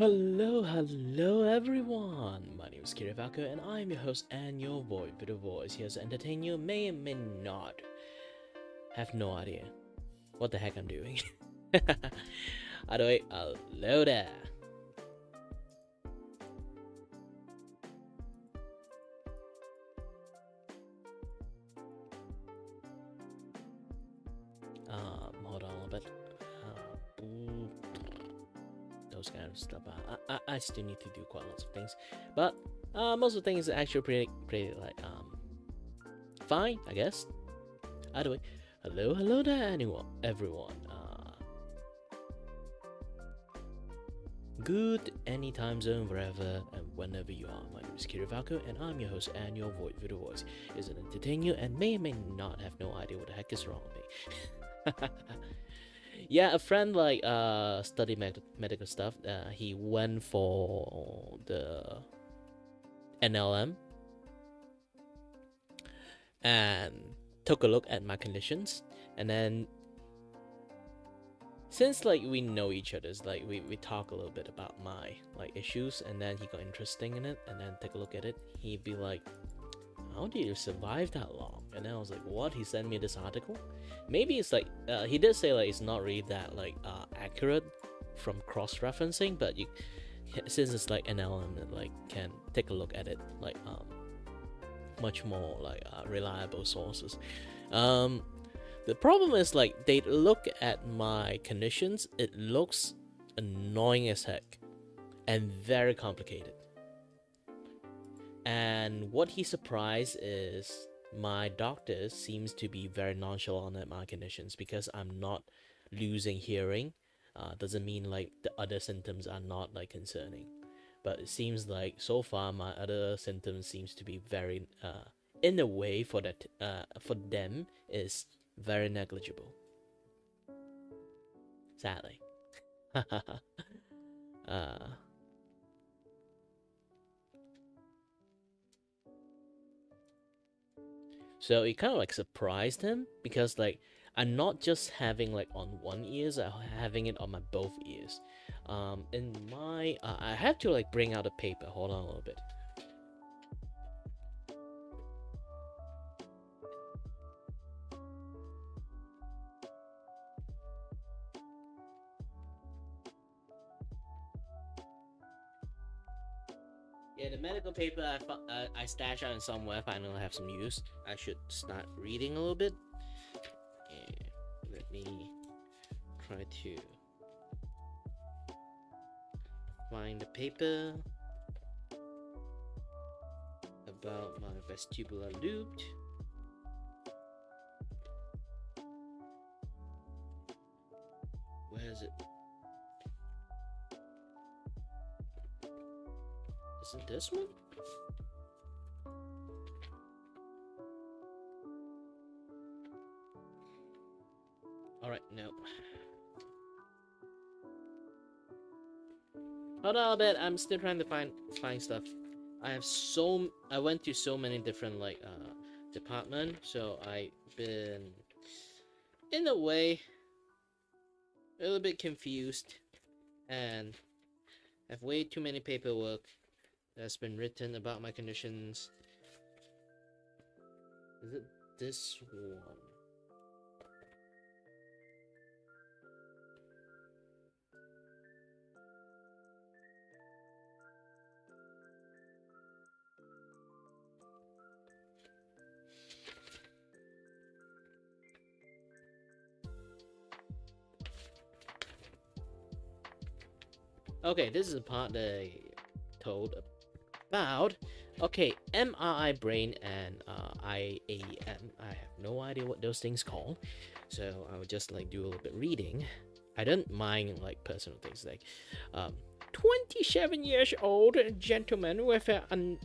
Hello everyone! My name is Kiray Vacuo and I'm your host and your voice here to entertain you. May or may not have no idea what the heck I'm doing. Either way, hello there. Hold on a little bit. Those kind of stuff. I still need to do quite lots of things, but most of the things are actually pretty like fine, I guess. Either way, hello there, everyone. Good any time zone, wherever and whenever you are. My name is Kiray Vacuo, and I'm your host and your voice. Is it entertain you and may or may not have no idea what the heck is wrong with me. Yeah, a friend like study medical stuff. He went for the NLM and took a look at my conditions, and then since like we know each other's, like we talk a little bit about my like issues, and then he got interesting in it, and then take a look at it. He'd be like, how do you survive that long? And then I was like, what? He sent me this article. Maybe it's like he did say like it's not really that like accurate from cross-referencing, but you, since it's like NLM, it like can take a look at it like much more like reliable sources. The problem is like they look at my conditions, it looks annoying as heck and very complicated. And what he's surprised is my doctor seems to be very nonchalant at my conditions because I'm not losing hearing. Doesn't mean like the other symptoms are not like concerning, but it seems like so far my other symptoms seems to be very in a way for that for them is very negligible, sadly. So it kind of like surprised him because like I'm not just having like on one ears, I'm having it on my both ears. In my I have to like bring out a paper. Hold on a little bit. Yeah, the medical paper I stashed out in somewhere. Finally have some use. I should start reading a little bit. Yeah, let me try to find the paper about my vestibular loop. Where is it? Is it this one? Alright, no. Hold on a bit, I'm still trying to find stuff. I went to so many different like departments, so I've been in a way a little bit confused and have way too many paperwork that's been written about my conditions. Is it this one? Okay, this is the part that I told about. Okay, MRI brain and IAM. I have no idea what those things called, so I would just like do a little bit reading. I don't mind like personal things like 27 years old gentleman with an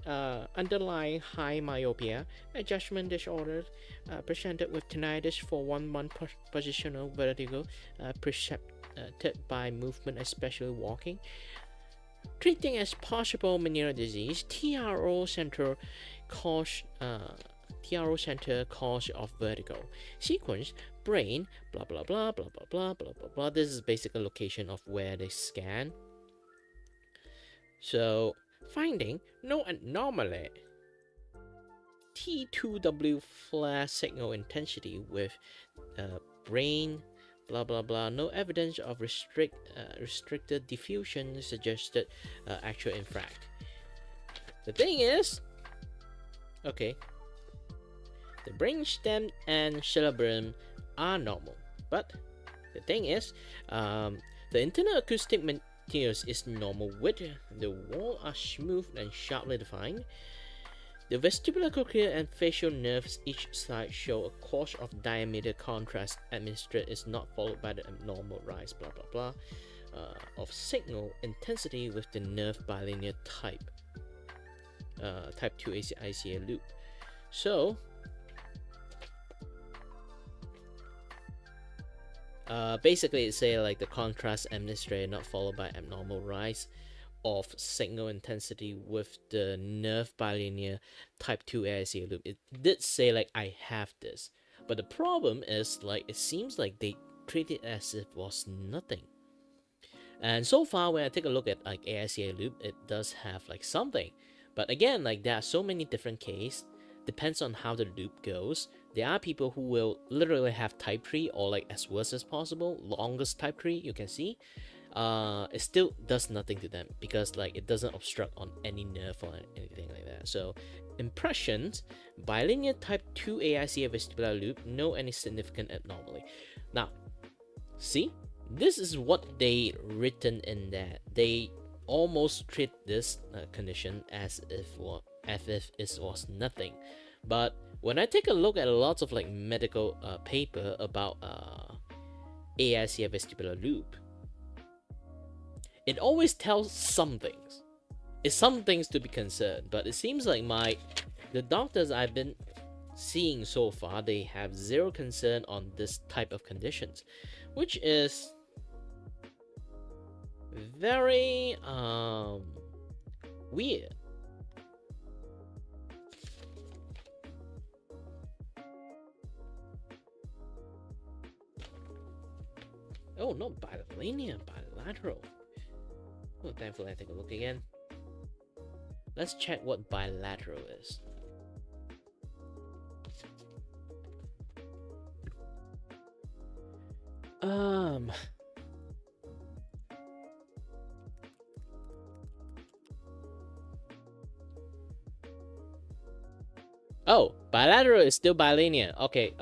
underlying high myopia, adjustment disorder, presented with tinnitus for 1 month, positional vertigo, percepted by movement, especially walking. Treating as possible Meniere's disease, TRO center cause of vertigo. Sequence brain blah blah blah blah blah blah blah blah blah. This is basically a location of where they scan. So finding no anomaly. T2W flash signal intensity with brain blah blah blah, no evidence of restricted diffusion suggested actual infract. The thing is, okay, the brainstem and cerebellum are normal, but the thing is, the internal acoustic materials is normal width, the walls are smooth and sharply defined. The vestibular cochlea and facial nerves each side show a course of diameter contrast administered is not followed by the abnormal rise blah blah blah of signal intensity with the nerve bilinear type 2 ICA loop. So basically it say like the contrast administered not followed by abnormal rise of signal intensity with the nerve bilinear type 2 AICA loop. It did say like I have this, but the problem is like it seems like they treat it as if it was nothing. And so far when I take a look at like AICA loop, it does have like something, but again, like there are so many different cases, depends on how the loop goes. There are people who will literally have type 3 or like as worse as possible, longest type 3 you can see. It still does nothing to them because like it doesn't obstruct on any nerve or anything like that. So impressions, bilinear type 2 AICA vestibular loop, no any significant anomaly. Now see, this is what they written in that. They almost treat this condition as if it was nothing. But when I take a look at lots of like medical paper about AICA vestibular loop, it always tells some things. It's some things to be concerned, but it seems like the doctors I've been seeing so far, they have zero concern on this type of conditions, which is very weird. Oh, not bilinear, bilateral. Oh, thankfully I take a look again. Let's check what bilateral is. Oh, bilateral is still bilinear. Okay.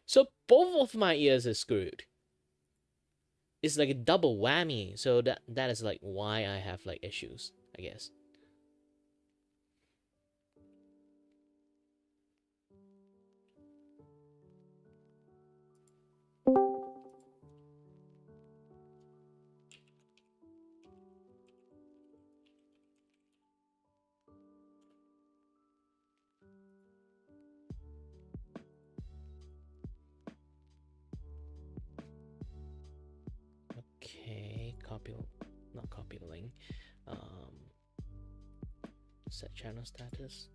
So both of my ears are screwed. It's like a double whammy. So that is like why I have like issues, I guess. Okay, not copy link. Set channel status.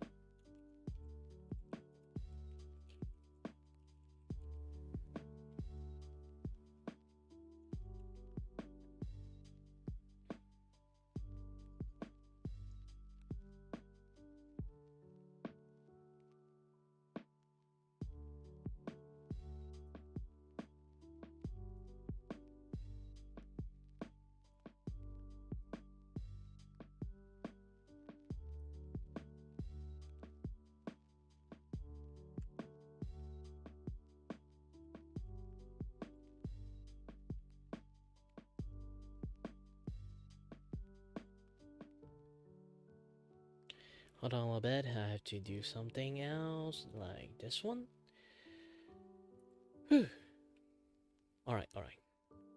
Hold on a little bit, I have to do something else, like this one. Whew. Alright.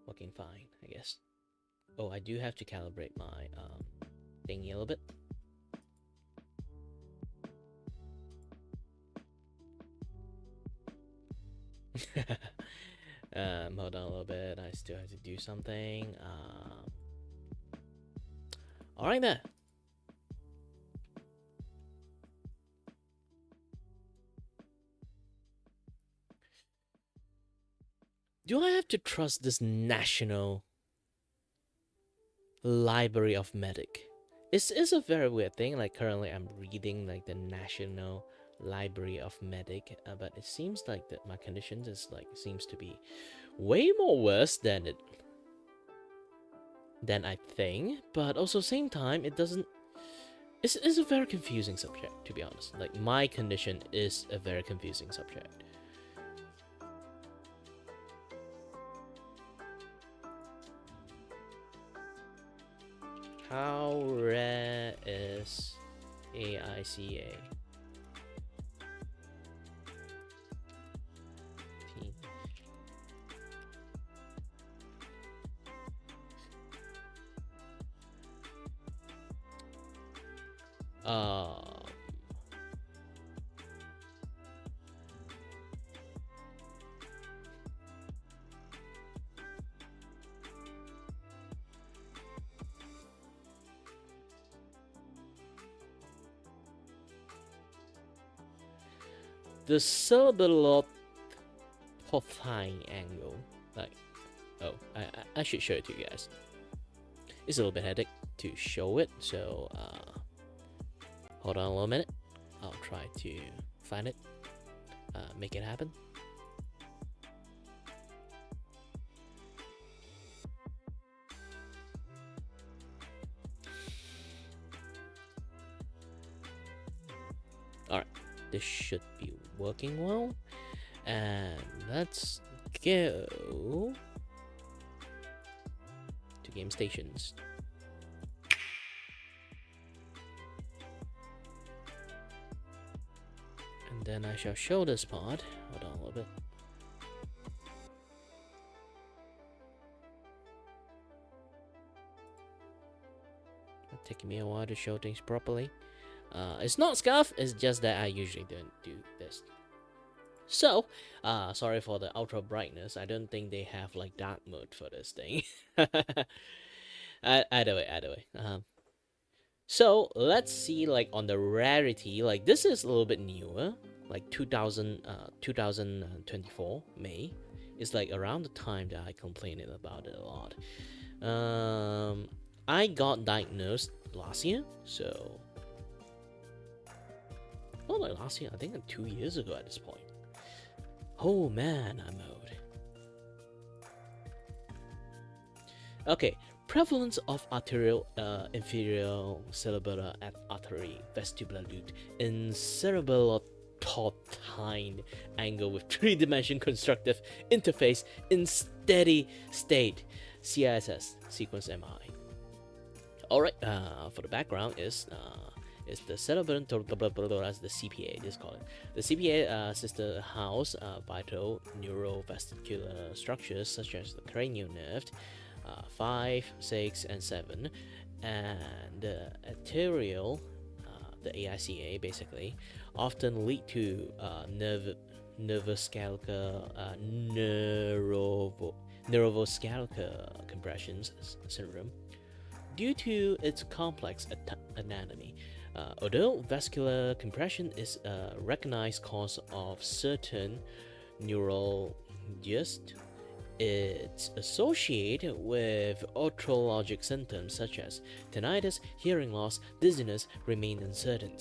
Looking fine, I guess. Oh, I do have to calibrate my thingy a little bit. Hold on a little bit, I still have to do something. Alright then. Do I have to trust this national library of medic? It's a very weird thing. Like currently, I'm reading like the National Library of Medic, but it seems like that my condition is like seems to be way more worse than I think. But also same time, it doesn't. It's a very confusing subject, to be honest. Like my condition is a very confusing subject. How rare is AICA? Um, the cerebellopothine angle, like, oh, I should show it to you guys. It's a little bit headache to show it, so hold on a little minute. I'll try to find it, make it happen. Alright, this should be working well. And let's go to game stations. And then I shall show this part. Hold on a little bit. It's taking me a while to show things properly. It's not scuff, it's just that I usually don't do this. So, sorry for the ultra brightness. I don't think they have like dark mode for this thing. Either way. So let's see like on the rarity. Like this is a little bit newer, like 2024 May. It's like around the time that I complained about it a lot. I got diagnosed last year, so not like last year. I think like 2 years ago at this point. Oh man, I'm old. Okay, prevalence of arterial inferior cerebellar artery vestibular loop in cerebellopothine angle with three-dimension constructive interface in steady state. CISS sequence MI. Alright, for the background is the cerebellum, as the CPA, this call it. The CPA sister house vital neurovascular structures such as the cranial nerve, 5, 6, and 7, and arterial, the AICA basically, often lead to neurovascular compressions syndrome due to its complex anatomy. Although vascular compression is a recognized cause of certain neuralgias, it's associated with otologic symptoms such as tinnitus, hearing loss, dizziness remain uncertain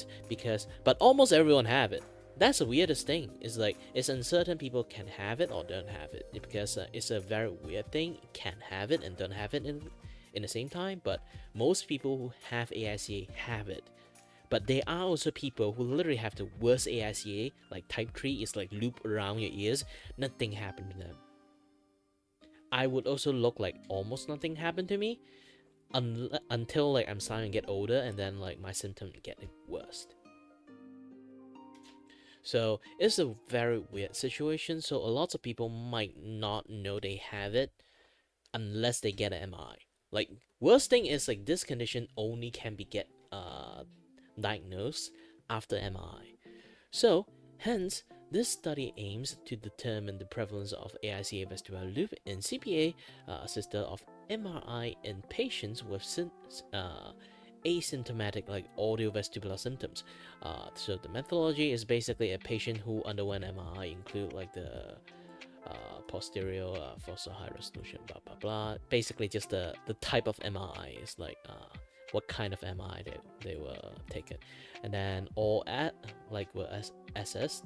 but almost everyone have it. That's the weirdest thing. It's like it's uncertain people can have it or don't have it because it's a very weird thing. Can have it and don't have it in the same time, but most people who have AICA have it. But there are also people who literally have the worst AICA, like type 3 is like loop around your ears, nothing happened to them. I would also look like almost nothing happened to me until like I'm starting to get older and then like my symptoms get worse. So it's a very weird situation, so a lot of people might not know they have it unless they get an MRI. Like worst thing is like this condition only can be diagnosed after MRI. So hence this study aims to determine the prevalence of AICA vestibular loop in CPA sister of MRI in patients with asymptomatic like audiovestibular symptoms. So the methodology is basically a patient who underwent MRI include like the posterior fossa high resolution, blah blah blah. Basically, just the type of MRI is like what kind of MRI they were taken, and then all at like were assessed.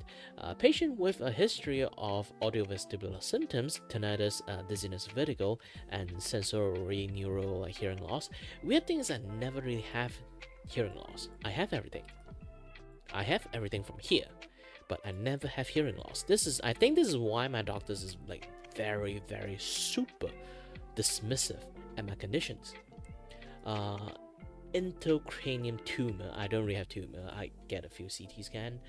Patient with a history of audiovestibular symptoms, tinnitus, dizziness, vertigo, and sensory neural like hearing loss. Weird thing is I never really have hearing loss. I have everything. I have everything from here, but I never have hearing loss. I think this is why my doctors is like very, very super dismissive at my conditions. Intracranial tumor. I don't really have tumor. I get a few CT scan.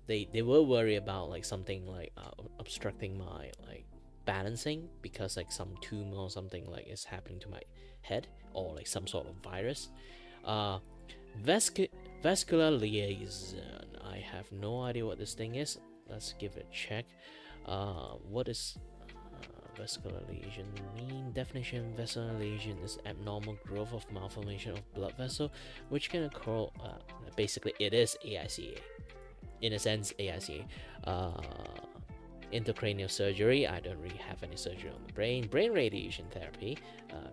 They were worried about like something like obstructing my like balancing because like some tumor or something like is happening to my head or like some sort of virus. Vascular liaison. I have no idea what this thing is. Let's give it a check. What is vascular lesion mean? Definition: vascular lesion is abnormal growth of malformation of blood vessel, which can occur. Basically, it is AICA. In a sense, AICA. Intracranial surgery. I don't really have any surgery on the brain. Brain radiation therapy.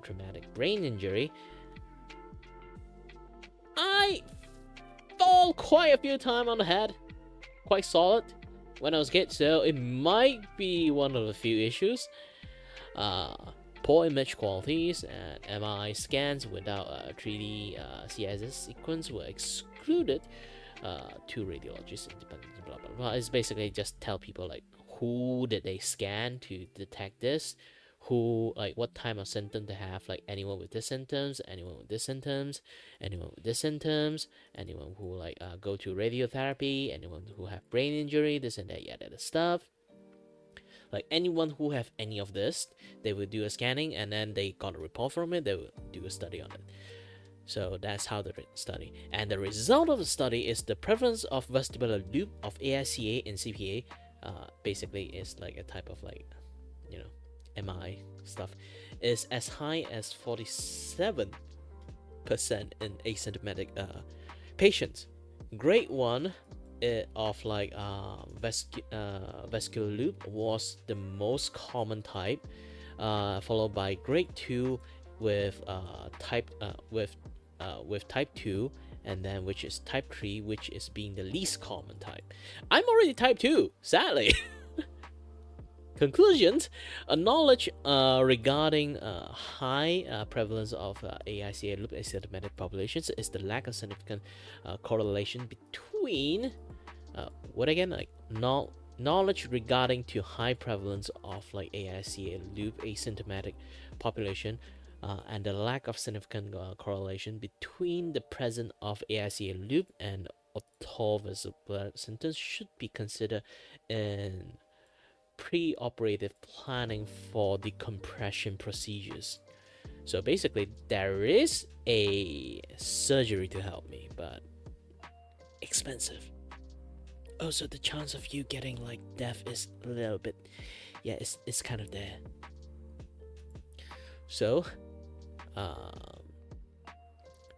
Traumatic brain injury. I fall quite a few times on the head, quite solid when I was a kid, so it might be one of the few issues. Poor image qualities and MRI scans without 3D CSS sequence were excluded. Two radiologists independent, blah blah blah. It's basically just tell people like who did they scan to detect this, who like what type of symptom they have, like anyone with this symptoms, anyone with this symptoms, anyone with this symptoms, anyone who like go to radiotherapy, anyone who have brain injury, this and that, yada stuff. Like anyone who have any of this, they will do a scanning and then they got a report from it, they will do a study on it. So that's how they study. And the result of the study is the prevalence of vestibular loop of AICA in CPA. Basically is like a type of like, you know, MI stuff, is as high as 47% in asymptomatic patients. Grade 1 of like vascular loop was the most common type, followed by grade 2 with type 2, and then which is type 3, which is being the least common type. I'm already type 2, sadly. Conclusions: a knowledge regarding high prevalence of AICA loop asymptomatic populations is the lack of significant correlation between what again, like knowledge regarding to high prevalence of like AICA loop asymptomatic population and the lack of significant correlation between the presence of AICA loop and autovascular symptoms should be considered in pre-operative planning for decompression procedures. So basically, there is a surgery to help me, but expensive. Also, the chance of you getting like death is a little bit, yeah, it's kind of there. So,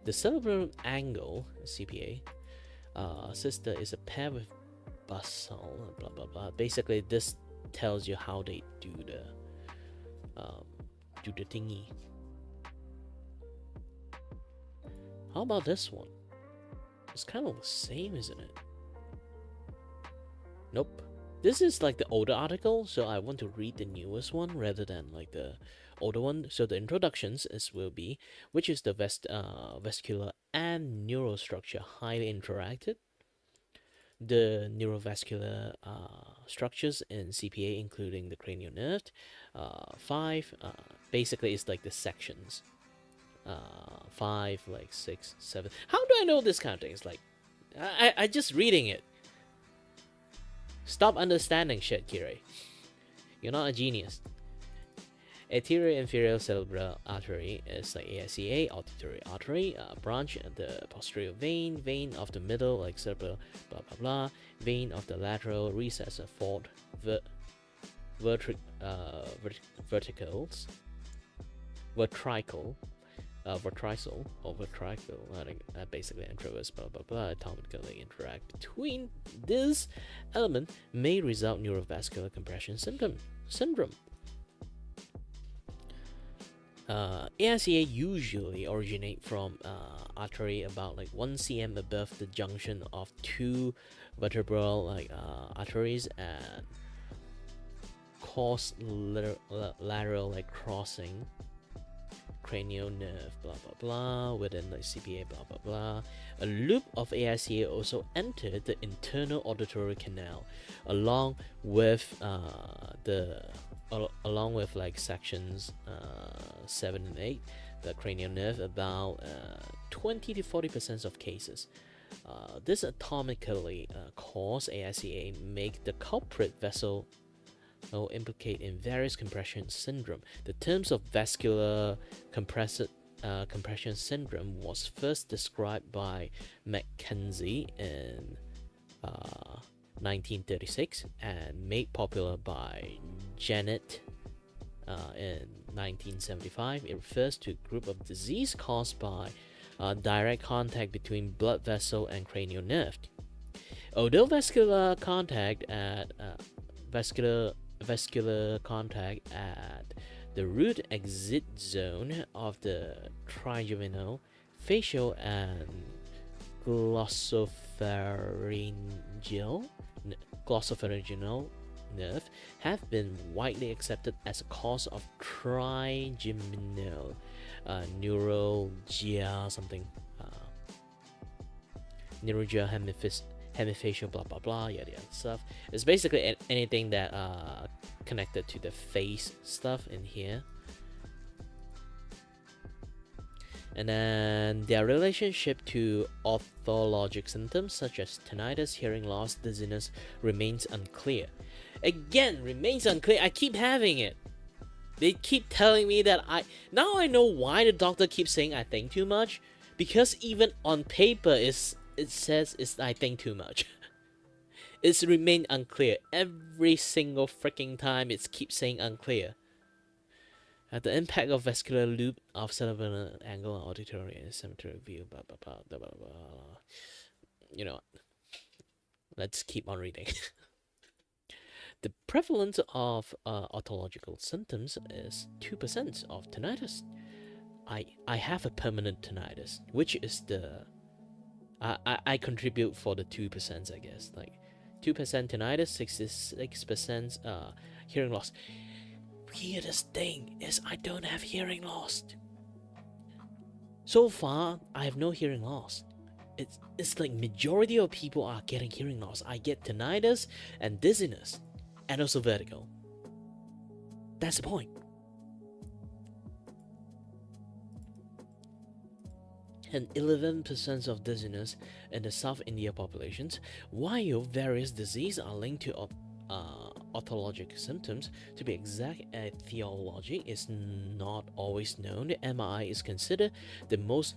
the cerebral angle CPA sister is a pair with basal, blah blah blah. Basically, this tells you how they do the thingy. How about this one? It's kind of the same, isn't it? Nope. This is like the older article, so I want to read the newest one rather than like the older one. So the introductions will be, which is the vascular and neural structure highly interacted. The neurovascular structures in CPA, including the cranial nerve. 5, basically it's like the sections. 5, like 6, 7. How do I know this kind of thing? It's like, I just reading it. Stop understanding shit, Kiray. You're not a genius. Anterior inferior cerebral artery is like AICA, auditory artery, branch the posterior vein of the middle, like cerebral, blah blah blah, vein of the lateral recess of fourth verticals, vertrisal or vertical, basically intraverse, blah blah blah, atomically interact between this element may result neurovascular compression symptom. syndrome. AICA usually originate from artery about like 1 cm above the junction of two vertebral arteries and cause lateral like crossing cranial nerve, blah blah blah, within like CPA, blah blah blah. A loop of AICA also entered the internal auditory canal, along with like sections 7 and 8, the cranial nerve, about 20 to 40% of cases. This atomically cause AICA make the culprit vessel implicate in various compression syndrome. The terms of vascular compression syndrome was first described by Mackenzie in 1936 and made popular by Janet in 1975. It refers to a group of disease caused by direct contact between blood vessel and cranial nerve. Although vascular contact at the root exit zone of the trigeminal, facial, and glossopharyngeal nerve have been widely accepted as a cause of trigeminal neuralgia, neuralgia hemifacial, blah blah blah, yada yada stuff. It's basically anything that connected to the face stuff in here. And then their relationship to orthologic symptoms such as tinnitus, hearing loss, dizziness remains unclear. Again, remains unclear. I keep having it. They keep telling me that now I know why the doctor keeps saying I think too much, because even on paper it says I think too much. It's remained unclear every single freaking time. It keeps saying unclear. The impact of vascular loop of cerebral angle, auditory and symmetric view, blah blah blah blah blah blah. You know, let's keep on reading. The prevalence of otological symptoms is 2% of tinnitus. I have a permanent tinnitus, which is the I contribute for the 2%, I guess. Like 2% tinnitus, 66% hearing loss. Weirdest thing is I don't have hearing loss. So far, I have no hearing loss. It's like majority of people are getting hearing loss. I get tinnitus and dizziness, and also vertigo. That's the point. And 11% of dizziness in the South India populations, while various diseases are linked to otologic symptoms. To be exact, etiology is not always known. The MRI is considered the most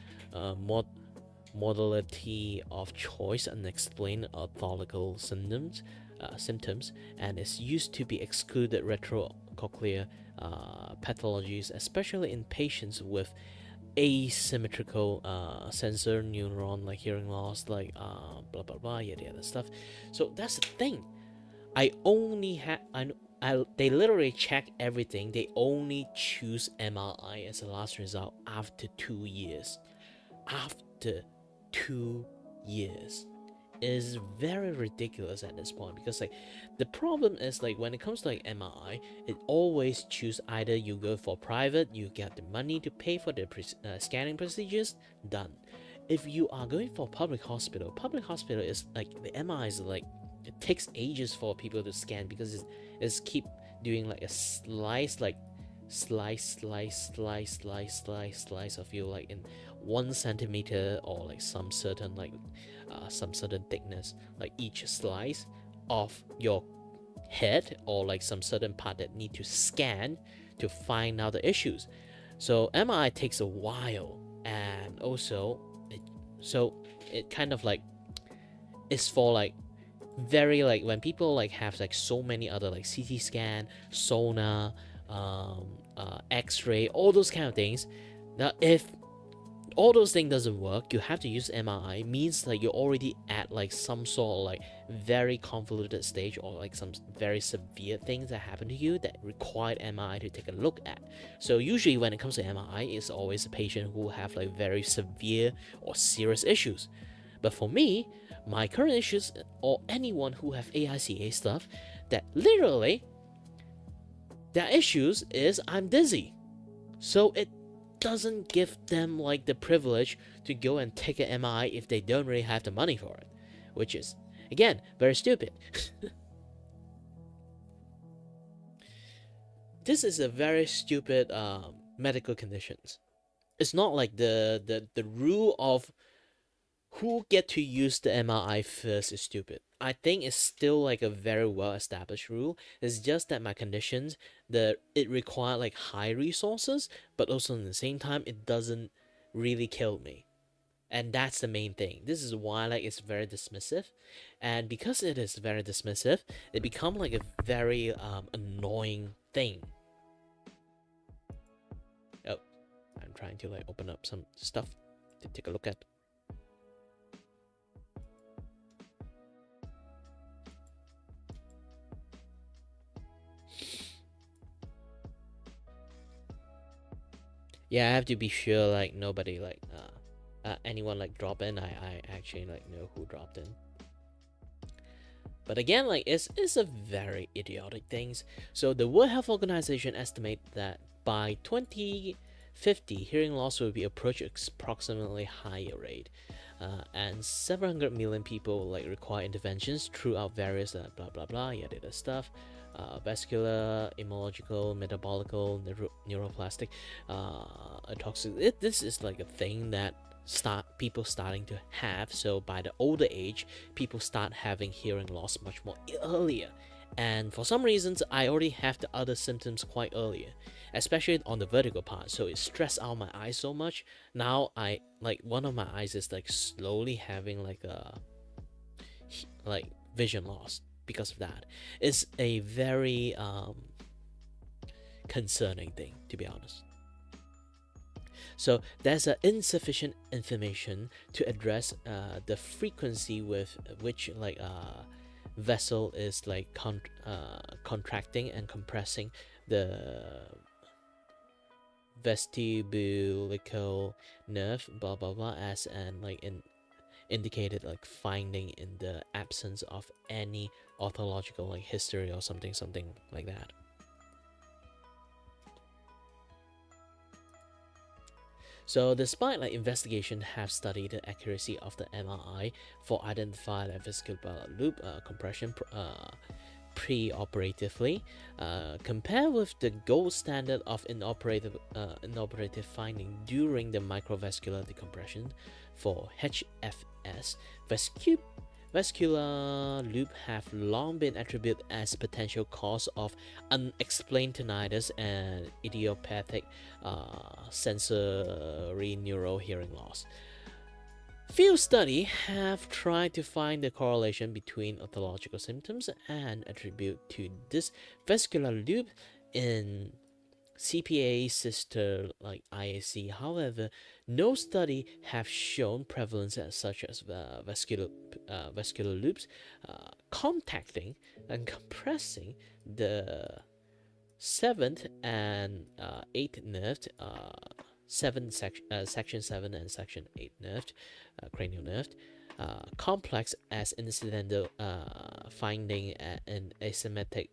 modality of choice and explain orthological symptoms, and is used to be excluded retrocochlear pathologies, especially in patients with asymmetrical sensor neuron, like hearing loss, like blah blah blah, yada yada stuff. So that's the thing. I only have they literally check everything. They only choose MRI as the last result after 2 years. After 2 years. It is very ridiculous at this point, because like the problem is, like when it comes to like MRI, it always choose either you go for private, you get the money to pay for the scanning procedures, done. If you are going for public hospital is like the MRI is like, it takes ages for people to scan, because it's keep doing like a slice of you, like in 1 centimeter, or like some certain thickness, like each slice of your head, or like some certain part that need to scan to find out the issues. So MRI takes a while, and also it kind of like is for like very like when people like have like so many other like CT scan, sonar, X-ray, all those kind of things. Now if all those things doesn't work, you have to use MRI, means like you're already at like some sort of like very convoluted stage, or like some very severe things that happen to you that require MRI to take a look at. So usually when it comes to MRI, it's always a patient who have like very severe or serious issues. But for me, my current issues, or anyone who have AICA stuff, that literally their issues is I'm dizzy. So it doesn't give them like the privilege to go and take an MRI if they don't really have the money for it, which is again very stupid. This is a very stupid medical conditions. It's not like the rule of who get to use the MRI first is stupid. I think it's still like a very well established rule. It's just that my conditions, it require like high resources, but also at the same time it doesn't really kill me. And that's the main thing. This is why like it's very dismissive. And because it is very dismissive, it become like a very annoying thing. Oh, I'm trying to like open up some stuff to take a look at. Yeah, I have to be sure like nobody like anyone like drop in. I actually like know who dropped in. But again, like it's a very idiotic things. So the World Health Organization estimate that by 2050, hearing loss will be approached approximately higher rate, and 700 million people like require interventions throughout various blah blah blah yada stuff. Vascular, immunological, metabolical, neuroplastic, toxic. This is like a thing that people starting to have. So by the older age, people start having hearing loss much more earlier. And for some reasons, I already have the other symptoms quite earlier, especially on the vertical part. So it stressed out my eyes so much. Now I like one of my eyes is like slowly having like a vision loss. Because of that, it's a very concerning thing, to be honest. So there's insufficient information to address the frequency with which like vessel is like contracting and compressing the vestibular nerve, blah blah blah, as and like indicated like finding in the absence of any orthological like history or something like that. So despite like investigation have studied the accuracy of the MRI for identifying a vestibular loop compression pre-operatively, compared with the gold standard of inoperative finding during the microvascular decompression for HFS, vascular loop have long been attributed as potential cause of unexplained tinnitus and idiopathic sensory neural hearing loss. Few studies have tried to find the correlation between orthological symptoms and attribute to this vascular loop in CPA sister like IAC. However, no study have shown prevalence such as vascular loops contacting and compressing the 7th and 8th nerve, section 7 and section 8 nerve, cranial nerve, complex as incidental finding in asymptomatic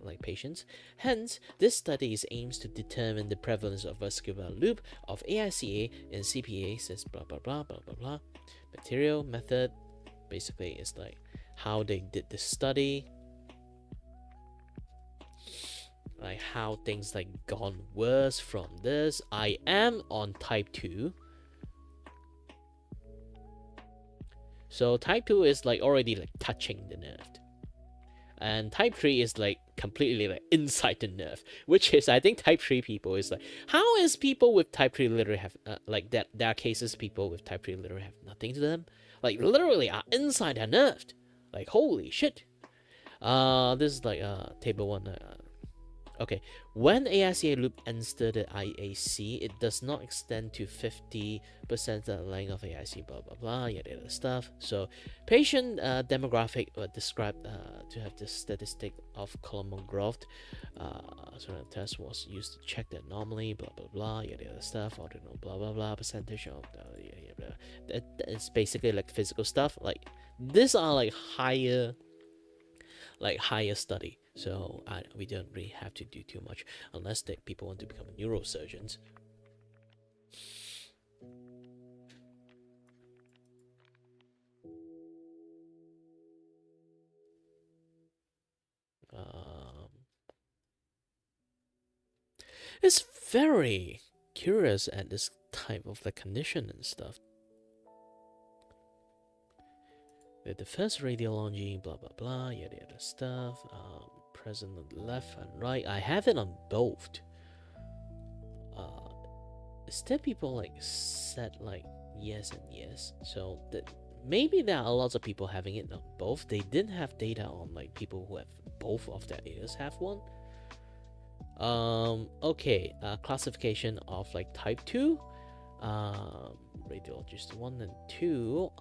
like patients. Hence, this study aims to determine the prevalence of vascular loop of AICA in CPA, says blah blah blah blah blah blah. Material method basically is like how they did this study, like how things like gone worse from this. I am on type 2. So type 2 is like already like touching the nerve. And type 3 is like completely like inside the nerve, which is, I think type 3 people is like, how is people with type 3 literally have like that? There are cases people with type 3 literally have nothing to them, like literally are inside their nerve. Like holy shit. This is like table 1. Okay, when ASEA loop enters the IAC, it does not extend to 50% of the length of AIC, blah blah blah, yada yada stuff. So, patient demographic were described to have the statistic of column growth. So the test was used to check the anomaly, blah blah blah, yada yada stuff. Ordinal, blah blah blah, percentage of the yeah, blah. That is basically like physical stuff. Like these are like higher study. So we don't really have to do too much unless people want to become neurosurgeons. Um, it's very curious at this type of the condition and stuff. With the first radiology, blah blah blah, yada yada stuff. Present on the left and right. I have it on both. Instead, people like said like yes and yes. So that maybe there are lots of people having it on both. They didn't have data on like people who have both of their ears have one. Okay, classification of like type 2, radiologist 1 and 2,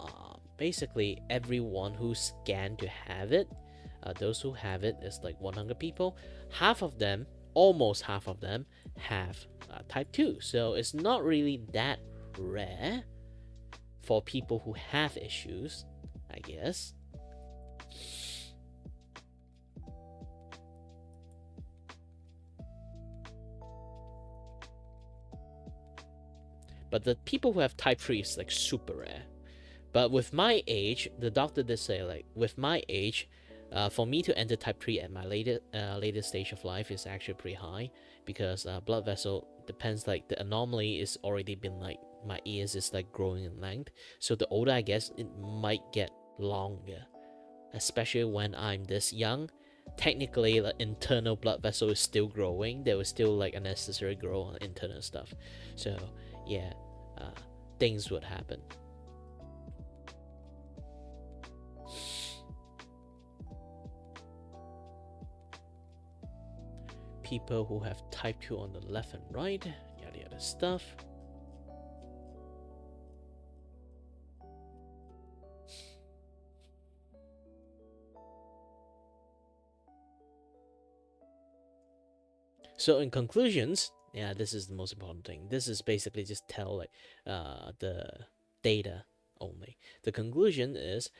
basically everyone who's scanned to have it, those who have it is like 100 people, half of them, almost half of them, have type 2, so it's not really that rare for people who have issues, I guess. But the people who have type 3 is like super rare. But with my age, the doctor did say like with my age, for me to enter type 3 at my later stage of life is actually pretty high, because blood vessel depends, like the anomaly is already been like my ears is like growing in length. So the older I guess, it might get longer, especially when I'm this young. Technically, the internal blood vessel is still growing. There was still like unnecessary growth on internal stuff. So yeah, things would happen. People who have type 2 on the left and right, yada yada stuff. So in conclusions, yeah, this is the most important thing. This is basically just tell like the data only. The conclusion is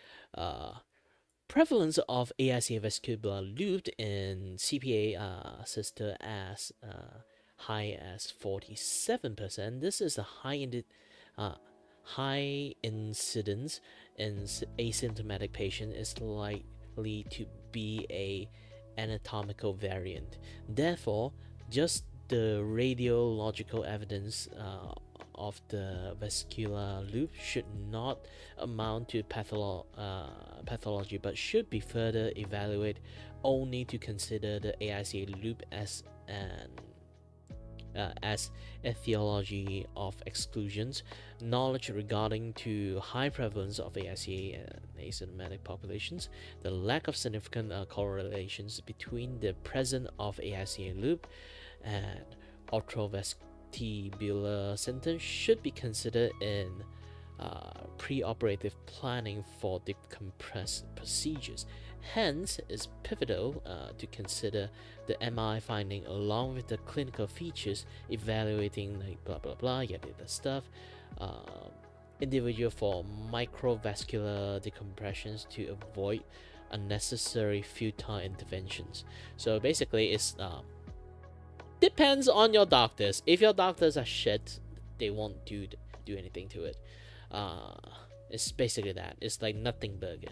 prevalence of AICA vestibular loop in CPA sister as high as 47%. This is a high incidence in asymptomatic patient, is likely to be a anatomical variant. Therefore, just the radiological evidence of the vascular loop should not amount to pathology, but should be further evaluated only to consider the AICA loop as etiology of exclusions. Knowledge regarding to high prevalence of AICA and asymptomatic populations, the lack of significant correlations between the presence of AICA loop and otrovestibular symptoms should be considered in preoperative planning for decompressed procedures. Hence, it's pivotal to consider the MRI finding along with the clinical features, evaluating like blah blah blah, yada yada stuff, individual for microvascular decompressions to avoid unnecessary futile interventions. So basically, it's depends on your doctors. If your doctors are shit, they won't do anything to it. It's basically that. It's like nothing burger.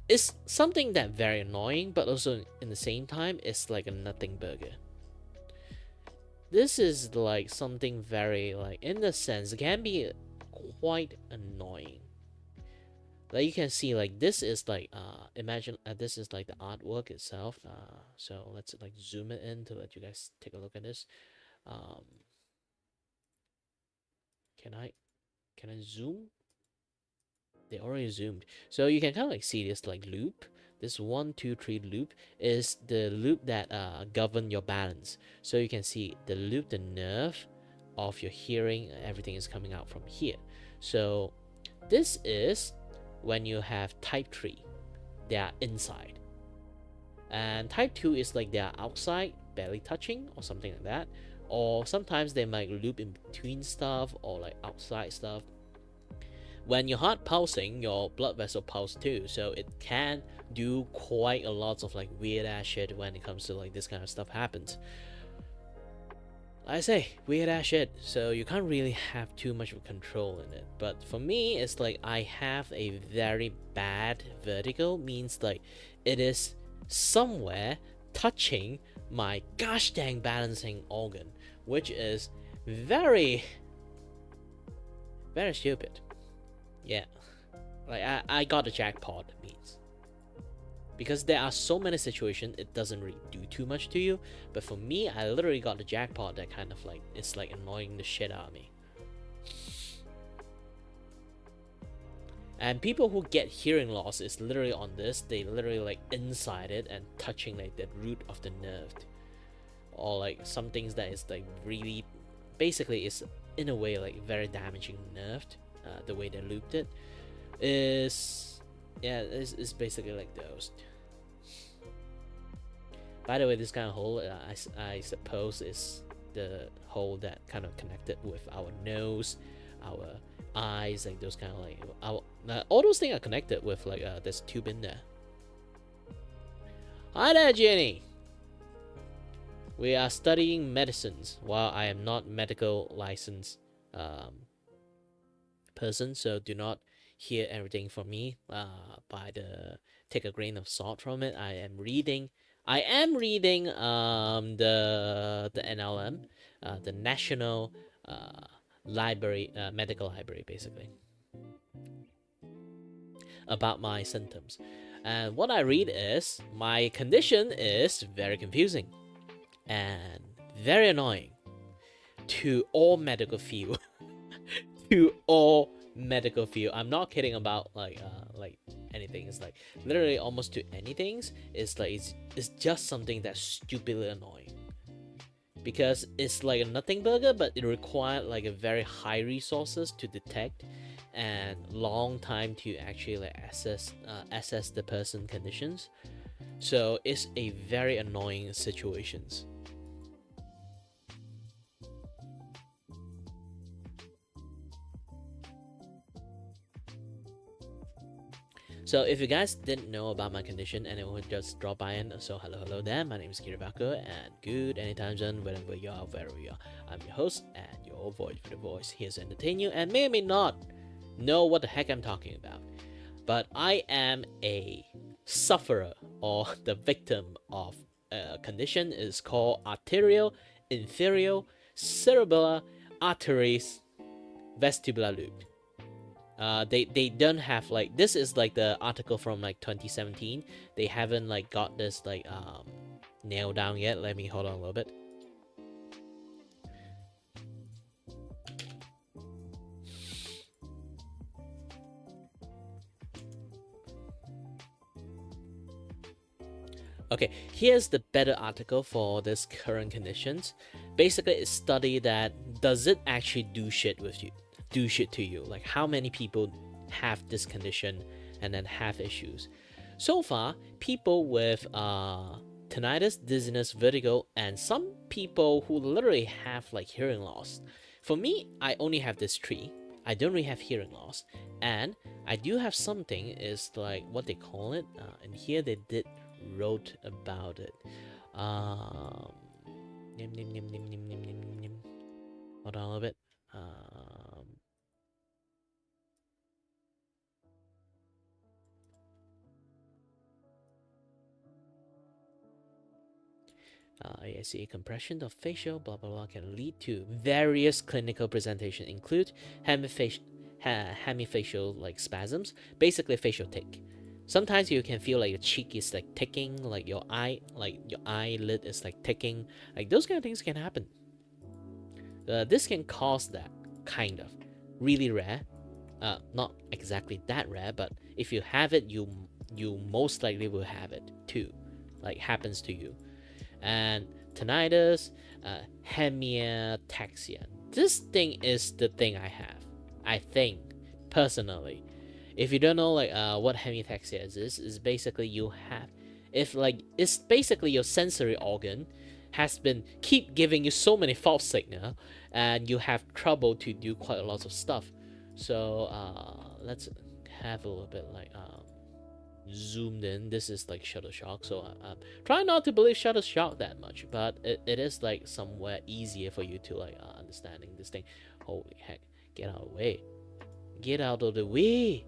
It's something that very annoying, but also in the same time, it's like a nothing burger. This is like something very like, in the sense, it can be quite annoying. Like you can see, like this is like imagine this is like the artwork itself. So let's like zoom it in to let you guys take a look at this. Can I zoom? They already zoomed, so you can kind of like see this like loop. this 1, 2, 3 loop is the loop that govern your balance. So you can see the loop, the nerve of your hearing, everything is coming out from here. So this is when you have type 3, they are inside, and type 2 is like they are outside, barely touching or something like that, or sometimes they might loop in between stuff or like outside stuff. When your heart pulsing, your blood vessel pulse too, so it can do quite a lot of like weird ass shit when it comes to like this kind of stuff happens. I say weird ass shit, so you can't really have too much of control in it. But for me, it's like I have a very bad vertigo, means like it is somewhere touching my gosh dang balancing organ, which is very stupid. Yeah, like I got the jackpot, it means. Because there are so many situations, it doesn't really do too much to you. But for me, I literally got the jackpot that kind of like, it's like annoying the shit out of me. And people who get hearing loss is literally on this, they literally like inside it and touching like the root of the nerve. Or like some things that is like really, basically is in a way like very damaging nerve. The way they looped it is, yeah, it's basically like those. By the way, this kind of hole, I suppose, is the hole that kind of connected with our nose, our eyes, like those kind of like our all those things are connected with like this tube in there. Hi there, Jenny. We are studying medicines. While I am not medical licensed person, so do not hear everything from me take a grain of salt from it. I am reading the NLM, the National Library, Medical Library, basically, about my symptoms. And what I read is my condition is very confusing and very annoying to all medical field. To all medical field. I'm not kidding about like anything. It's like literally almost to anything. It's like it's just something that's stupidly annoying. Because it's like a nothing burger, but it required like a very high resources to detect and long time to actually like assess the person conditions. So it's a very annoying situations. So if you guys didn't know about my condition and it would just drop by and so hello there, my name is Kiray Vacuo, and good anytime zone, wherever you are, wherever you are. I'm your host and your voice for the voice, here to entertain you and may or may not know what the heck I'm talking about. But I am a sufferer or the victim of a condition is called arterial inferior cerebellar arteries vestibular loop. They don't have like, this is like the article from like 2017. They haven't like got this like nailed down yet. Let me hold on a little bit. Okay, here's the better article for this current conditions. Basically, it's study that does it actually do shit with you, do shit to you, like how many people have this condition and then have issues. So far, people with tinnitus, dizziness, vertigo, and some people who literally have like hearing loss. For me, I only have this three. I don't really have hearing loss, and I do have something is like what they call it, and here they wrote about it. Hold on a little bit. I see compression of facial blah blah blah can lead to various clinical presentation, include hemifacial like spasms, basically facial tick. Sometimes you can feel like your cheek is like ticking, like your eyelid is like ticking, like those kind of things can happen. This can cause that, kind of really rare, not exactly that rare, but if you have it, you you most likely will have it too, like happens to you. And tinnitus, hemiataxia. This thing is the thing I have. I think personally, if you don't know like what hemiataxia is basically you have, if like it's basically your sensory organ has been keep giving you so many false signal, and you have trouble to do quite a lot of stuff. So let's have a little bit like zoomed in. This is like Shutterstock, so try not to believe Shutterstock that much, but it is like somewhere easier for you to like understanding this thing. Holy heck, get out of the way, get out of the way.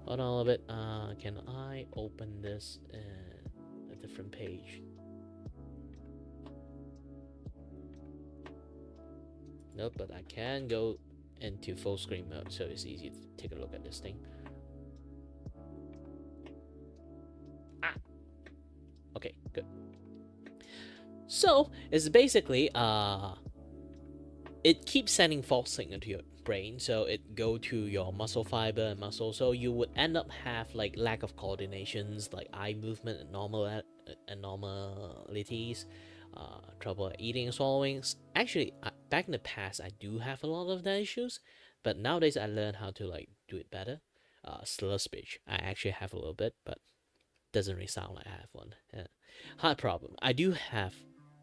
Hold on a little bit. Can I open this in a different page? Nope, but I can go into full screen mode, so it's easy to take a look at this thing. Okay, good. So it's basically it keeps sending false signal to your brain, so it go to your muscle fiber and muscle, so you would end up have like lack of coordinations, like eye movement abnormalities, trouble eating and swallowing. Actually, back in the past I do have a lot of that issues, but nowadays I learned how to like do it better. Slur speech, I actually have a little bit, but doesn't really sound like I have one. Heart problem, I do have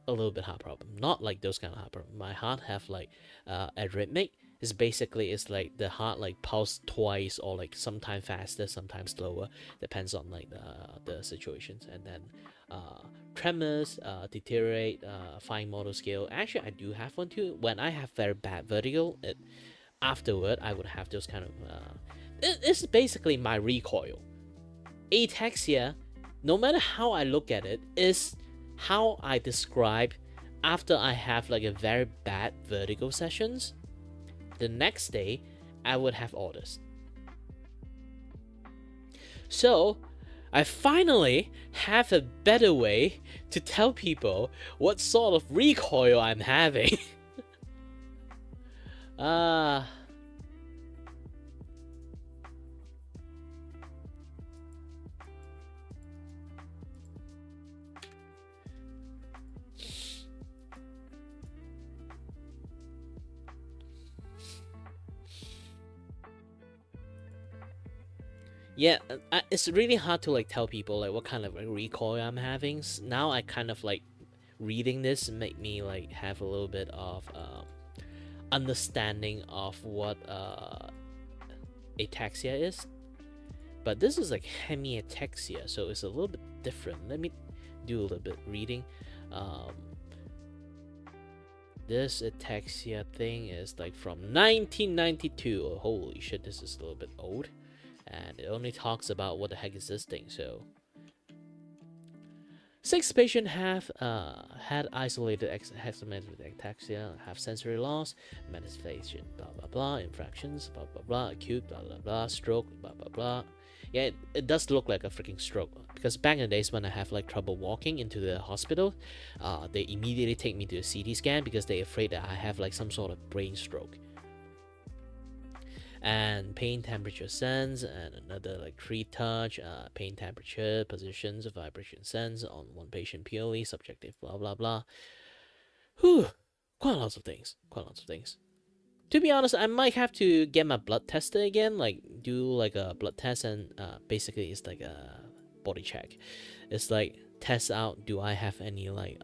a little bit heart problem, not like those kind of heart problem. My heart have like arrhythmic. It's basically it's like the heart like pulse twice, or like sometimes faster, sometimes slower, depends on like the situations. And then tremors, deteriorate, fine motor skill. Actually, I do have one too. When I have very bad vertigo, afterward I would have those kind of it's basically my recoil. Ataxia, no matter how I look at it, is how I describe after I have like a very bad vertigo sessions. The next day I would have all this. So I finally have a better way to tell people what sort of recoil I'm having. Yeah, it's really hard to like tell people like what kind of recoil I'm having. Now I kind of like reading this make me like have a little bit of understanding of what ataxia is. But this is like hemiataxia, so it's a little bit different. Let me do a little bit reading. This ataxia thing is like from 1992. Oh, holy shit, this is a little bit old. And it only talks about what the heck is this thing. So 6 patients have had isolated hexameter with ataxia, have sensory loss, manifestation, blah blah blah, infractions, blah blah blah, acute, blah blah blah, stroke, blah blah blah. Yeah, it does look like a freaking stroke, because back in the days when I have like trouble walking into the hospital, they immediately take me to a CT scan because they're afraid that I have like some sort of brain stroke. And pain temperature sense, and another like tree touch, pain temperature, positions, vibration sense on one patient purely, subjective, blah blah blah. Whew, quite lots of things. To be honest, I might have to get my blood tested again, like do like a blood test, and basically it's like a body check. It's like test out, do I have any like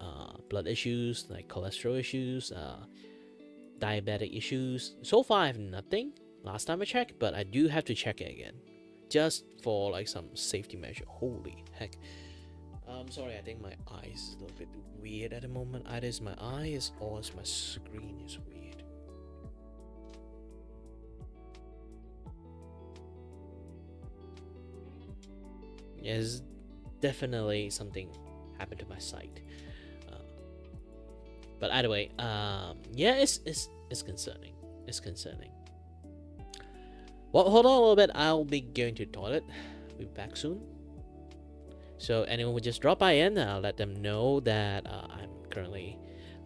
blood issues, like cholesterol issues, diabetic issues. So far I have nothing last time I checked, but I do have to check it again, just for like some safety measure. Holy heck. Sorry, I think my eyes is a little bit weird at the moment. Either it's my eyes or it's my screen is weird. Yes, definitely something happened to my sight. But either way, yeah, it's concerning. It's concerning. Well, hold on a little bit. I'll be going to the toilet. I'll be back soon. So anyone would just drop by in, I'll let them know that I'm currently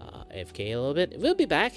AFK a little bit. We'll be back.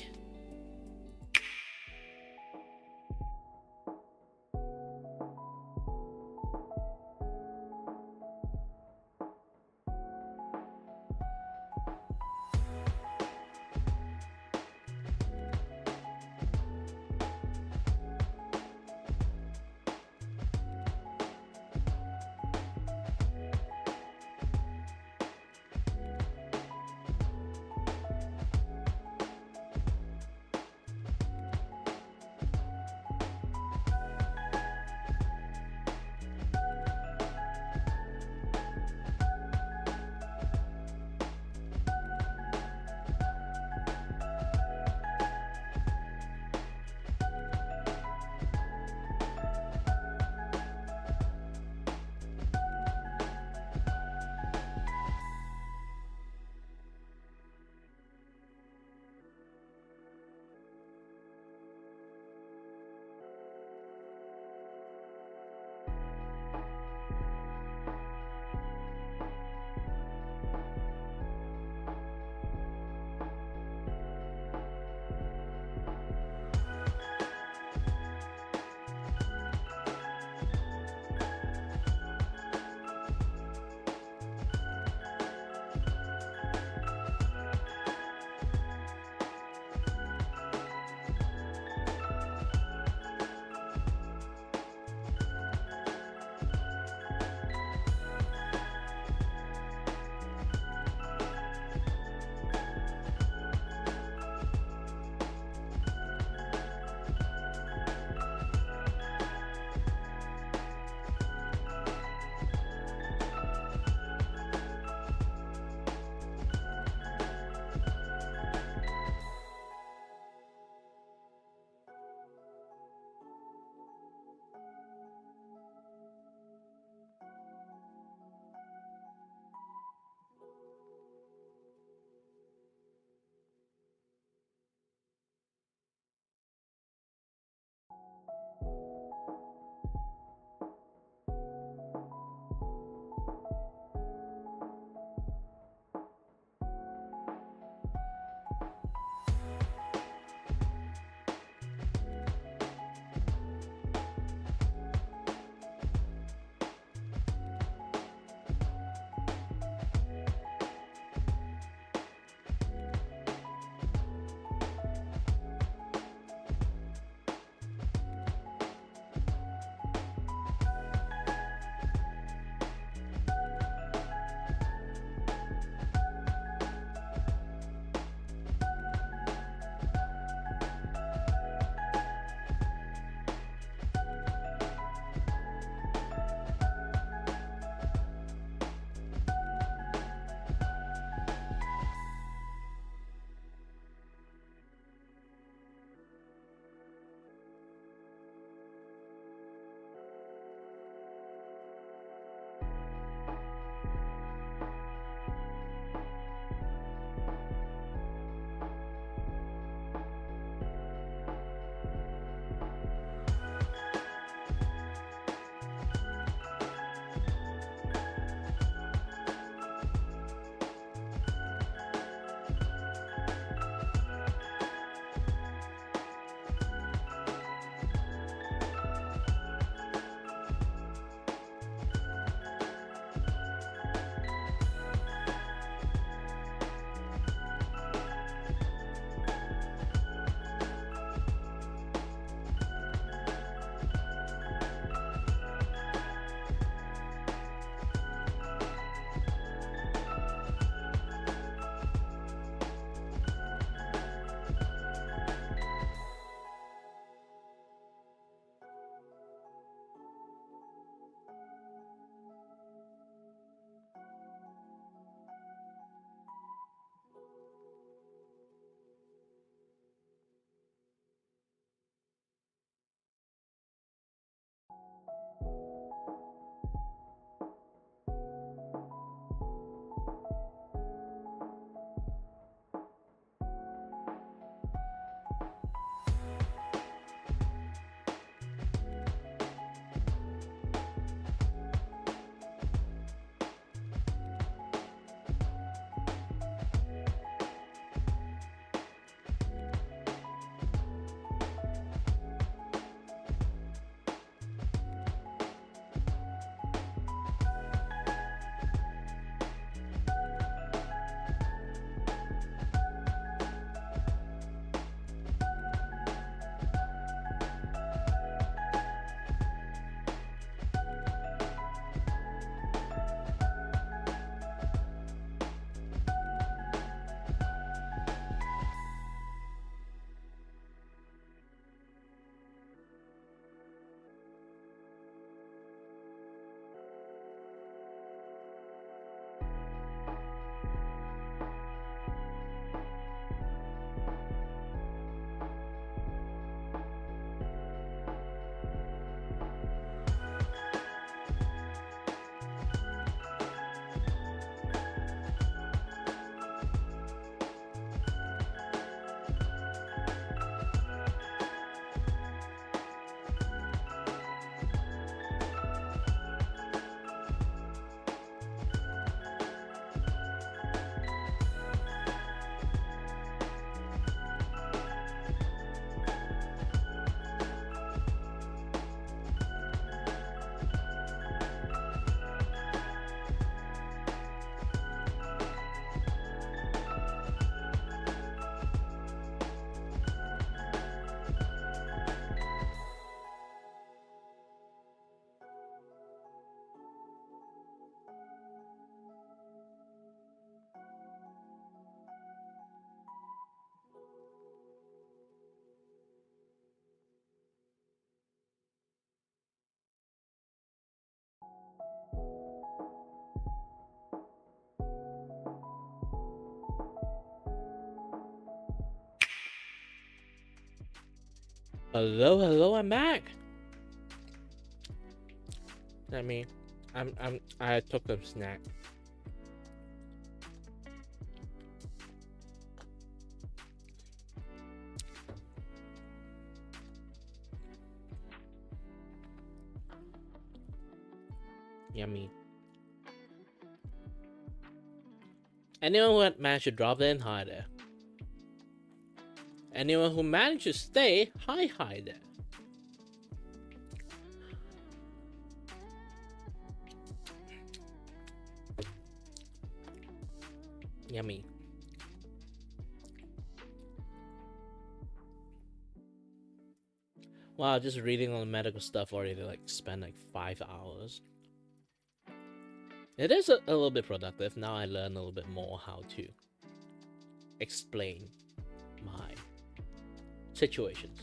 Hello, I'm back. I took a snack. Yummy. Anyone who managed to drop in, hi there. Anyone who managed to stay, hi there. Yummy. Wow, just reading on the medical stuff already like spent like 5 hours. It is a little bit productive. Now I learn a little bit more how to explain my situations.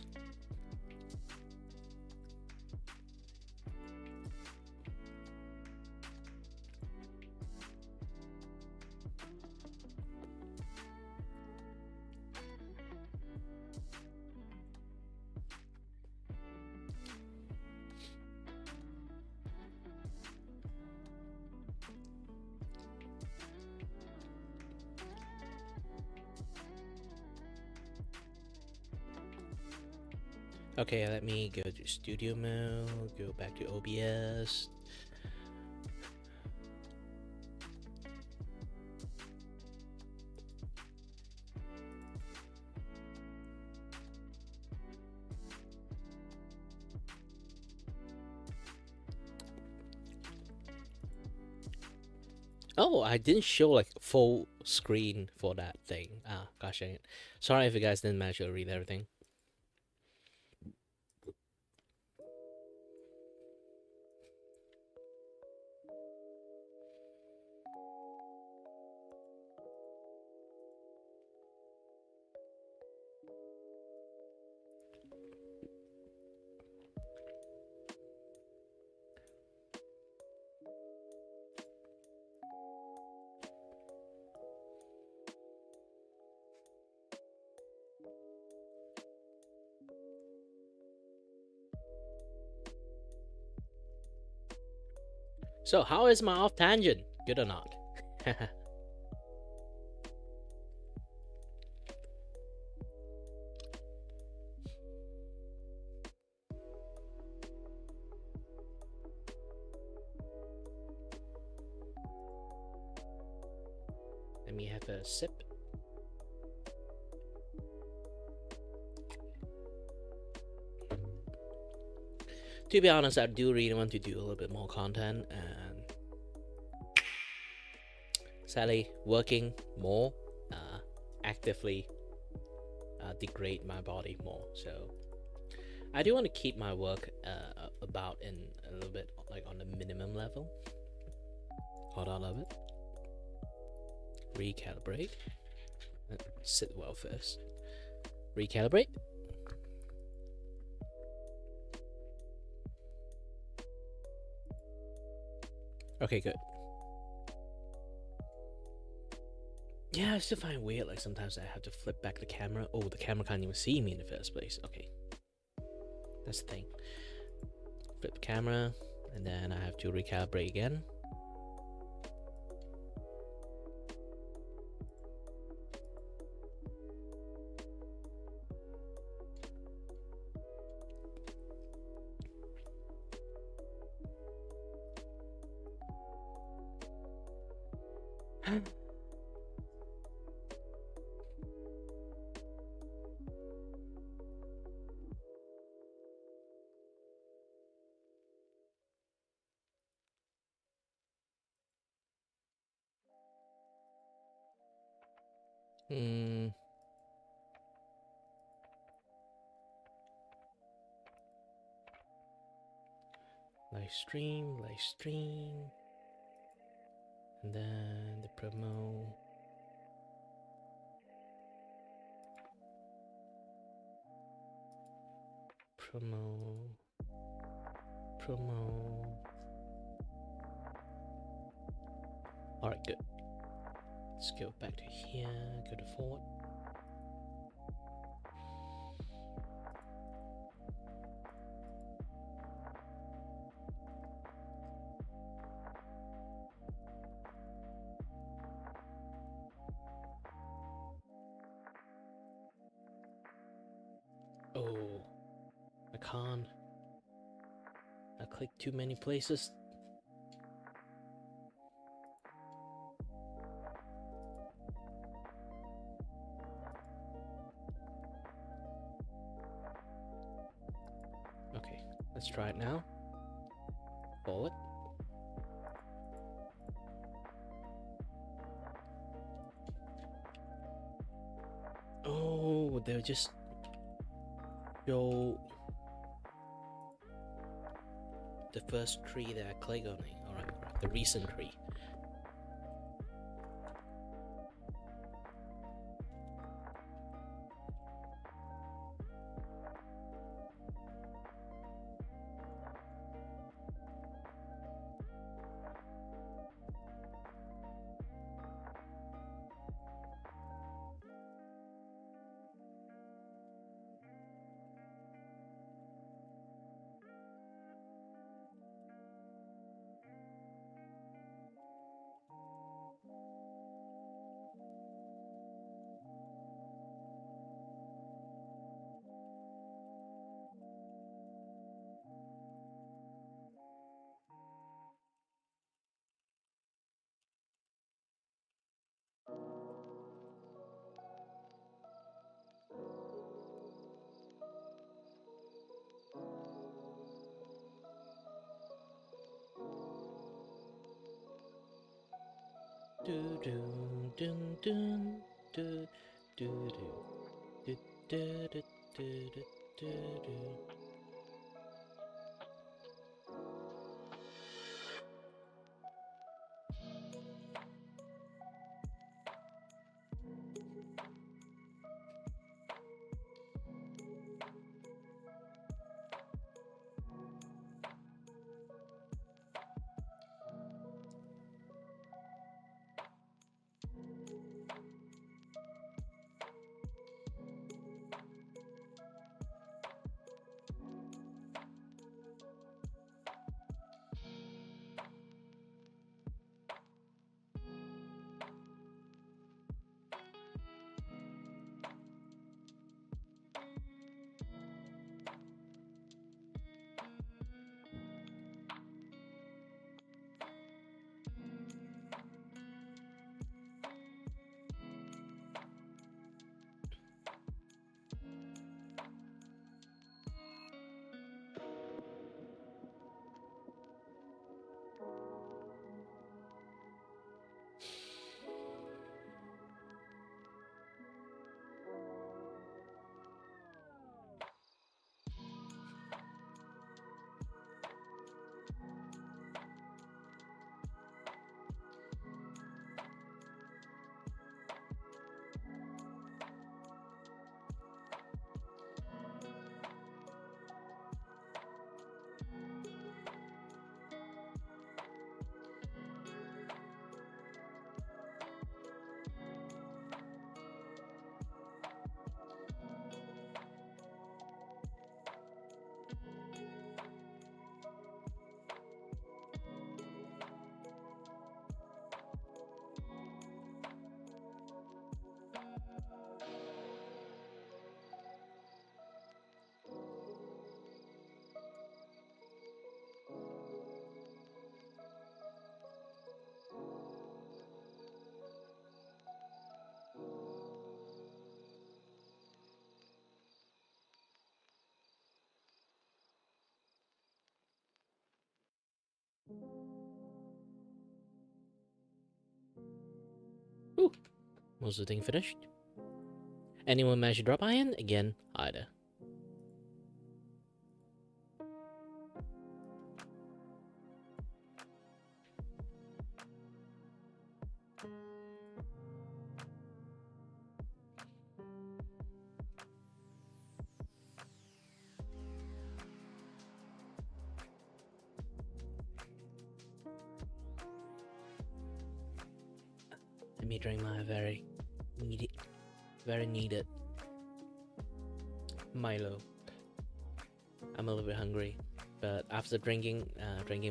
Okay, let me go to studio mode, go back to OBS. Oh, I didn't show like full screen for that thing. Ah, gosh dang it. Sorry if you guys didn't manage to read everything. So, how is my off tangent? Good or not? Let me have a sip. To be honest, I do really want to do a little bit more content, and sadly, working more actively degrade my body more. So I do want to keep my work about in a little bit like on the minimum level. Hold on a bit. Recalibrate. Sit well first. Recalibrate. Okay, good. Yeah, I still find it weird, like sometimes I have to flip back the camera. Oh, the camera can't even see me in the first place. Okay. That's the thing. Flip the camera, and then I have to recalibrate again. Live stream, and then the promo. All right, good. Let's go back to here. Go to forward. can't. I clicked too many places. Okay, let's try it now. Forward. Oh, they'll just show the first tree that I click on it. Alright, the recent tree. Do do dun dun do do do do do do do do do. Ooh, most of the thing finished. Anyone managed to drop iron? Again, either. Let me drink my very needed Milo. I'm a little bit hungry, but after drinking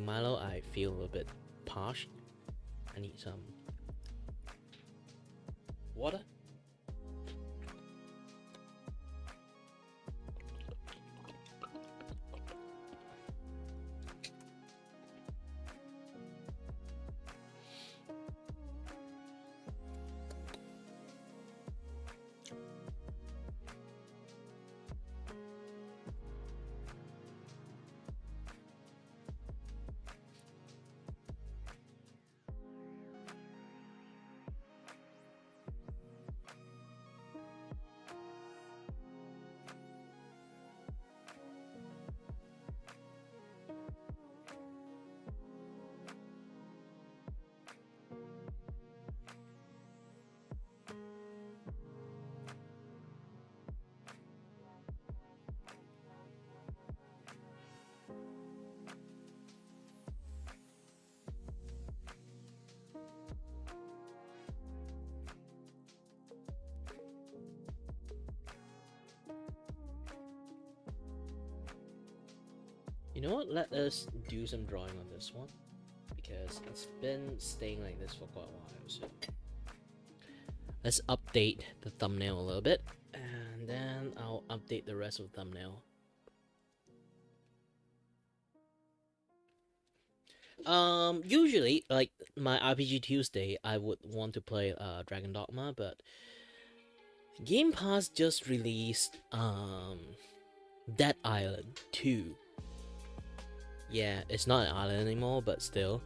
Milo, I feel a little bit parched. I need some water. You know what? Let us do some drawing on this one because it's been staying like this for quite a while. So let's update the thumbnail a little bit, and then I'll update the rest of the thumbnail. Usually, like my RPG Tuesday, I would want to play Dragon Dogma, but Game Pass just released Dead Island 2. Yeah, it's not an island anymore, but still,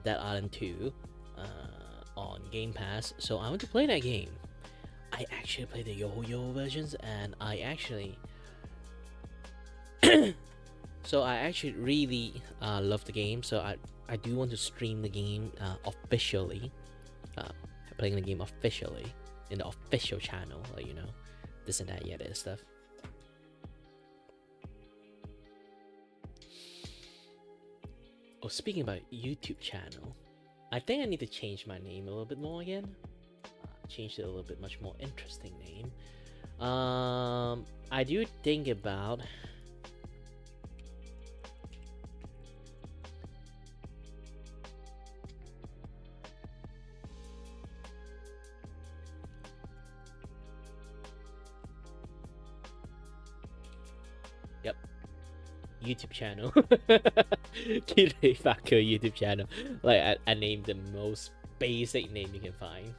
Dead Island 2 on Game Pass. So I want to play that game. I actually play the Yo-Yo versions, and I actually really love the game. So I do want to stream the game officially, playing the game officially in the official channel, like, you know, this and that, yeah, that stuff. Oh, speaking about YouTube channel, I think I need to change my name a little bit more again. Change it a little bit much more interesting name. I do think about YouTube channel. Kiray Vacuo YouTube channel. Like I named the most basic name you can find.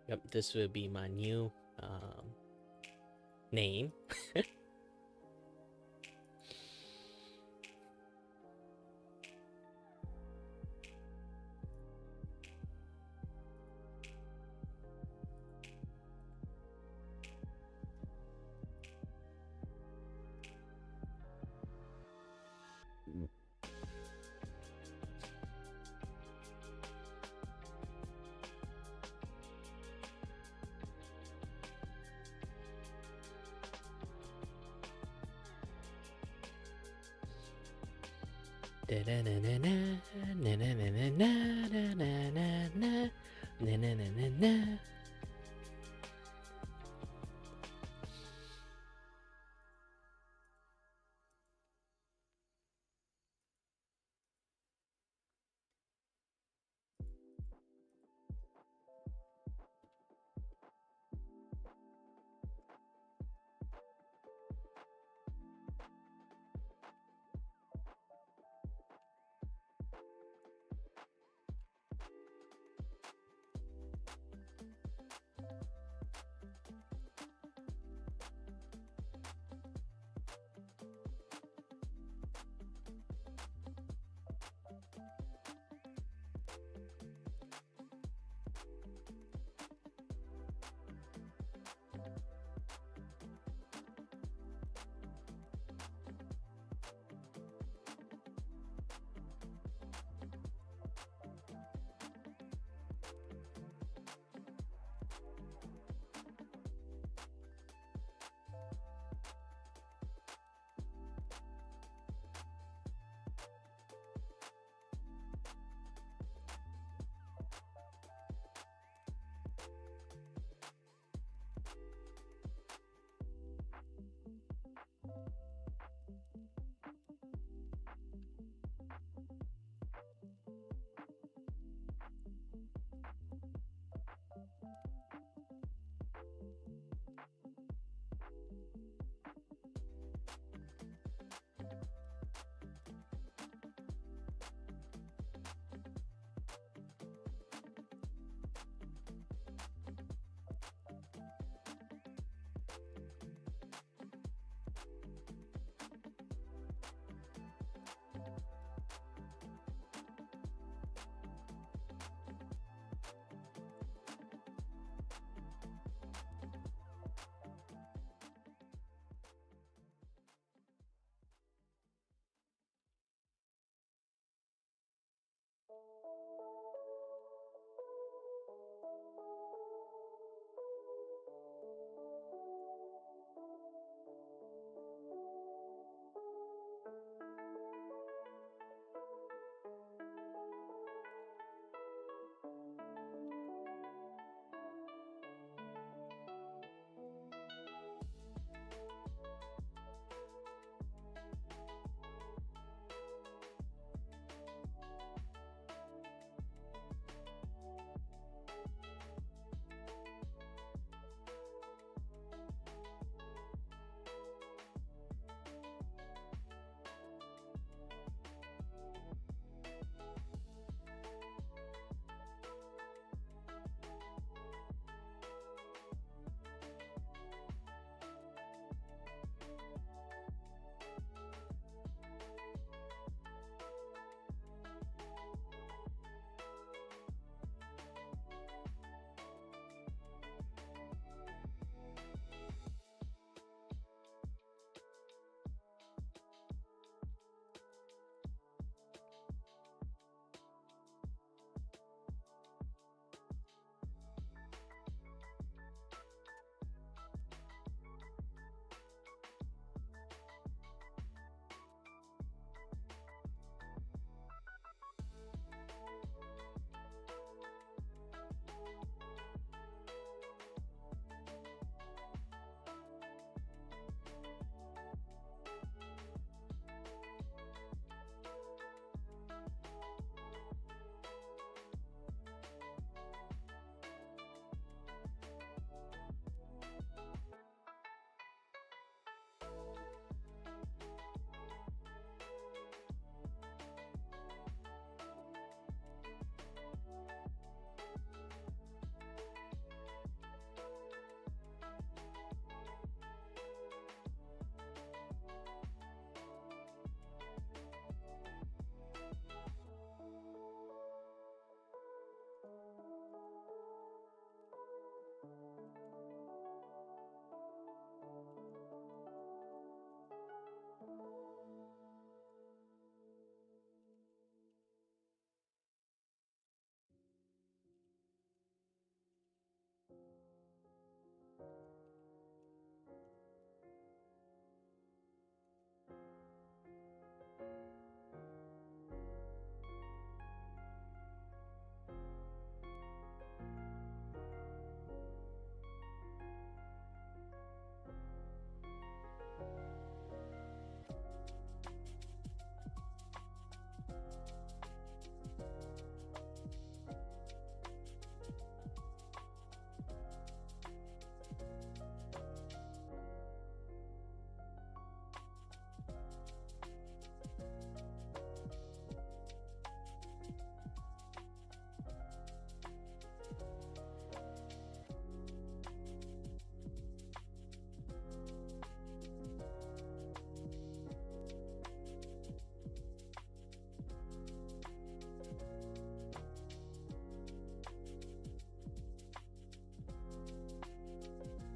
Yep, this will be my new name.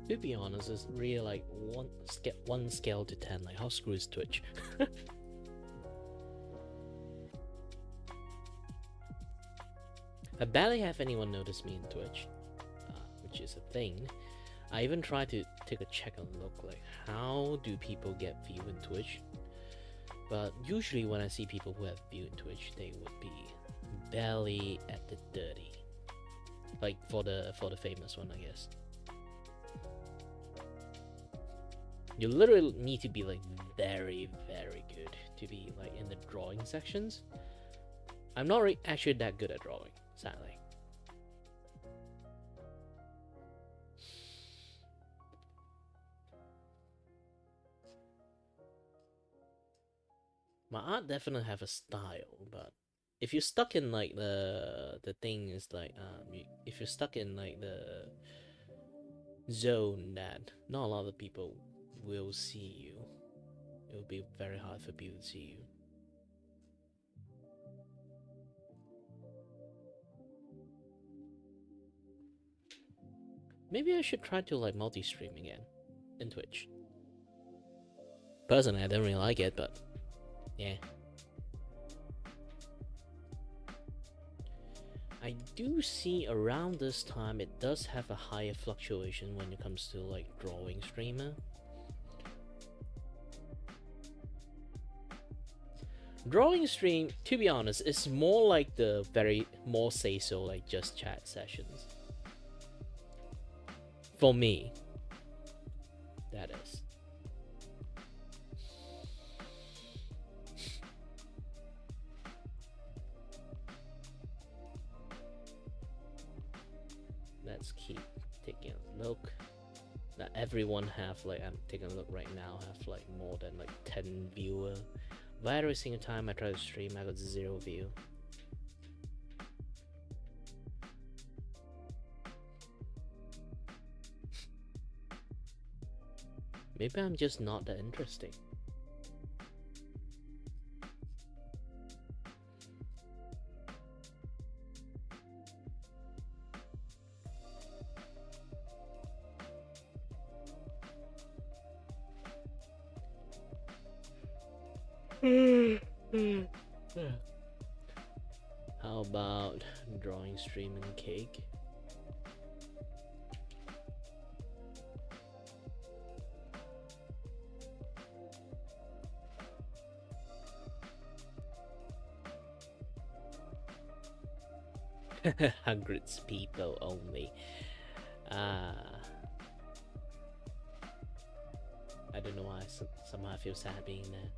To be honest, it's really like one scale to 10. Like, how screw is Twitch? I barely have anyone notice me in Twitch, which is a thing. I even tried to take a check and look like how do people get view in Twitch, but usually when I see people who have view in Twitch, they would be barely at the 30, like for the famous one, I guess. You literally need to be like very good to be like in the drawing sections. I'm not actually that good at drawing, sadly. My art definitely have a style, but if you're stuck in like the thing is like if you're stuck in like the zone that not a lot of people will see you, it will be very hard for people to see you. Maybe I should try to like multi-stream again in Twitch. Personally, I don't really like it, but yeah. I do see around this time it does have a higher fluctuation when it comes to like drawing streamer. Drawing stream, to be honest, is more like the more say so like just chat sessions. For me, that is. Let's keep taking a look. Now everyone have like, I'm taking a look right now, have like more than like 10 viewer. But every single time I try to stream, I got 0 view. Maybe I'm just not that interesting. How about drawing stream and cake? Hundreds people only. I don't know why somehow I feel sad being there.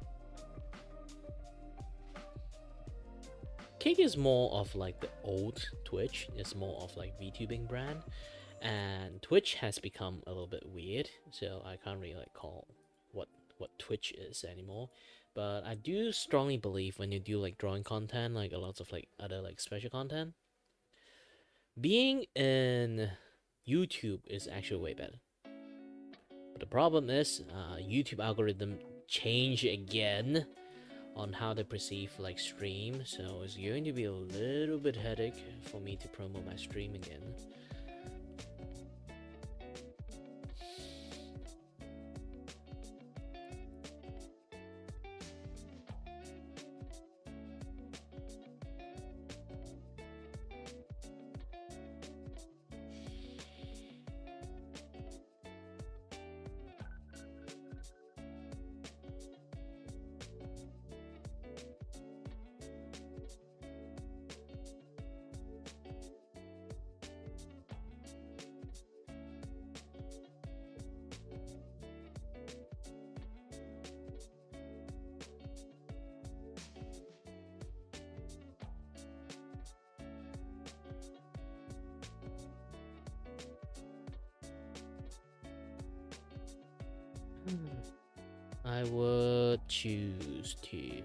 Cake is more of like the old Twitch. It's more of like VTubing brand, and Twitch has become a little bit weird, so I can't really like call what Twitch is anymore. But I do strongly believe when you do like drawing content, like a lot of like other like special content, being in YouTube is actually way better. But the problem is, YouTube algorithm change again on how they perceive like stream, so it's going to be a little bit headache for me to promote my stream again. I would choose to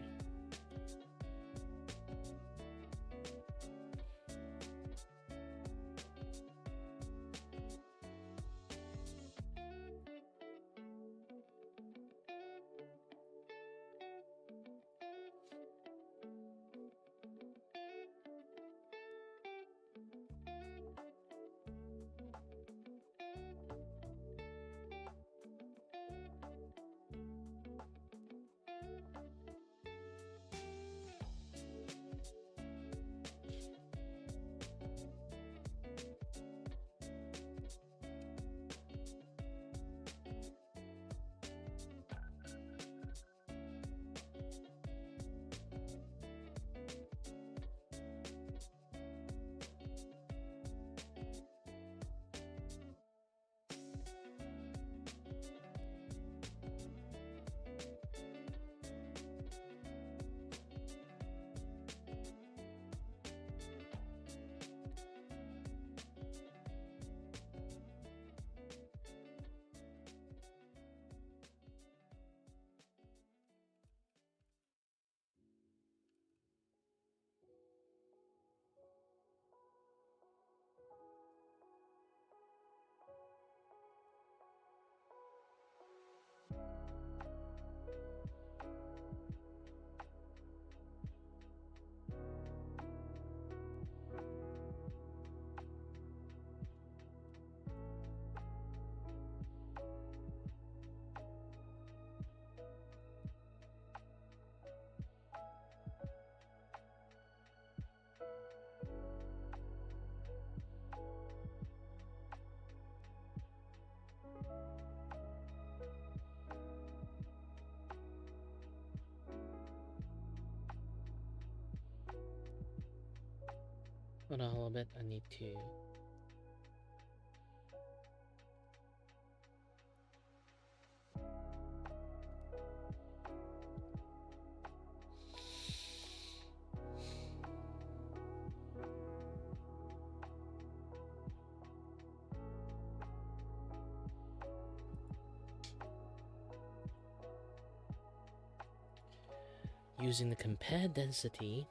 Hold on a little bit. I need to. Using the compare density.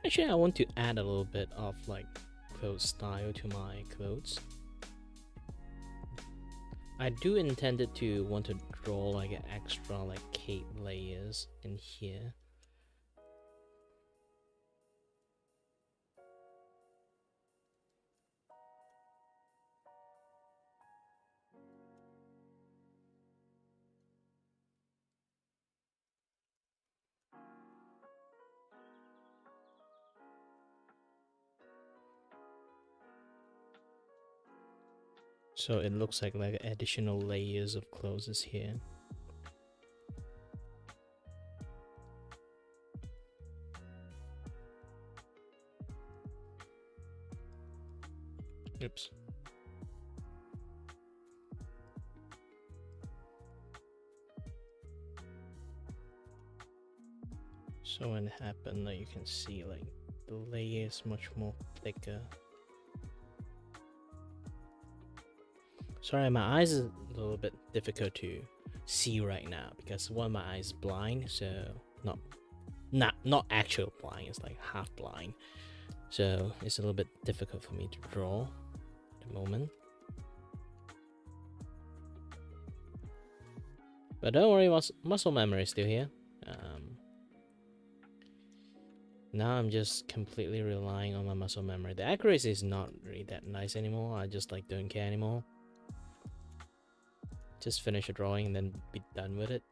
Actually, I want to add a little bit of like clothes style to my clothes. I do intended to want to draw like an extra like cape layers in here. So it looks like additional layers of clothes is here. Oops. So when it happened, like you can see like the layer is much more thicker. Sorry, my eyes is a little bit difficult to see right now because one of my eyes is blind, so not actual blind, it's like half blind. So it's a little bit difficult for me to draw at the moment. But don't worry, muscle memory is still here. Now I'm just completely relying on my muscle memory. The accuracy is not really that nice anymore. I just like don't care anymore. Just finish a drawing and then be done with it.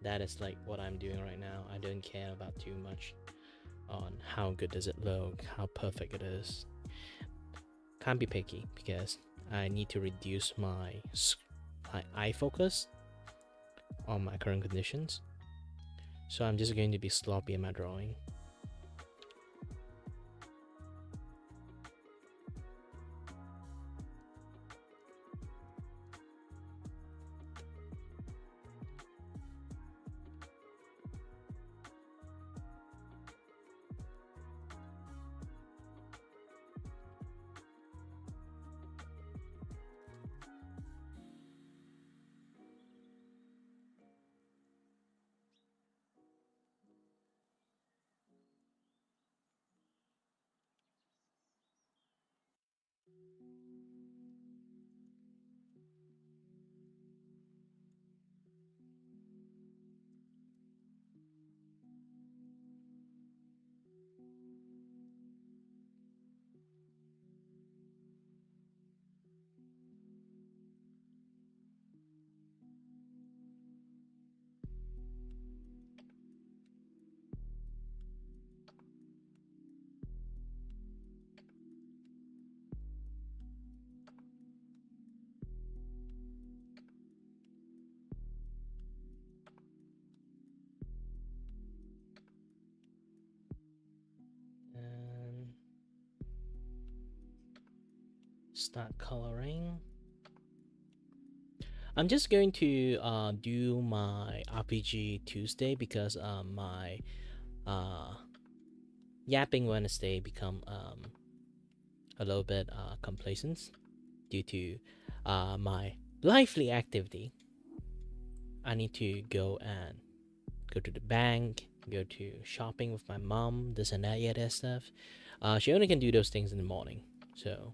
That is like what I'm doing right now. I don't care about too much on how good does it look, how perfect it is. Can't be picky because I need to reduce my eye focus on my current conditions. So I'm just going to be sloppy in my drawing. And start coloring. I'm just going to do my RPG Tuesday because my yapping Wednesday become a little bit complacent due to my lively activity. I need to go to the bank, go to shopping with my mom, this and that, yeah, that stuff. She only can do those things in the morning, so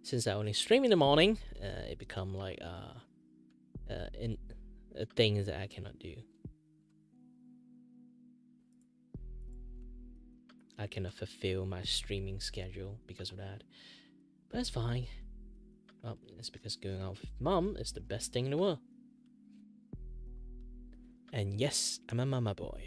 since I only stream in the morning, it become like in things that I cannot do. I cannot fulfill my streaming schedule because of that, but it's fine. Well, it's because going out with mom is the best thing in the world. And yes, I'm a mama boy.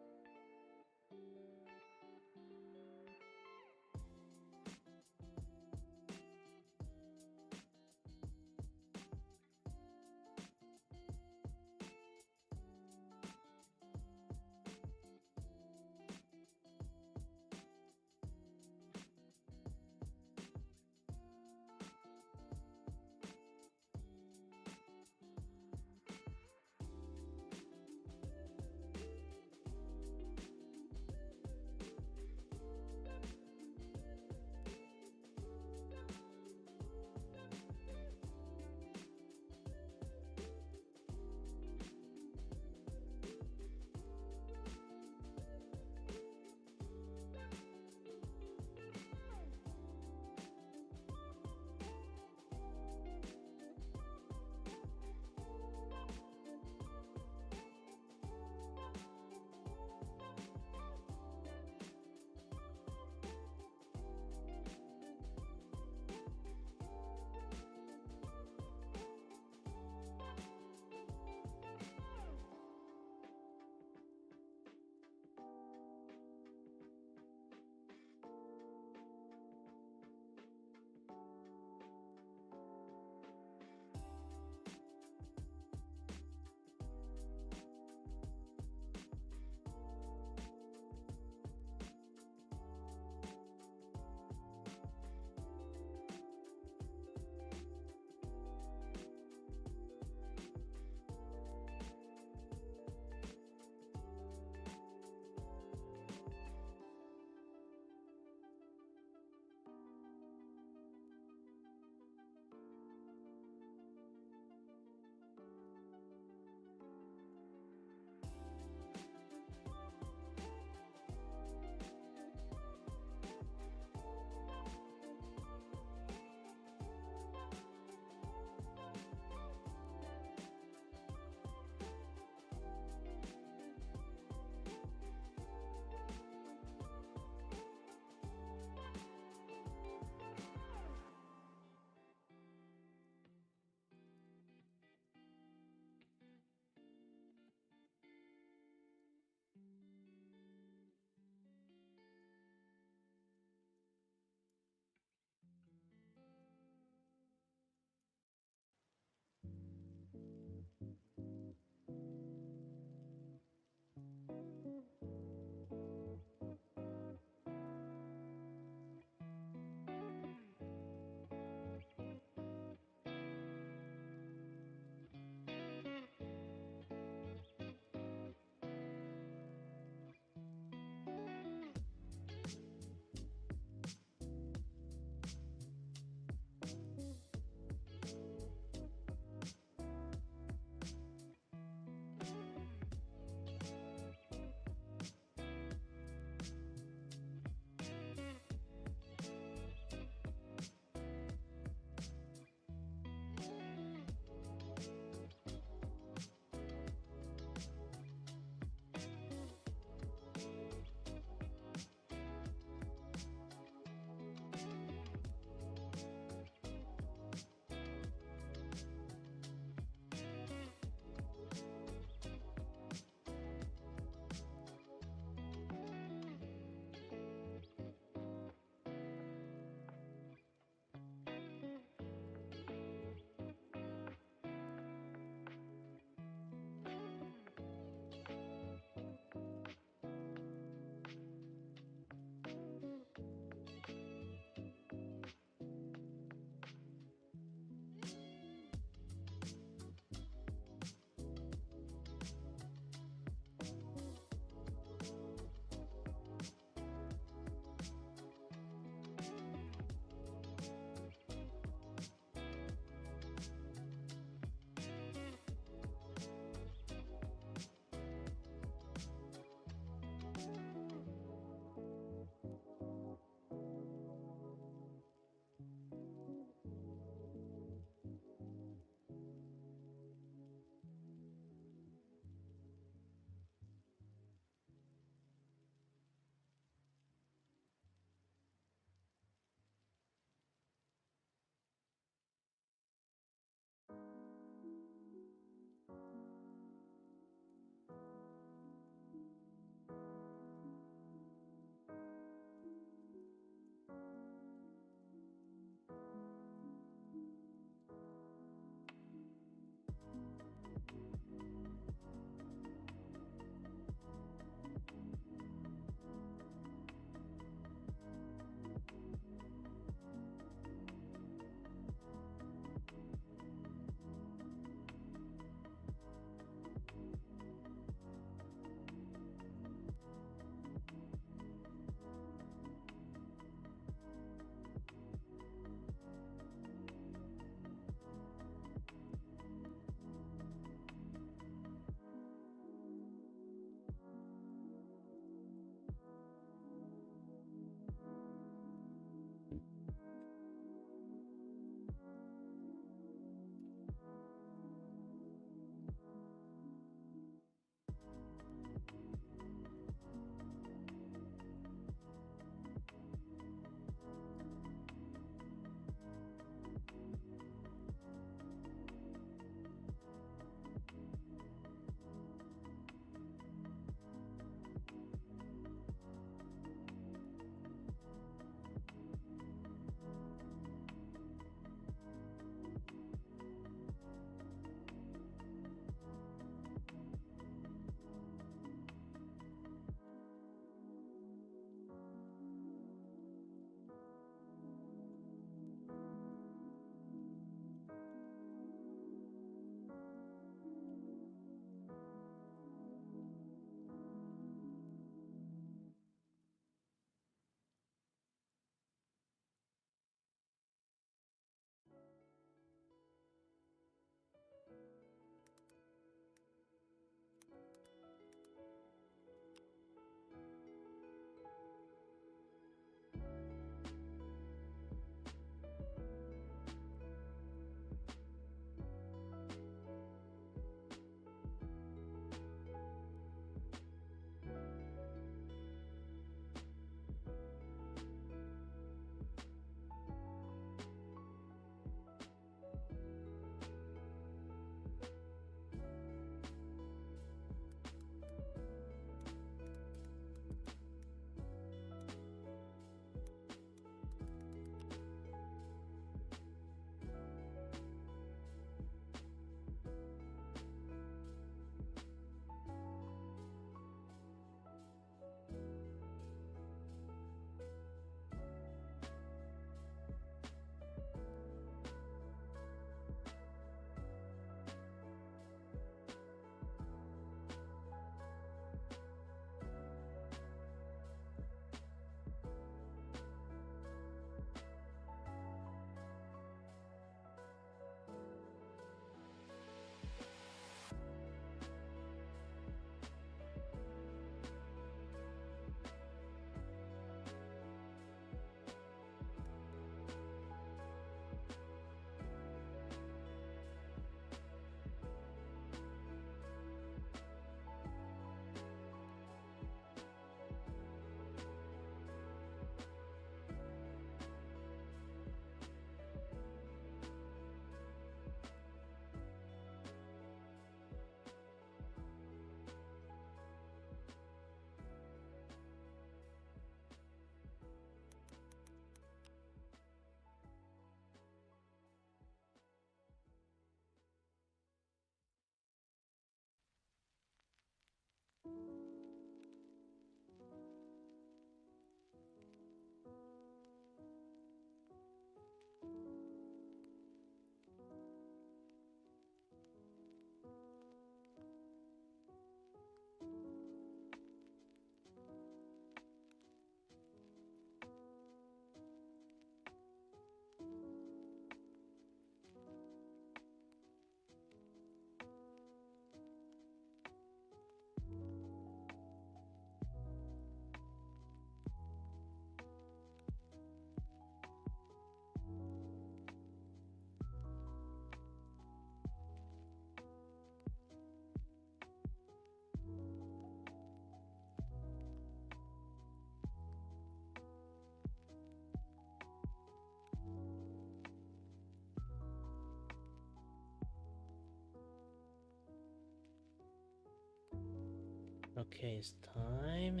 Okay, it's time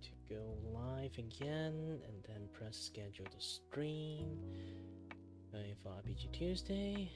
to go live again and then press schedule the stream. Going for RPG Tuesday.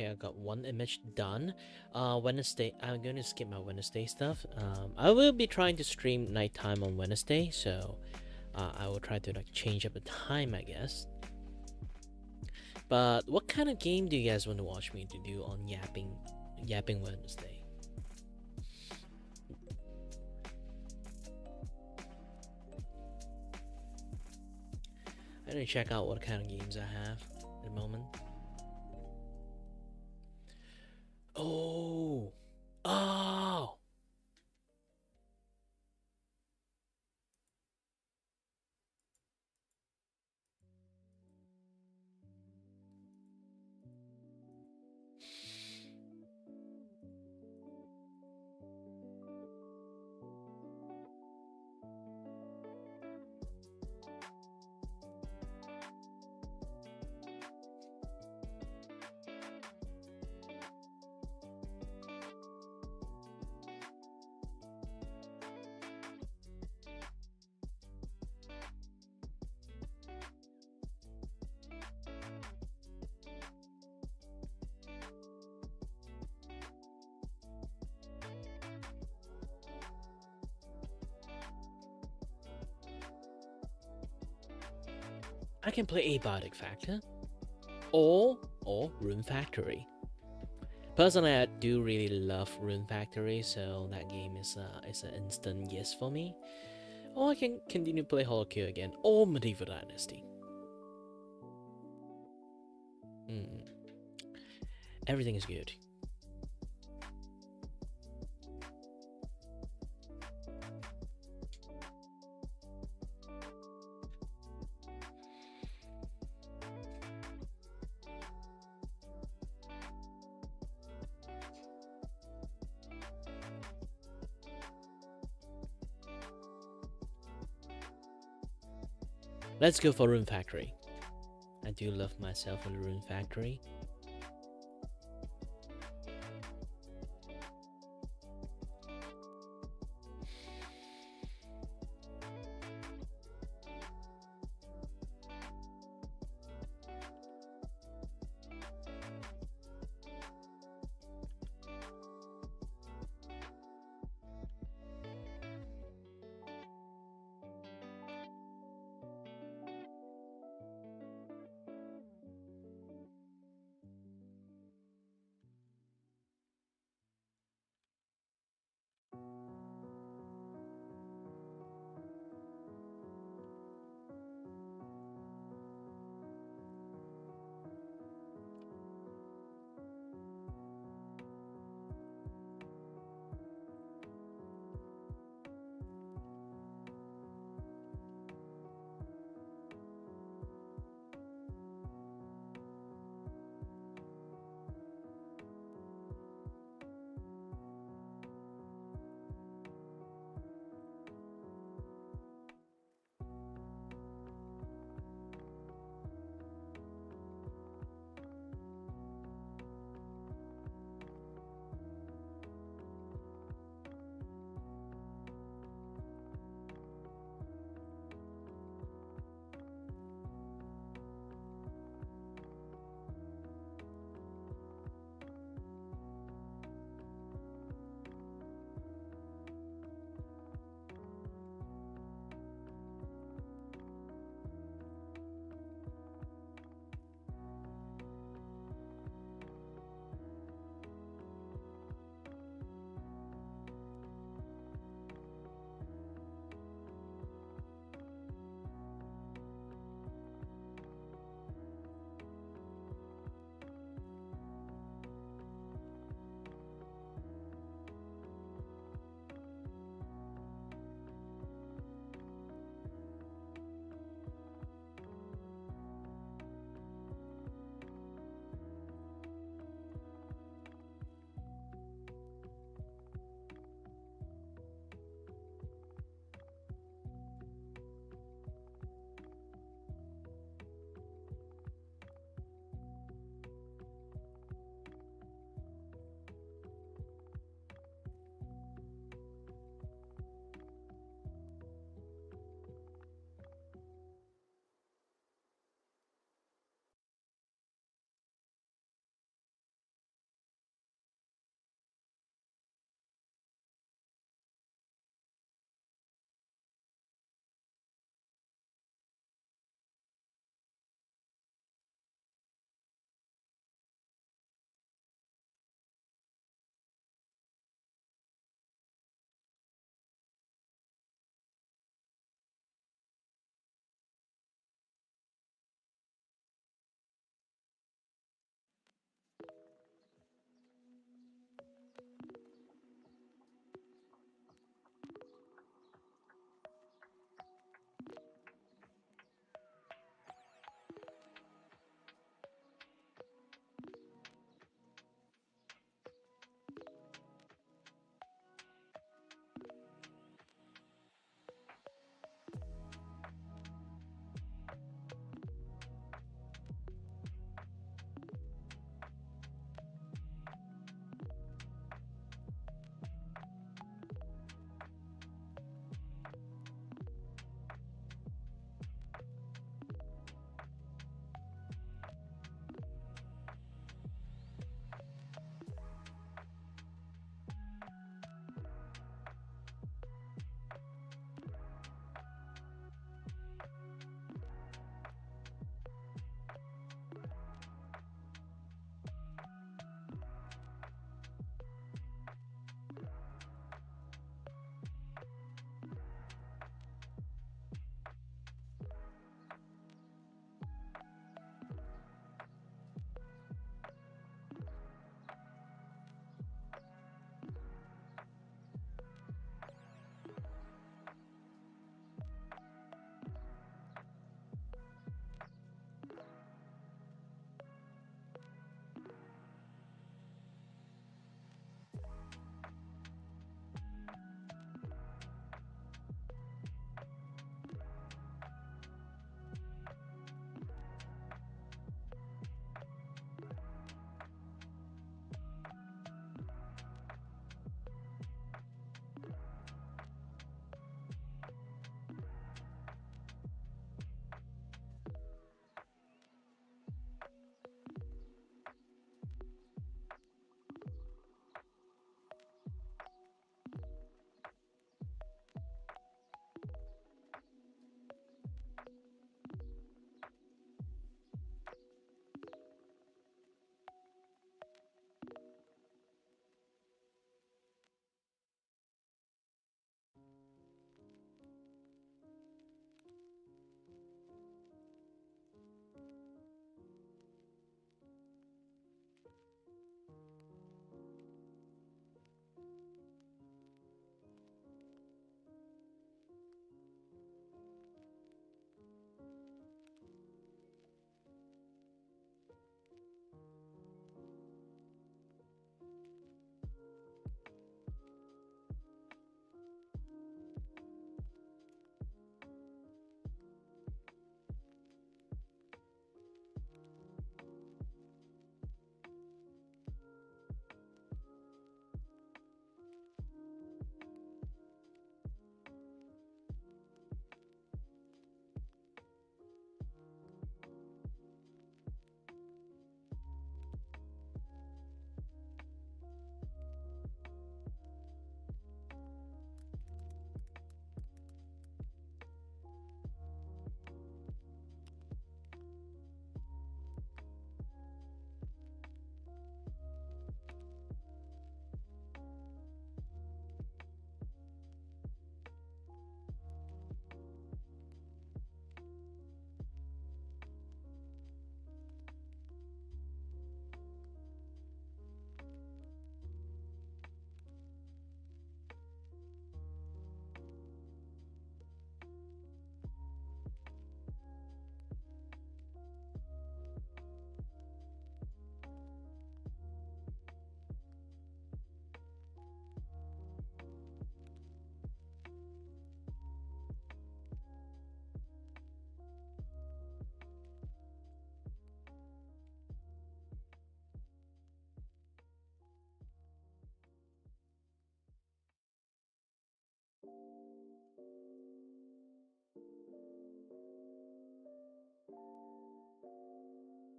Okay, I got one image done. Wednesday, I'm going to skip my Wednesday stuff. I will be trying to stream nighttime on Wednesday, so I will try to like change up the time, I guess. But what kind of game do you guys want to watch me to do on Yapping Wednesday? I need to check out what kind of games I have at the moment. Oh, oh. I can play Abiotic Factor or Rune Factory. Personally, I do really love Rune Factory, so that game is an instant yes for me. Or I can continue to play Hollow again or Medieval Dynasty. Everything is good. Let's go for Rune Factory. I do love myself a Rune Factory.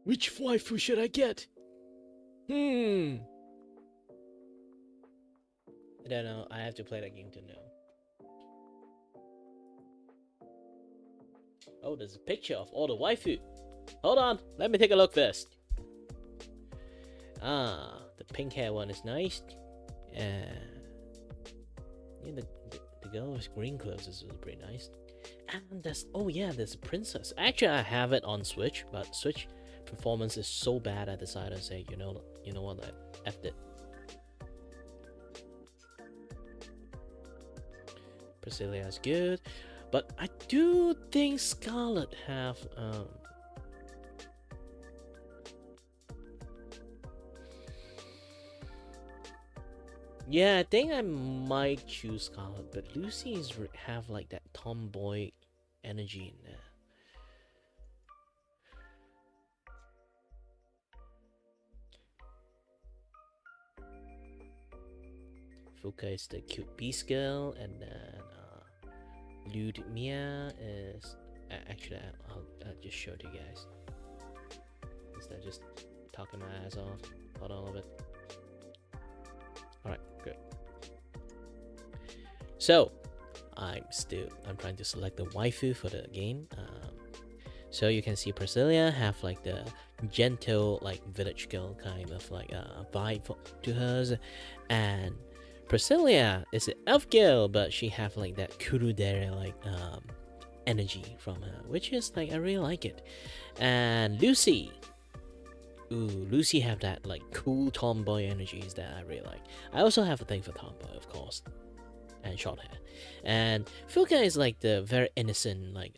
Which waifu should I get? I don't know. I have to play that game to know. Oh, there's a picture of all the waifu. Hold on, let me take a look first. Ah, the pink hair one is nice. Yeah, the girl with green clothes is pretty nice. And there's there's a princess. Actually, I have it on Switch, but Switch performance is so bad. I decided to say, you know what, I effed it. Priscilla is good, but I do think Scarlet have yeah, I think I might choose Scarlet, but Lucy's have like that tomboy energy in there. Fuka is the cute beast girl, and then Ludmilla is actually I'll just show it to you guys instead of just talking my ass off about all of it. Alright, good. So I'm trying to select the waifu for the game. So you can see Priscilla have like the gentle like village girl kind of like vibe to hers, and Priscilla is an elf girl, but she have like that kurudere like energy from her, which is like I really like it. And Lucy, Lucy have that like cool tomboy energies that I really like. I also have a thing for tomboy, of course, and short hair. And Fuka is like the very innocent like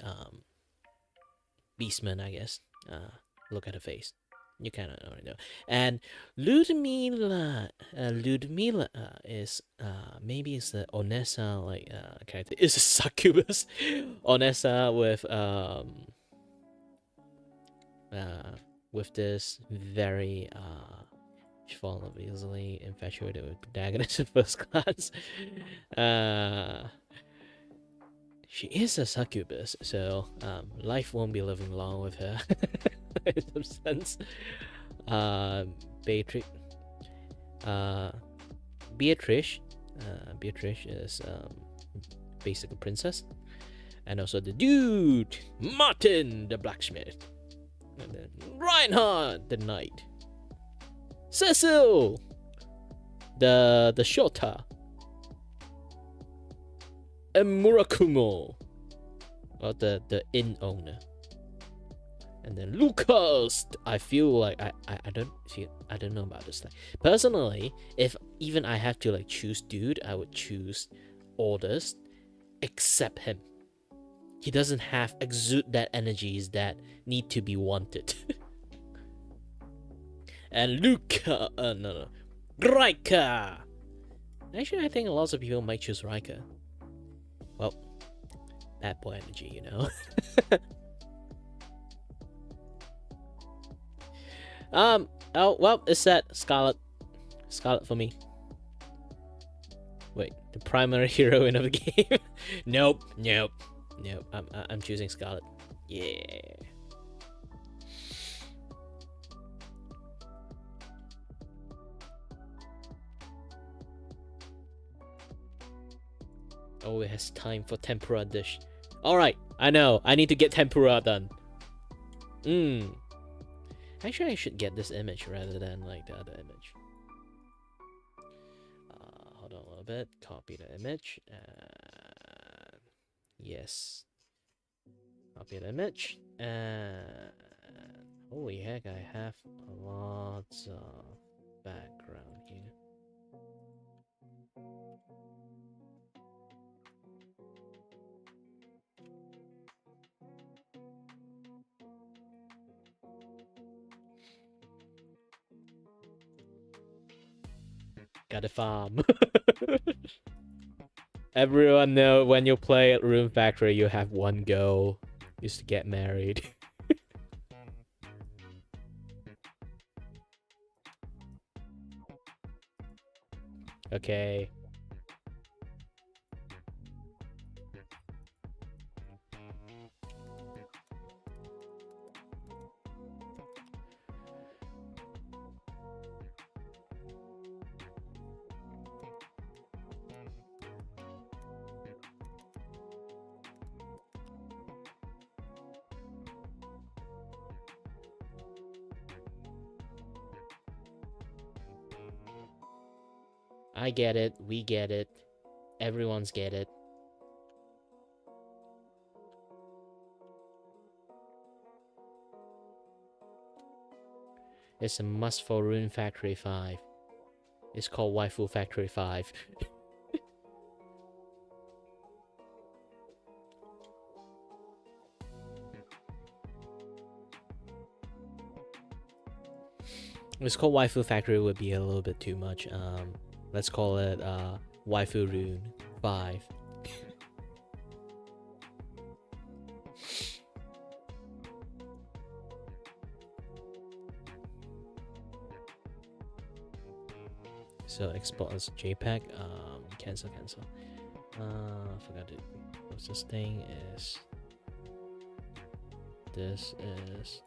beastman, I guess. Look at her face. You kind of already know. And Ludmilla is maybe it's the Onessa like character. Is a succubus. Onessa with this very she falls in love easily, infatuated with protagonist in first class. She is a succubus, so life won't be living long with her in some sense. Beatrice is basically princess, and also the dude Martin the blacksmith, and then Reinhard the knight, Cecil the shota, and Murakumo, or the inn owner. And then Lucas, I feel like I don't know about this thing. Personally, if even I have to like choose dude, I would choose oldest, except him. He doesn't exude that energies that need to be wanted. And Luca, no, Raika. Actually, I think lots of people might choose Raika. Well, bad boy energy, you know. Oh well, it's that Scarlet for me. Wait, the primary heroine of the game? Nope. I'm choosing Scarlet. Yeah. Oh, it has time for tempura dish. Alright, I know. I need to get tempura done. Actually, I should get this image rather than like the other image. Hold on a little bit. Copy the image. Yes. Copy the image. And holy heck, I have lots of background here. Gotta farm. Everyone know when you play at Room Factory, you have one goal, is to get married. Okay. I get it. We get it. Everyone's get it. It's a must for Rune Factory 5. It's called Waifu Factory 5. If it's called Waifu Factory would be a little bit too much. Let's call it Waifu Rune 5. So export as JPEG. Cancel. Forgot to close this thing. This is.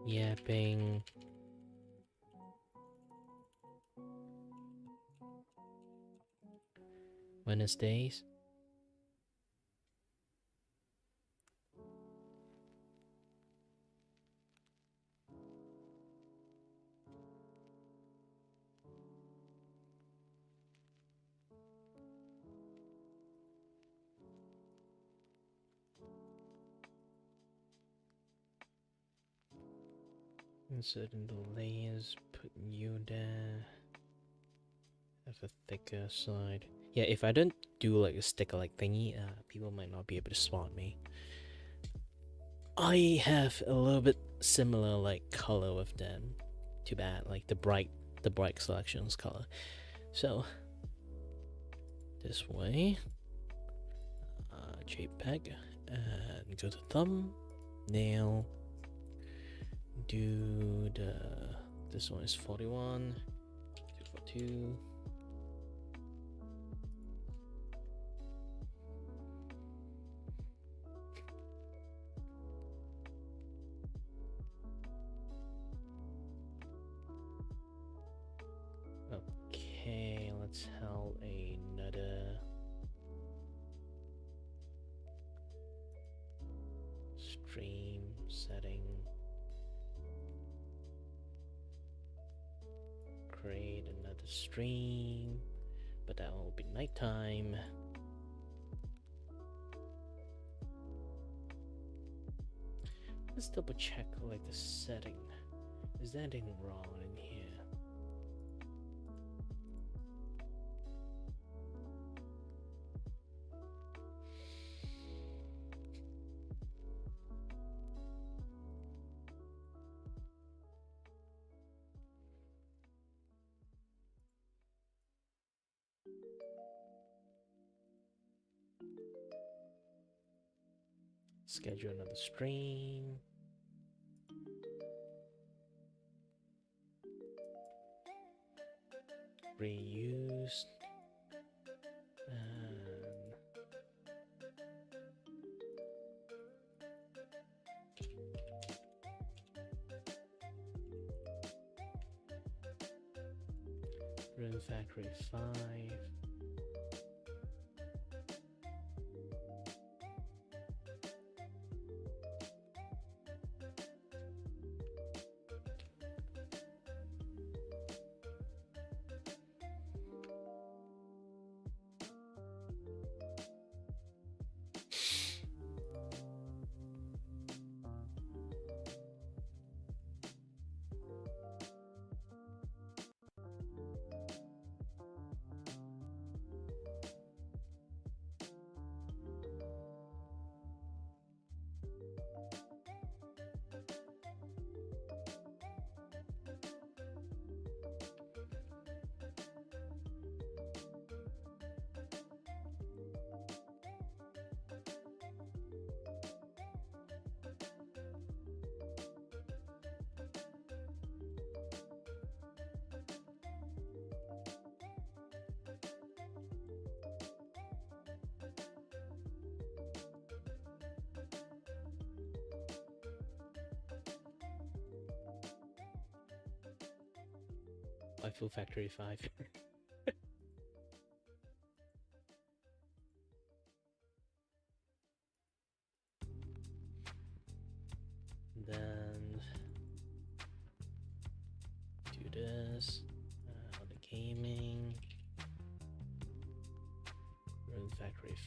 Yapping. Wednesdays. Inserting the layers, putting you there. Have a thicker side. Yeah, if I don't do like a sticker like thingy, people might not be able to spot me. I have a little bit similar like color with them. Too bad, like the bright selections color. So this way, JPEG, and go to thumbnail. Do this one is 41, 242. Okay, let's have another stream setting. Create another stream, but that will be nighttime. Let's double check like the setting. Is there anything wrong in here? Schedule another stream. Reuse. Rune Factory 5. Waifu Factory 5.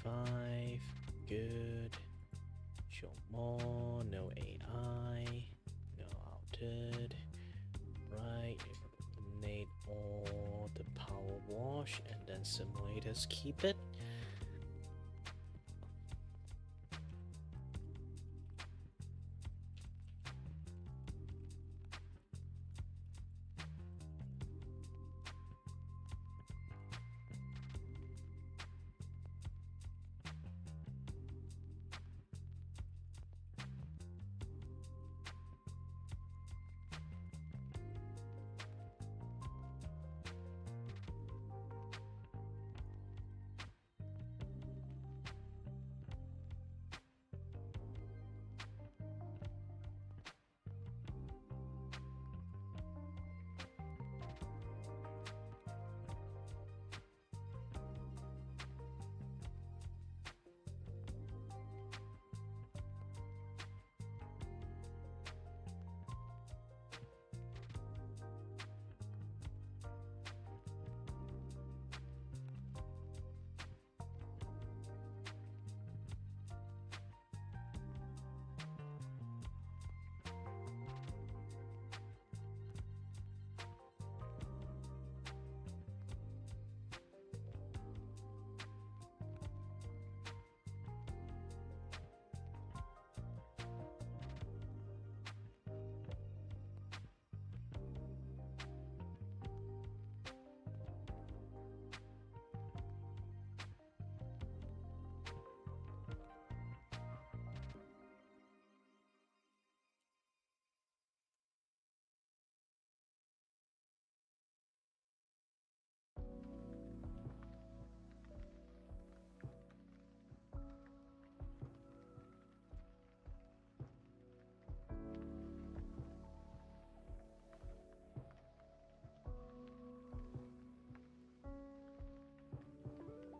45. Good. Show more. No AI. No altered. Right. Eliminate all the power wash and then simulators keep it.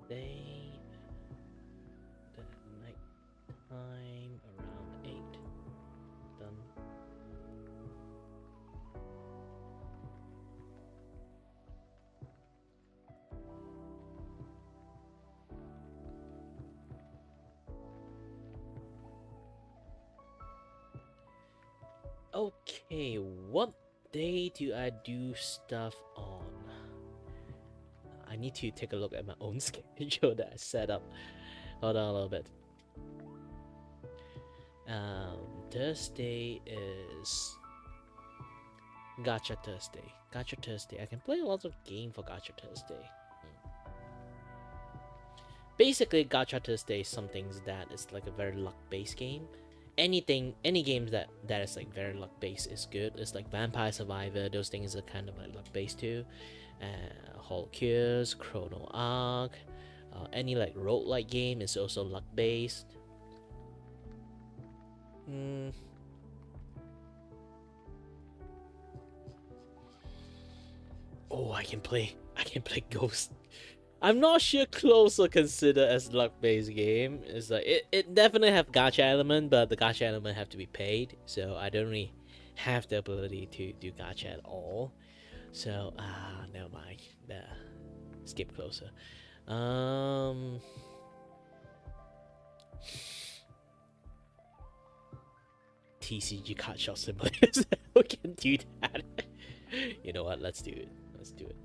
Day. The night time around 8. Done. Okay, what day do I do stuff on? I need to take a look at my own schedule that I set up. Hold on a little bit. Thursday is Gacha Thursday. Gacha Thursday. I can play lots of games for Gacha Thursday. Basically, Gacha Thursday is something that is like a very luck-based game. Any games that is like very luck-based is good. It's like Vampire Survivor. Those things are kind of like luck-based too. Hall Cures, Chrono Arc. Any like roguelike game is also luck-based. Oh, I can play Ghost. I'm not sure Closer considered as luck-based game. It's like it definitely have gacha element, but the gacha element have to be paid, so I don't really have the ability to do gacha at all. So never mind. Skip Closer. TCG card shot simulators. We can do that. You know what? Let's do it. Let's do it.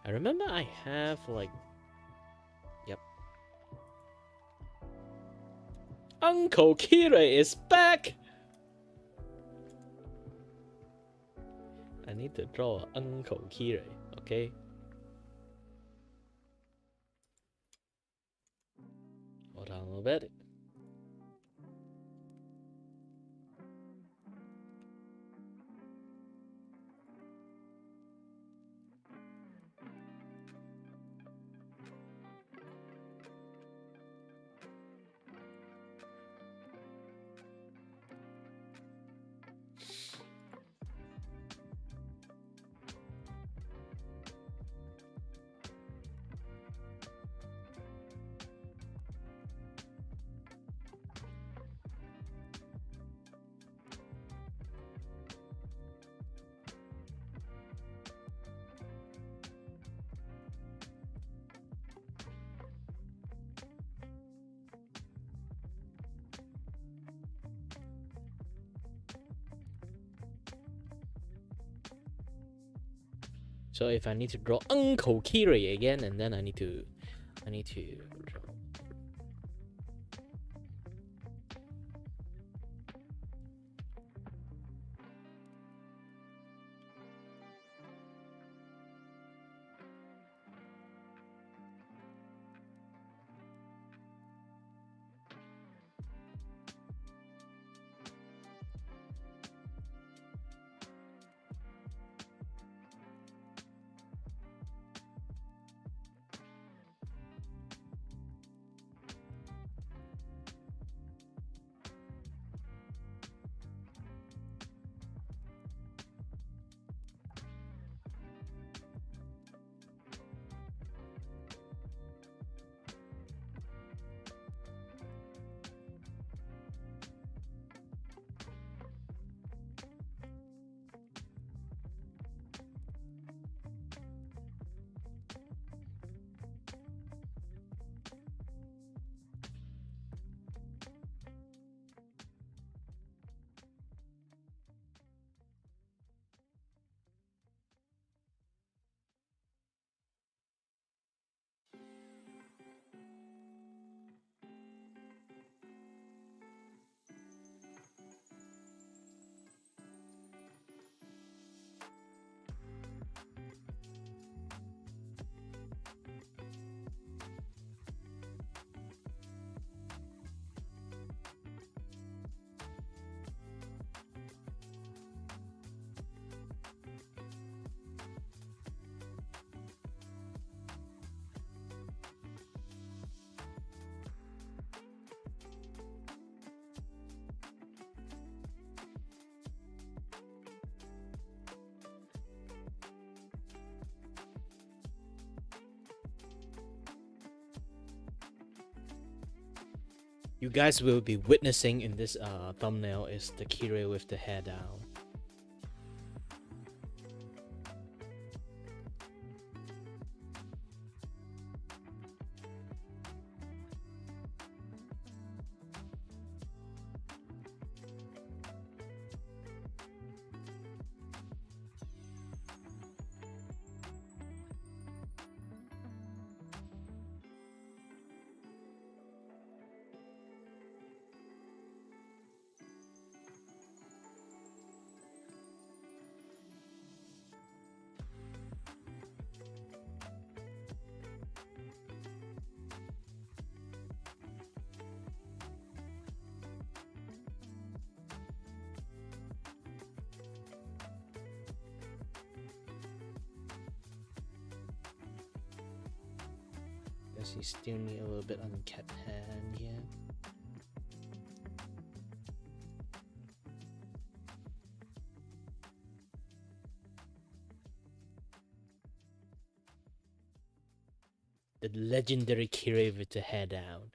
I remember I have like, yep. Uncle Kiray is back. I need to draw Uncle Kiray, okay? Hold on a little bit. So if I need to draw Uncle Kiray again, and then I need to draw. You guys will be witnessing in this thumbnail is the Kiray with the hair down. Guess you still need a little bit on cat hand here. The legendary Kiray with the hair down.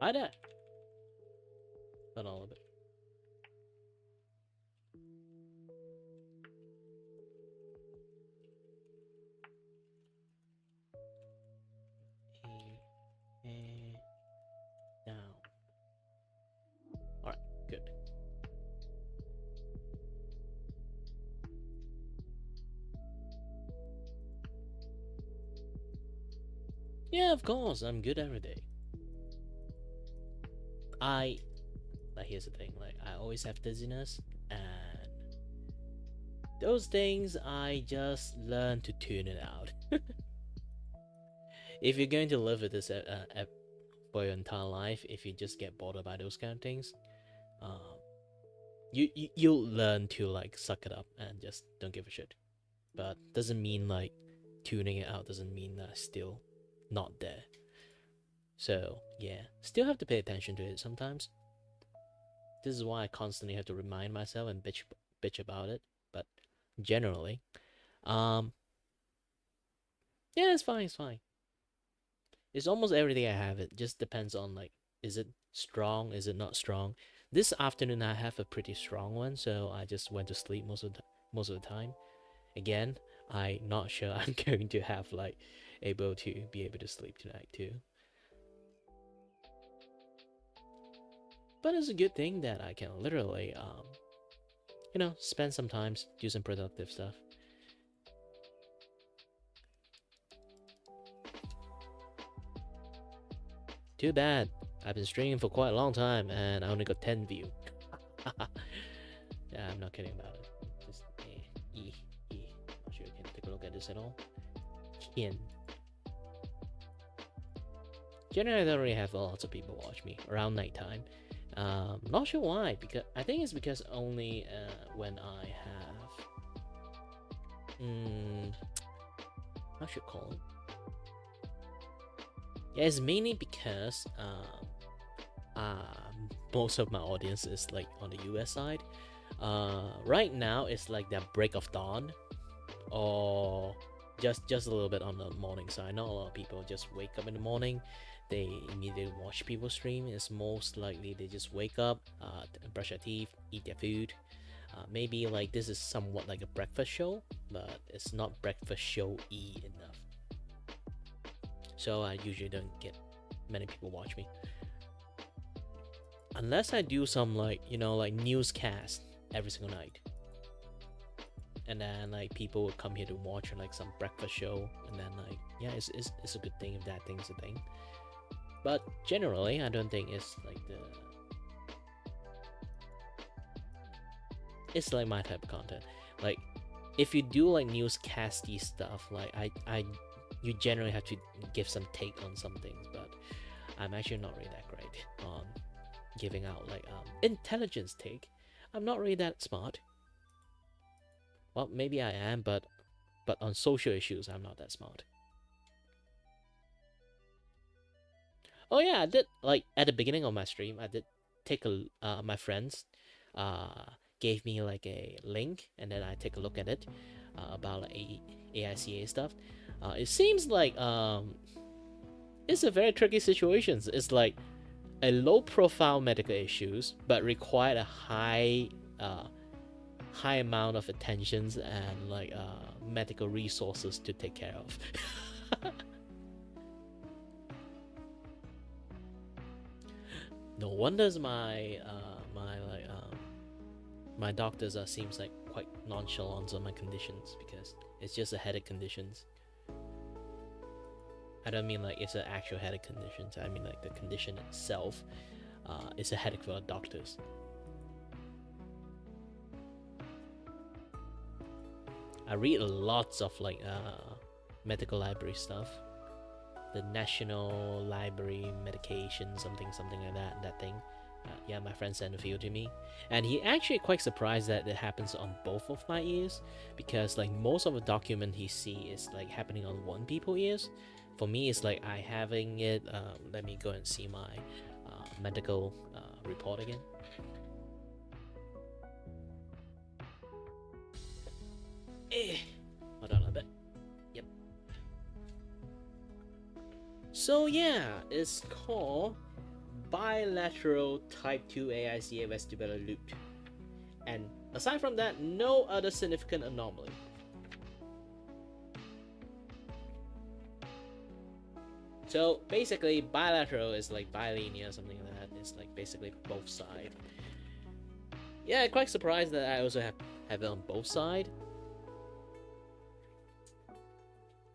Why that? Not all of it. Down. Alright, good. Yeah, of course, I'm good every day. Here's the thing, like, I always have dizziness, and those things, I just learn to tune it out. If you're going to live with this for your entire life, if you just get bothered by those kind of things, you'll learn to like suck it up and just don't give a shit. But doesn't mean like tuning it out doesn't mean that it's still not there. So yeah, still have to pay attention to it sometimes. This is why I constantly have to remind myself and bitch about it. But generally, yeah, it's fine. It's fine. It's almost every day I have it. Just depends on like, is it strong? Is it not strong? This afternoon I have a pretty strong one, so I just went to sleep most of the time. Again, I'm not sure I'm going to have like be able to sleep tonight too. But it's a good thing that I can literally spend some time, do some productive stuff. Too bad. I've been streaming for quite a long time and I only got 10 views. Yeah, I'm not kidding about it. Just not sure you can take a look at this at all. Kin. Generally, I don't really have lots of people watch me around nighttime. Not sure why, because I think it's because only when I have how should I call it? Yeah, it's mainly because most of my audience is like on the US side. Right now it's like the break of dawn, or just a little bit on the morning side. Not a lot of people just wake up in the morning. They immediately watch people stream. It's most likely they just wake up, brush their teeth, eat their food. Maybe like this is somewhat like a breakfast show, but it's not breakfast show-y enough. So I usually don't get many people watch me. Unless I do some like, like newscast every single night. And then like people would come here to watch like some breakfast show, and then like, yeah, it's a good thing if that thing's a thing. But generally, I don't think it's like it's like my type of content. Like, if you do like newscasty stuff, like you generally have to give some take on some things, but I'm actually not really that great on giving out like intelligence take. I'm not really that smart. Well, maybe I am, but on social issues, I'm not that smart. Oh yeah, I did like at the beginning of my stream, I did take my friends gave me like a link, and then I take a look at it about like AICA stuff. It seems like it's a very tricky situation. It's like a low profile medical issues, but require a high amount of attentions and like medical resources to take care of. No wonders my my doctors seems like quite nonchalant on my conditions, because it's just a headache conditions. I don't mean like it's an actual headache condition. I mean like the condition itself is a headache for the doctors. I read lots of like medical library stuff. The National Library medication, something like that thing. Yeah, my friend sent a few to me, and he actually quite surprised that it happens on both of my ears, because like most of the document he see is like happening on one people's ears. For me, it's like I having it. Let me go and see my medical report again. Hold on a bit. Yep. So yeah, it's called bilateral type 2 AICA vestibular loop. And aside from that, no other significant anomaly. So basically, bilateral is like bilinear, something like that. It's like basically both sides. Yeah, quite surprised that I also have it on both sides.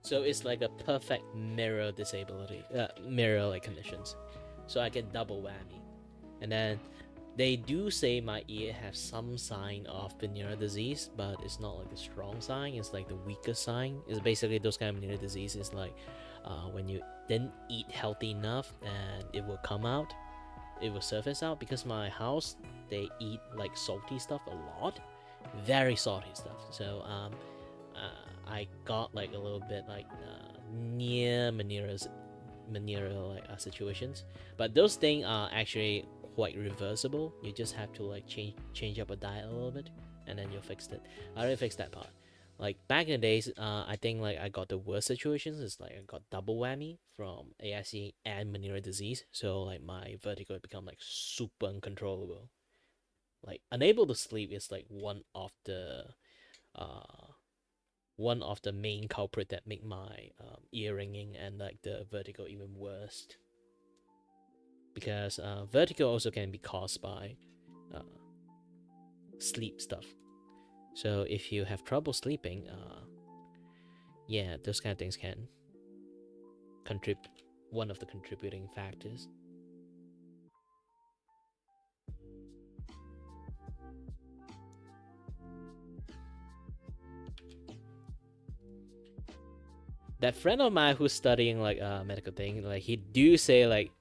So it's like a perfect mirror disability, mirror like conditions. So I get double whammy. And then they do say my ear has some sign of venereal disease, but it's not like a strong sign. It's like the weaker sign. It's basically those kind of venereal disease. It's like when you didn't eat healthy enough, and it will come out. It will surface out because my house, they eat like salty stuff a lot, very salty stuff. So I got like a little bit like near venereal like situations, but those things are actually quite reversible. You just have to like change up a diet a little bit, and then you'll fix it. I already fixed that part. Like back in the days, I think like I got the worst situations. It's like I got double whammy from AIC and venereal disease. So like my vertigo become like super uncontrollable. Like unable to sleep is like one of the main culprit that make my ear ringing and like the vertigo even worse. Because vertigo also can be caused by sleep stuff. So if you have trouble sleeping, yeah, those kind of things can contribute. One of the contributing factors. That friend of mine who's studying like medical thing, like he do say like,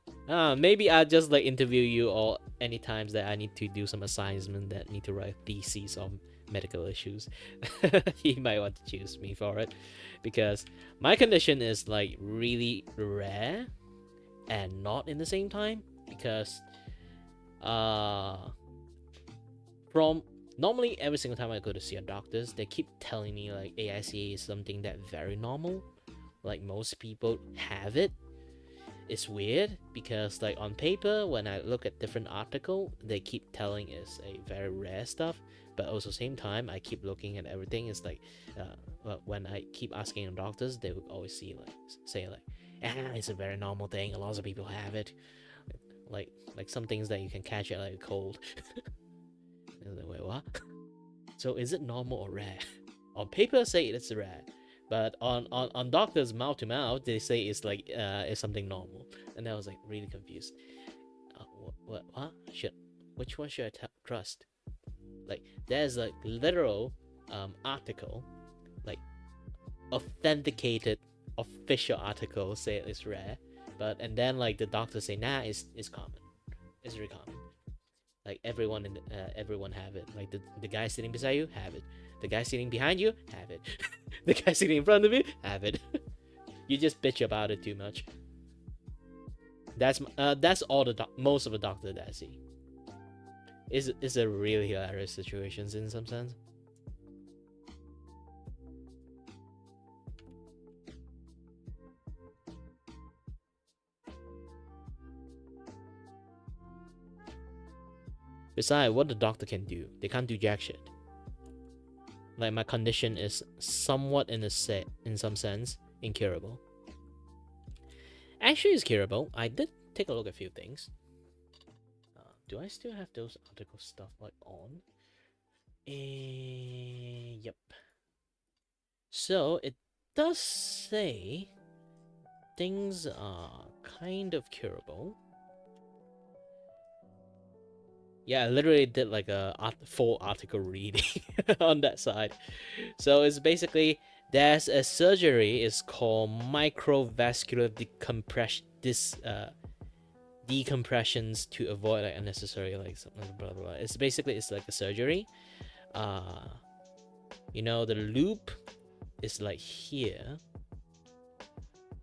maybe I'll just like interview you or any times that I need to do some assignment that need to write theses on medical issues. He might want to choose me for it because my condition is like really rare and not in the same time, because from normally every single time I go to see a doctors, they keep telling me like AICA is something that very normal, like most people have it. It's weird because like on paper, when I look at different article, they keep telling it's a very rare stuff, but also same time I keep looking at everything. It's like when I keep asking the doctors, they would always say like it's a very normal thing, a lot of people have it, like some things that you can catch it like a cold. Like, wait, what? So is it normal or rare? On paper say it's rare, but on doctors mouth to mouth they say it's like it's something normal. And I was like really confused. What which one should I trust? Like there's a literal article, like authenticated official article say it's rare, and then like the doctors say nah, it's common, it's very common. Like everyone have it. Like the guy sitting beside you have it. The guy sitting behind you have it. The guy sitting in front of you have it. You just bitch about it too much. That's all most of the doctor that I see. Is a really hilarious situations in some sense. Besides, what the doctor can do, they can't do jack shit. Like my condition is somewhat in some sense incurable. Actually, it's curable. I did take a look at a few things. Do I still have those article stuff like on? Yep. So it does say things are kind of curable. Yeah, I literally did like a full article reading on that side. So it's basically there's a surgery. It's called microvascular decompressions to avoid like unnecessary like something blah blah blah. It's like a surgery. You know, the loop is like here,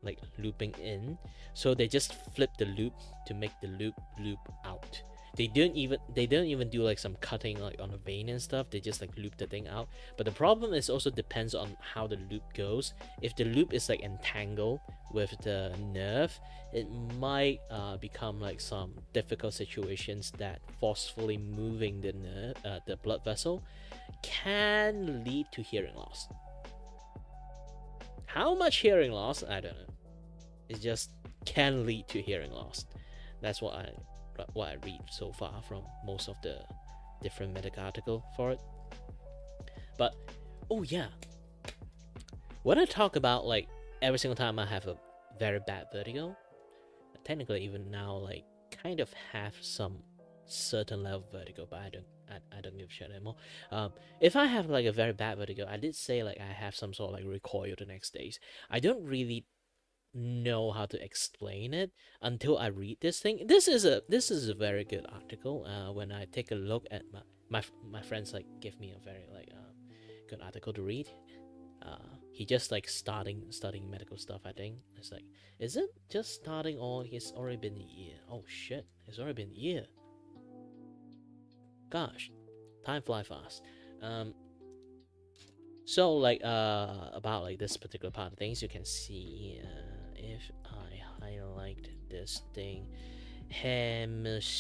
like looping in. So they just flip the loop to make the loop out. they don't even do like some cutting like on a vein and stuff. They just like loop the thing out. But the problem is also depends on how the loop goes. If the loop is like entangled with the nerve, it might become like some difficult situations that forcefully moving the nerve, the blood vessel, can lead to hearing loss. How much hearing loss? I don't know. It just can lead to hearing loss. That's what I read so far from most of the different medical article for it. But oh yeah, when I talk about like every single time I have a very bad vertigo, technically even now like kind of have some certain level of vertigo, but I don't give a shit anymore. If I have like a very bad vertigo, I did say like I have some sort of like recoil the next days. I don't really know how to explain it until I read this thing. This is a very good article. When I take a look at my friends like give me a very like good article to read. He just like studying medical stuff. I think it's like, is it just starting or he's already been a year? Oh shit, it's already been a year. Gosh, time fly fast. So like about like this particular part of things, you can see if I highlight this thing, hemia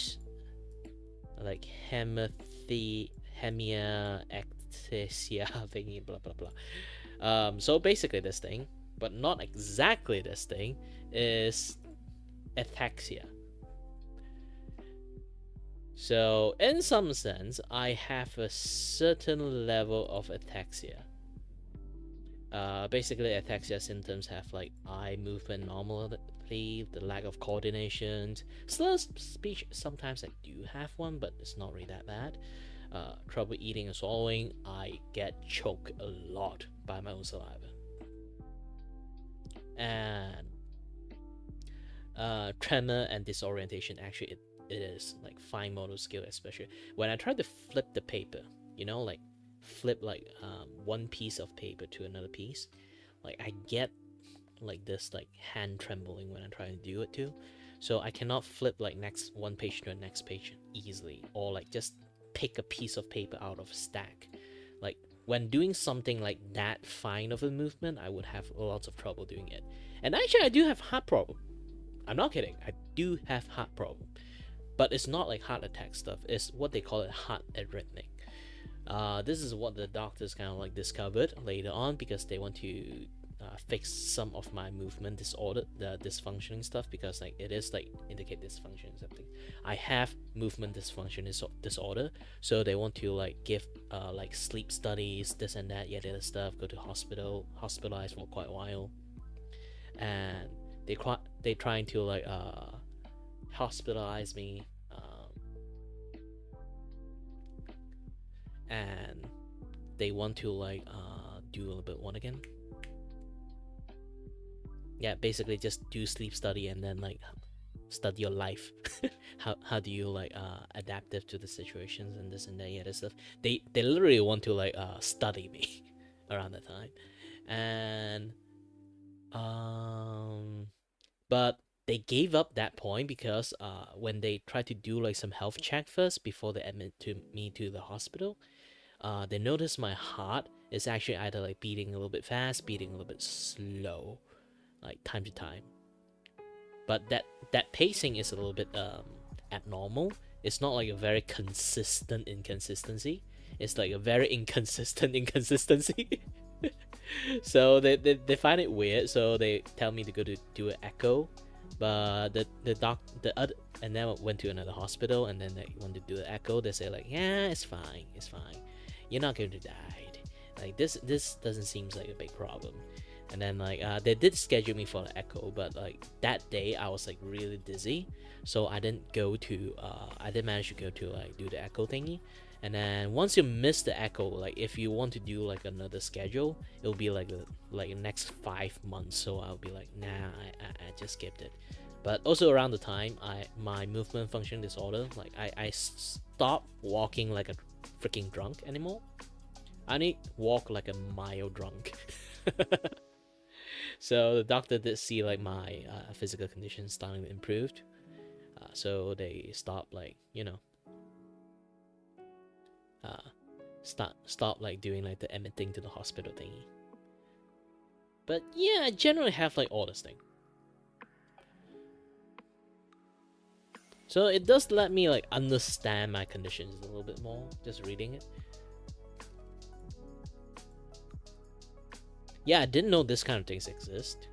ectasia thingy blah blah blah. So basically this thing, but not exactly this thing, is ataxia. So in some sense, I have a certain level of ataxia. Basically, ataxia symptoms have like eye movement normally, the lack of coordination, slur speech. Sometimes I do have one, but it's not really that bad. Trouble eating and swallowing. I get choked a lot by my own saliva. And tremor and disorientation. Actually, it is like fine motor skill, especially when I try to flip the paper. You know, like flip like one piece of paper to another piece. Like I get like this like hand trembling when I try to do it too. So I cannot flip like next one page to the next page easily, or like just pick a piece of paper out of a stack. Like when doing something like that fine of a movement, I would have lots of trouble doing it. And actually, I do have heart problem. I'm not kidding. I do have heart problem, but it's not like heart attack stuff. It's what they call it heart arrhythmic. This is what the doctors kind of like discovered later on because they want to fix some of my movement disorder, the dysfunctioning stuff, because like it is like indicate dysfunction or something. I have movement dysfunction disorder, so they want to like give like sleep studies, this and that, yet other stuff. Go to hospitalized for quite a while, and they trying to like hospitalize me. And they want to like do a little bit one again. Yeah, basically just do sleep study and then like study your life. how do you like adaptive to the situations and this and that, yeah, this stuff. They literally want to like study me around the time. And but they gave up that point because when they tried to do like some health check first before they admit me to the hospital, they noticed my heart is actually either like beating a little bit fast, beating a little bit slow, like time to time. But that pacing is a little bit abnormal. It's not like a very consistent inconsistency. It's like a very inconsistent inconsistency. So they find it weird. So they tell me to go to do an echo, but the other, and then I went to another hospital, and then they want to do the echo. They say like, yeah, it's fine, you're not going to die. Like this doesn't seem like a big problem. And then like they did schedule me for the echo, but like that day I was like really dizzy, so I didn't manage to go to like do the echo thingy. And then once you miss the echo, like if you want to do like another schedule, it'll be like the next 5 months. So I'll be like, nah, I just skipped it. But also around the time, my movement function disorder, like I stopped walking like a freaking drunk anymore. I need walk like a mild drunk. So the doctor did see like my physical condition starting to improve. so they stop like, you know, stop like doing like the admitting to the hospital thingy. But yeah, I generally have like all this thing. So it does let me like understand my conditions a little bit more, just reading it. Yeah, I didn't know this kind of things exist.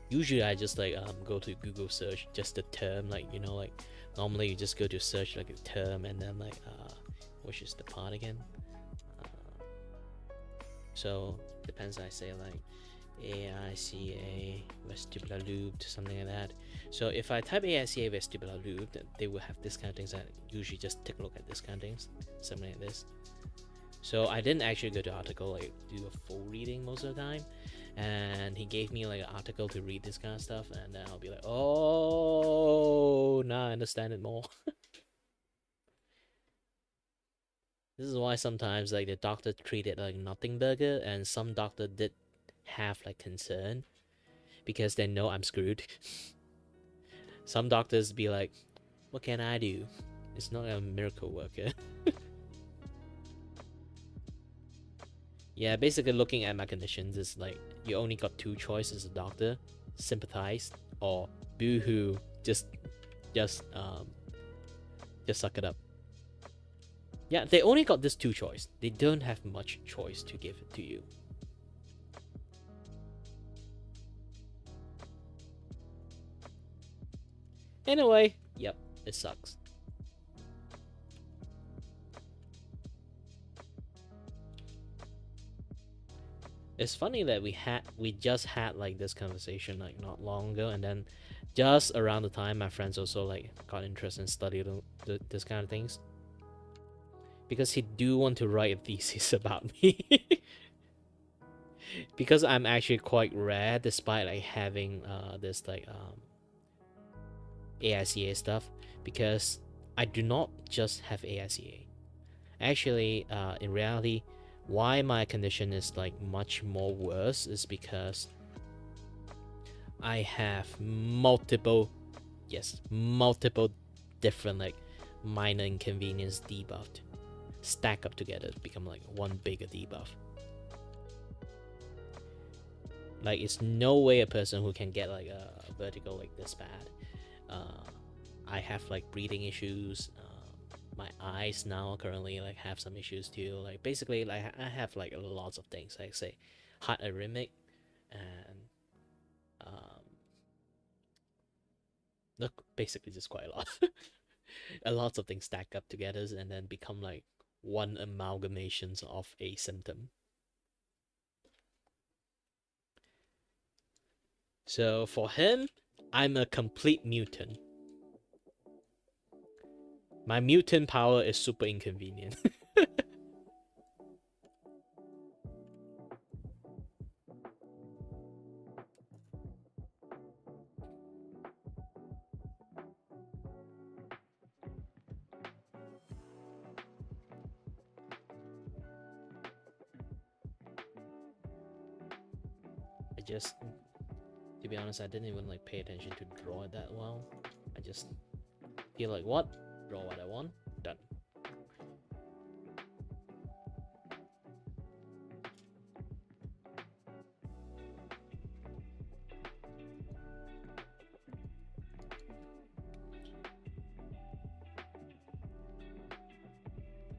Usually I just like go to Google search just the term, like, you know, like normally you just go to search like a term and then like which is the part again. So depends, I say like AICA vestibular loop, something like that. So if I type AICA vestibular loop, they will have this kind of things. I usually just take a look at this kind of things, something like this. So I didn't actually go to article, like do a full reading most of the time, and he gave me like an article to read this kind of stuff, and then I'll be like, oh, now I understand it more. This is why sometimes like the doctor treated like nothing burger, and some doctor did have like concern because they know I'm screwed. Some doctors be like, what can I do? It's not a miracle worker. Yeah, basically looking at my conditions is like you only got two choices as a doctor: sympathize or boo-hoo, just suck it up. Yeah, they only got this two choice. They don't have much choice to give it to you. Anyway, yep, it sucks. It's funny that we just had like this conversation like not long ago, and then just around the time my friends also like got interested in studying this kind of things, because he do want to write a thesis about me. Because I'm actually quite rare despite like having this like AICA stuff, because I do not just have AICA. Actually, in reality, why my condition is like much more worse is because I have multiple different like minor inconvenience debuffed stack up together to become like one bigger debuff. Like, it's no way a person who can get like a vertigo like this bad. I have like breathing issues. My eyes now currently like have some issues too. Like basically, like I have like lots of things. Like say, heart arrhythmic, and look, basically just quite a lot. A lot of things stack up together and then become like one amalgamations of a symptom. So for him, I'm a complete mutant. My mutant power is super inconvenient. To be honest, I didn't even like pay attention to draw it that well. I just feel like, what? Draw what I want, done.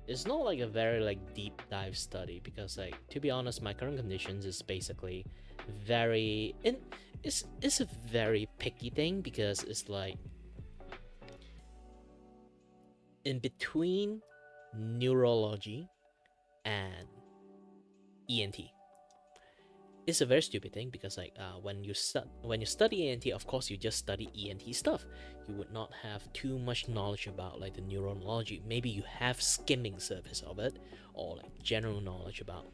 It's not like a very like deep dive study, because like, to be honest, my current conditions is basically it's a very picky thing, because it's like in between neurology and ENT. It's a very stupid thing, because like when you study ENT, of course you just study ENT stuff. You would not have too much knowledge about like the neurology. Maybe you have skimming surface of it, or like general knowledge about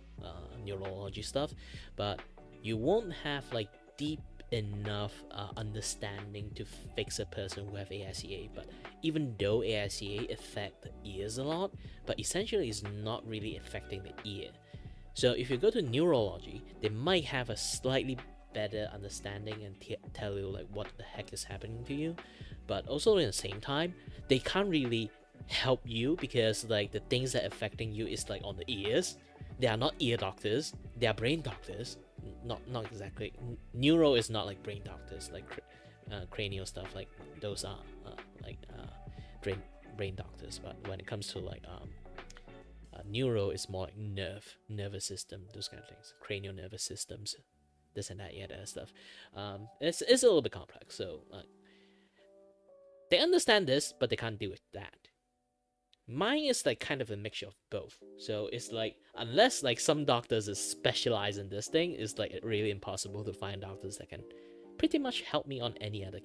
neurology stuff, but you won't have like deep enough understanding to fix a person who have AICA. But even though AICA affect the ears a lot, but essentially it's not really affecting the ear. So if you go to neurology, they might have a slightly better understanding and tell you like what the heck is happening to you, but also in the same time they can't really help you because like the things that are affecting you is like on the ears. They are not ear doctors, they are brain doctors. Not exactly. Neuro is not like brain doctors, like cranial stuff, like those are like brain doctors. But when it comes to like neuro, is more like nervous system, those kind of things, cranial nervous systems, this and that, yeah, that stuff. It's a little bit complex, so they understand this, but they can't deal with that. Mine is like kind of a mixture of both. So it's like, unless like some doctors is specialized in this thing, it's like really impossible to find doctors that can pretty much help me on any other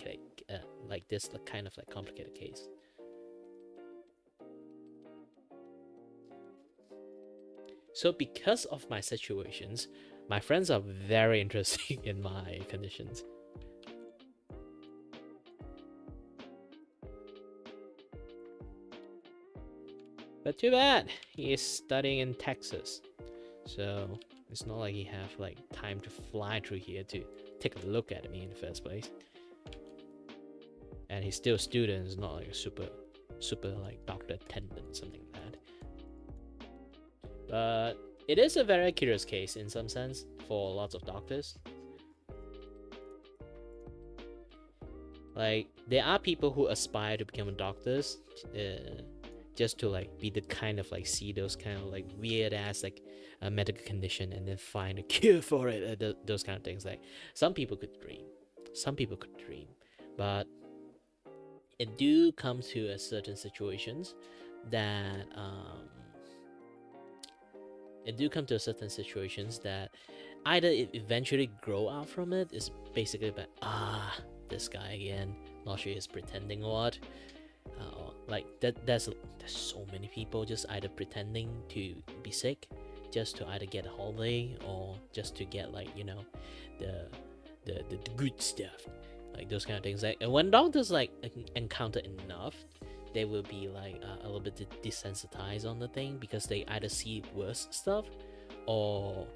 like this kind of like complicated case. So because of my situations, my friends are very interested in my conditions. But too bad, he is studying in Texas. So it's not like he have like time to fly through here to take a look at me in the first place. And he's still a student, it's not like a super like doctor attendant, something like that. But it is a very curious case in some sense for lots of doctors. Like, there are people who aspire to become doctors just to like be the kind of like see those kind of like weird ass like medical condition and then find a cure for it, those kind of things. Like, some people could dream, but it do come to a certain situations that either it eventually grow out from it, is basically about this guy again, not sure he's pretending what, like there's so many people just either pretending to be sick just to either get a holiday or just to get like, you know, the good stuff, like those kind of things. Like, and when doctors like encounter enough, they will be like a little bit desensitized on the thing, because they either see worse stuff or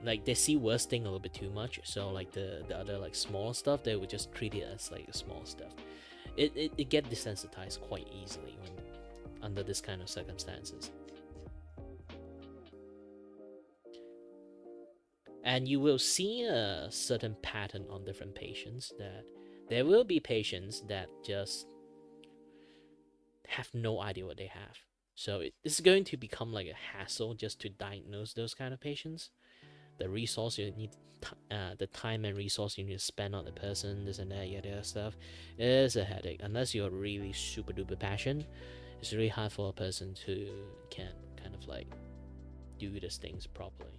like they see worse thing a little bit too much. So like the other like small stuff, they would just treat it as like small stuff. It get desensitized quite easily when under this kind of circumstances. And you will see a certain pattern on different patients, that there will be patients that just have no idea what they have. So it's going to become like a hassle just to diagnose those kind of patients. The resource you need, the time and resource you need to spend on the person, this and that, yada stuff, is a headache. Unless you're really super duper passionate, it's really hard for a person to can kind of like do these things properly.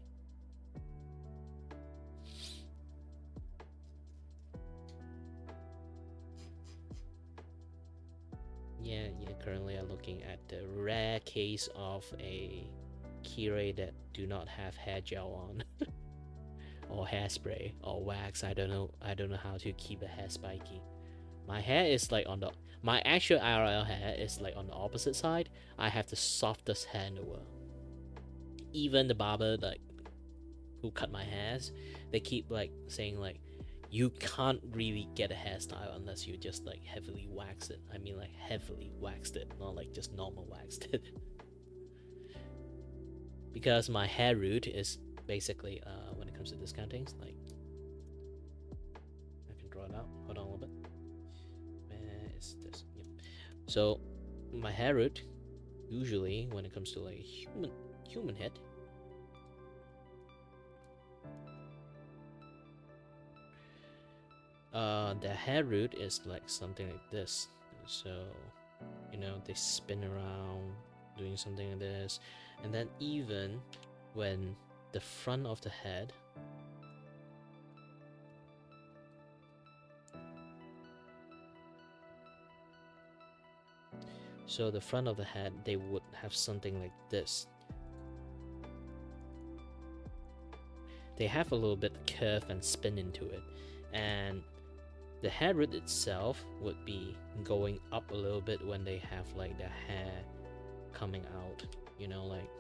Yeah, currently I'm looking at the rare case of a Kiray that do not have hair gel on. Or hairspray or wax. I don't know how to keep the hair spiky. My hair is like my actual IRL hair is like on the opposite side. I have the softest hair in the world. Even the barber like who cut my hairs, they keep like saying like, you can't really get a hairstyle unless you just like heavily wax it. I mean like heavily waxed it, not like just normal waxed it. Because my hair root is basically when it comes to this kind of things, like I can draw it out. Hold on a little bit. Where is this? Yep. So my hair root, usually when it comes to like human head, the hair root is like something like this. So, you know, they spin around doing something like this, and then even when the front of the head they would have something like this. They have a little bit curve and spin into it, and the hair root itself would be going up a little bit when they have like the hair coming out, you know, like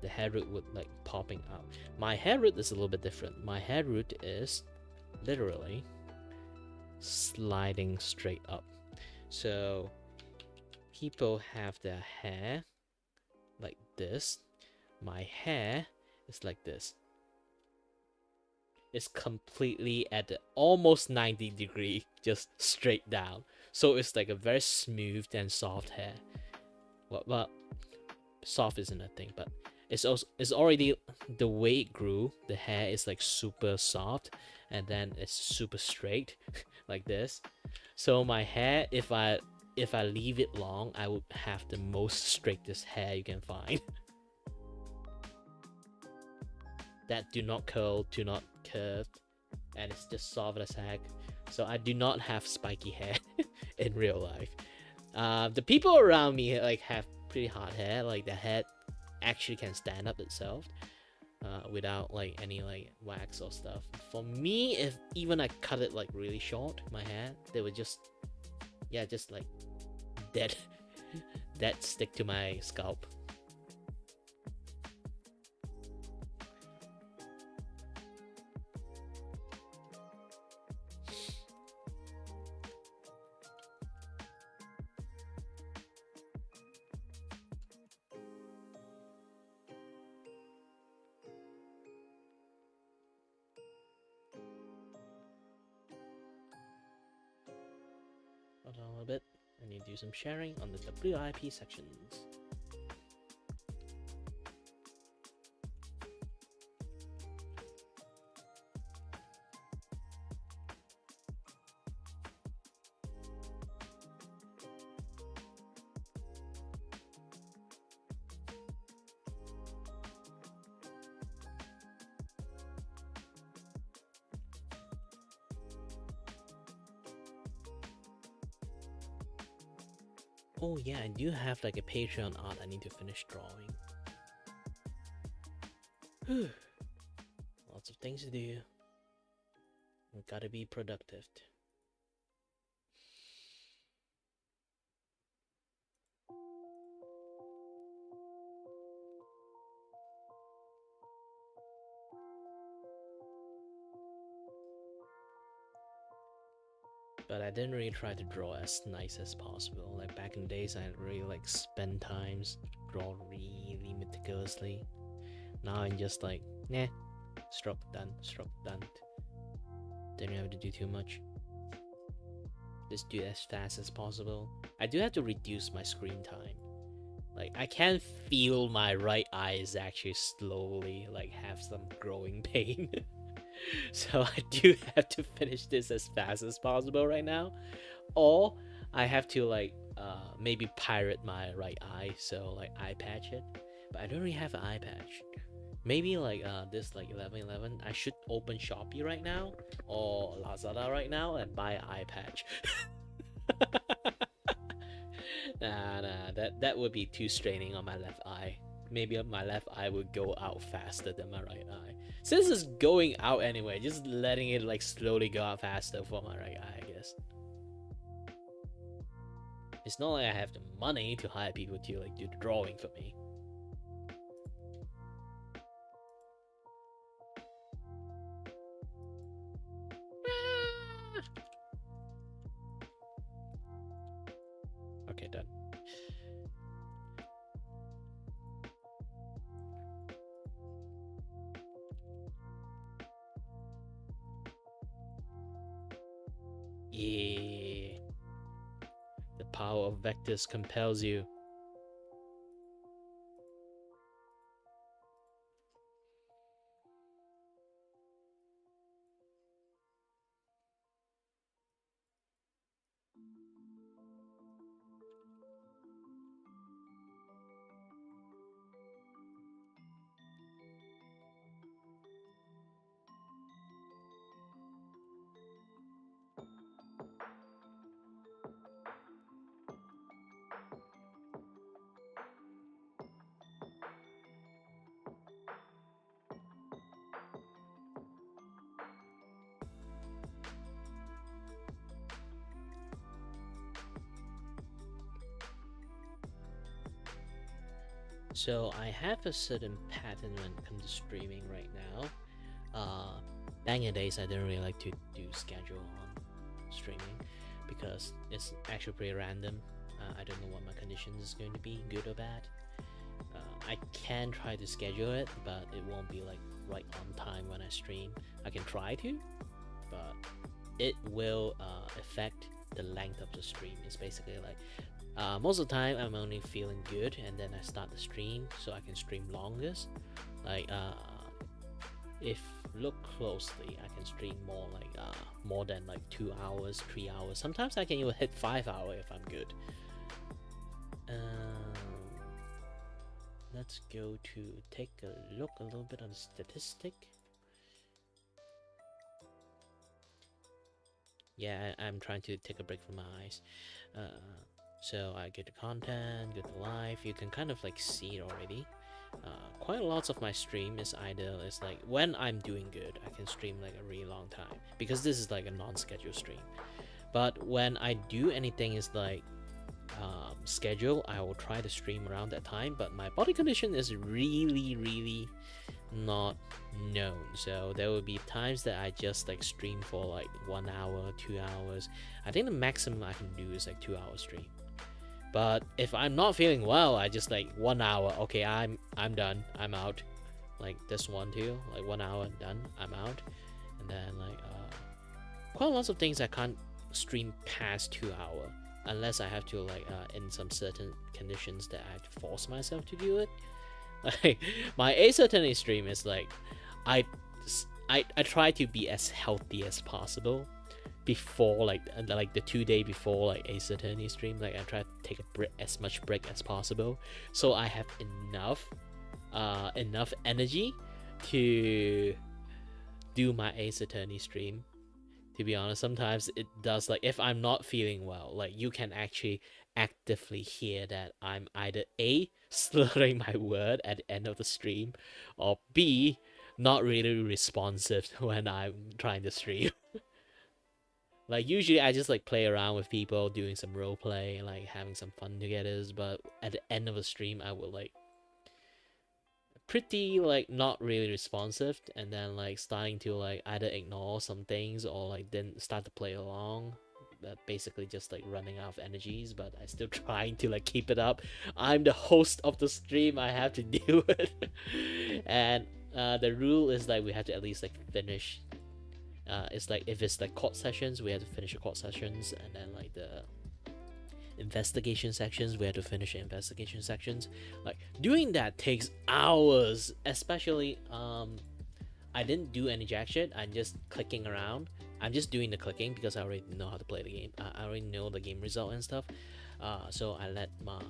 the hair root would like popping out. My hair root is a little bit different. My hair root is literally sliding straight up. So people have their hair like this. My hair is like this. It's completely at the almost 90-degree, just straight down. So it's like a very smooth and soft hair. Well, soft isn't a thing, but it's already the way it grew. The hair is like super soft, and then it's super straight, like this. So my hair, if I leave it long, I would have the most straightest hair you can find. That do not curl, do not curve, and it's just soft as heck. So I do not have spiky hair in real life. The people around me like have pretty hard hair, like the head actually can stand up itself without like any like wax or stuff. For me, if even I cut it like really short, my hair, they would just like dead stick to my scalp. Hold on a little bit. I need to do some sharing on the WIP sections. Oh yeah, I do have like a Patreon art I need to finish drawing. Lots of things to do. I've gotta be productive. But I didn't really try to draw as nice as possible. Like back in the days, I really like spend times draw really meticulously. Now I'm just like, nah, stroke done. Don't have to do too much. Just do it as fast as possible. I do have to reduce my screen time. Like I can feel my right eye is actually slowly like have some growing pain. So I do have to finish this as fast as possible right now, or I have to like maybe pirate my right eye, so like eye patch it. But I don't really have an eye patch. Maybe like this like 11/11, I should open Shopee right now or Lazada right now and buy an eye patch. Nah, that would be too straining on my left eye. Maybe my left eye would go out faster than my right eye. Since it's going out anyway, just letting it like slowly go out faster for my right eye, I guess. It's not like I have the money to hire people to like do the drawing for me. Okay, done. Yeah. The power of vectors compels you. So I have a certain pattern when it comes to streaming right now. Back in the days, I didn't really like to do schedule on streaming because it's actually pretty random. I don't know what my conditions is going to be, good or bad. I can try to schedule it, but it won't be like right on time when I stream. I can try to, but it will affect the length of the stream. It's basically like most of the time I'm only feeling good, and then I start the stream so I can stream longest. Like if look closely, I can stream more than like 2 hours, 3 hours. Sometimes I can even hit 5 hours if I'm good. Let's go to take a look a little bit on the statistic. Yeah, I'm trying to take a break from my eyes. So I get the content, get the live. You can kind of like see it already. Quite a lot of my stream is either it's like when I'm doing good, I can stream like a really long time because this is like a non-scheduled stream. But when I do anything is like schedule, I will try to stream around that time. But my body condition is really not known, so there will be times that I just like stream for like 1 hour, 2 hours. I think the maximum I can do is like 2 hour stream. But if I'm not feeling well, I just like 1 hour. Okay, I'm done. I'm out. Like this one too. Like 1 hour and done. I'm out. And then like quite lots of things I can't stream past 2 hours unless I have to like in some certain conditions that I have to force myself to do it. Like my ascertainty stream is like I try to be as healthy as possible before like the 2 day before like ascertainty stream. Like I try to take a break, as much break as possible, so I have enough energy to do my ascertainty stream. To be honest, sometimes it does, like if I'm not feeling well, like you can actually actively hear that I'm either A, slurring my word at the end of the stream, or B, not really responsive when I'm trying to stream. Like usually I just like play around with people, doing some role play, like having some fun together, but at the end of a stream I will like pretty like not really responsive, and then like starting to like either ignore some things or like then start to play along, that basically just like running out of energies, but I still trying to like keep it up. I'm the host of the stream, I have to do it. And the rule is like we have to at least like finish, it's like if it's like court sessions, we have to finish the court sessions, and then like the investigation sections, we have to finish the investigation sections. Like doing that takes hours, especially I didn't do any jack shit. I'm just clicking around. I'm just doing the clicking because I already know how to play the game. I already know the game result and stuff. So I let my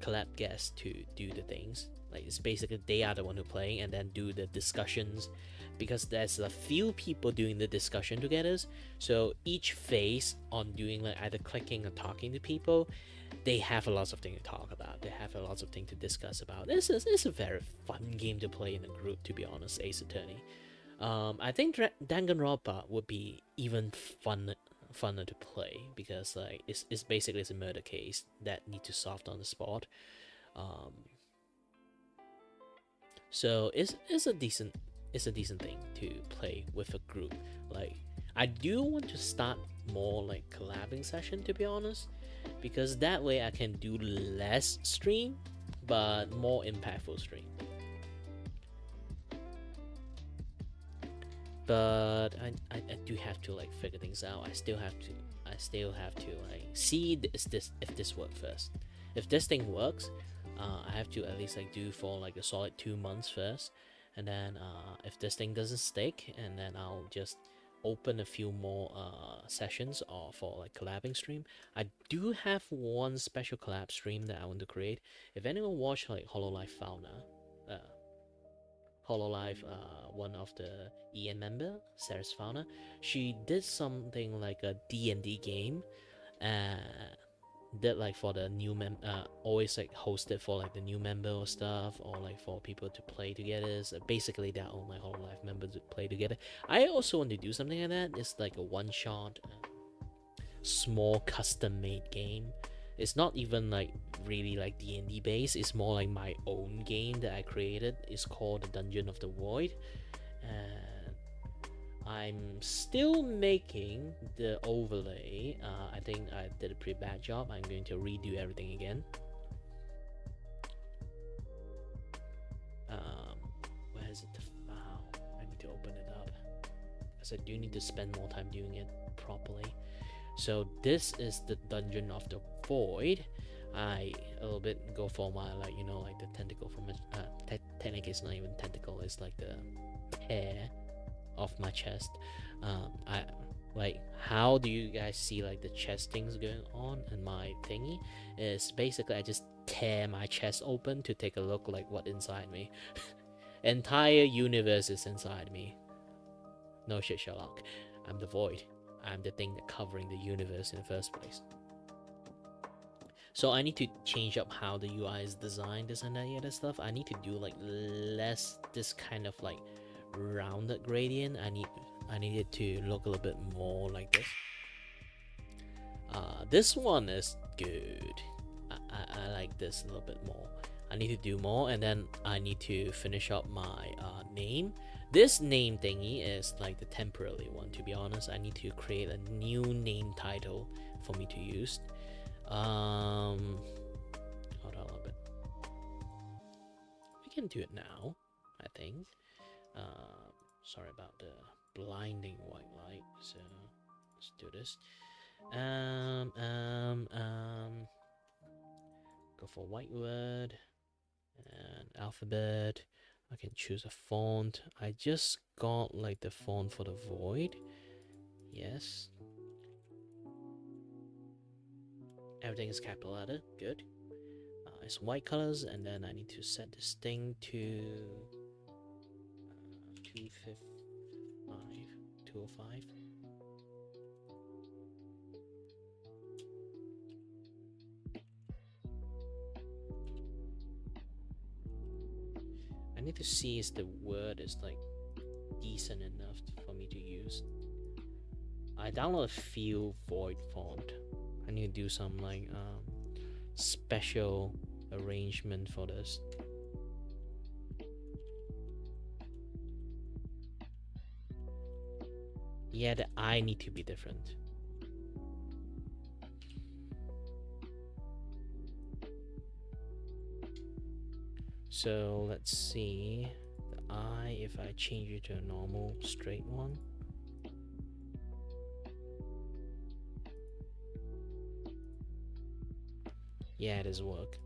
collab guests to do the things. Like it's basically they are the one who playing and then do the discussions, because there's a few people doing the discussion together. So each phase on doing like either clicking or talking to people, they have a lot of things to talk about. They have a lot of things to discuss about. It's a very fun game to play in a group, to be honest. Ace Attorney. I think Danganronpa would be even funner to play because like it's basically it's a murder case that need to solve on the spot. So it's a decent thing to play with a group. Like I do want to start more like collabing session, to be honest, because that way I can do less stream but more impactful stream. But I do have to like figure things out. I still have to like see if this works first. If this thing works, I have to at least like do for like a solid 2 months first, and then if this thing doesn't stick, and then I'll just open a few more sessions or for like collabing stream. I do have one special collab stream that I want to create. If anyone watch like Hololive Fauna, Hololive, one of the EN member, Sarah's Fauna, she did something like a D&D game, that like for the new always like hosted for like the new member or stuff, or like for people to play together. So basically their own like Hololive members to play together. I also want to do something like that. It's like a one-shot, small custom-made game. It's not even like really like D&D based. It's more like my own game that I created. It's called the Dungeon of the Void, and I'm still making the overlay. I think I did a pretty bad job. I'm going to redo everything again. Where is it the file? I need to open it up because I do need to spend more time doing it properly. So this is the Dungeon of the Void. I a little bit go for my like the tentacle from it. Technically it's not even tentacle, it's like the hair of my chest. I like, how do you guys see like the chest things going on? And my thingy is basically I just tear my chest open to take a look like what inside me. Entire universe is inside me. No shit, Sherlock. I'm the void. I'm the thing that covering the universe in the first place. So I need to change up how the UI is designed, this and that other stuff. I need to do like less this kind of like rounded gradient. I need it to look a little bit more like this. This one is good. I like this a little bit more. I need to do more, and then I need to finish up my name. This name thingy is like the temporary one, to be honest. I need to create a new name title for me to use. Hold on a little bit. We can do it now, I think. Sorry about the blinding white light. So let's do this. Go for white word and alphabet. I can choose a font. I just got like the font for the void. Yes. Everything is capital letter. Good. It's white colors, and then I need to set this thing to 205. I need to see if the word is like decent enough for me to use. I downloaded a few void font. I need to do some like special arrangement for this. Yeah, the I need to be different. So let's see the I, if I change it to a normal straight one. Yeah, it does work.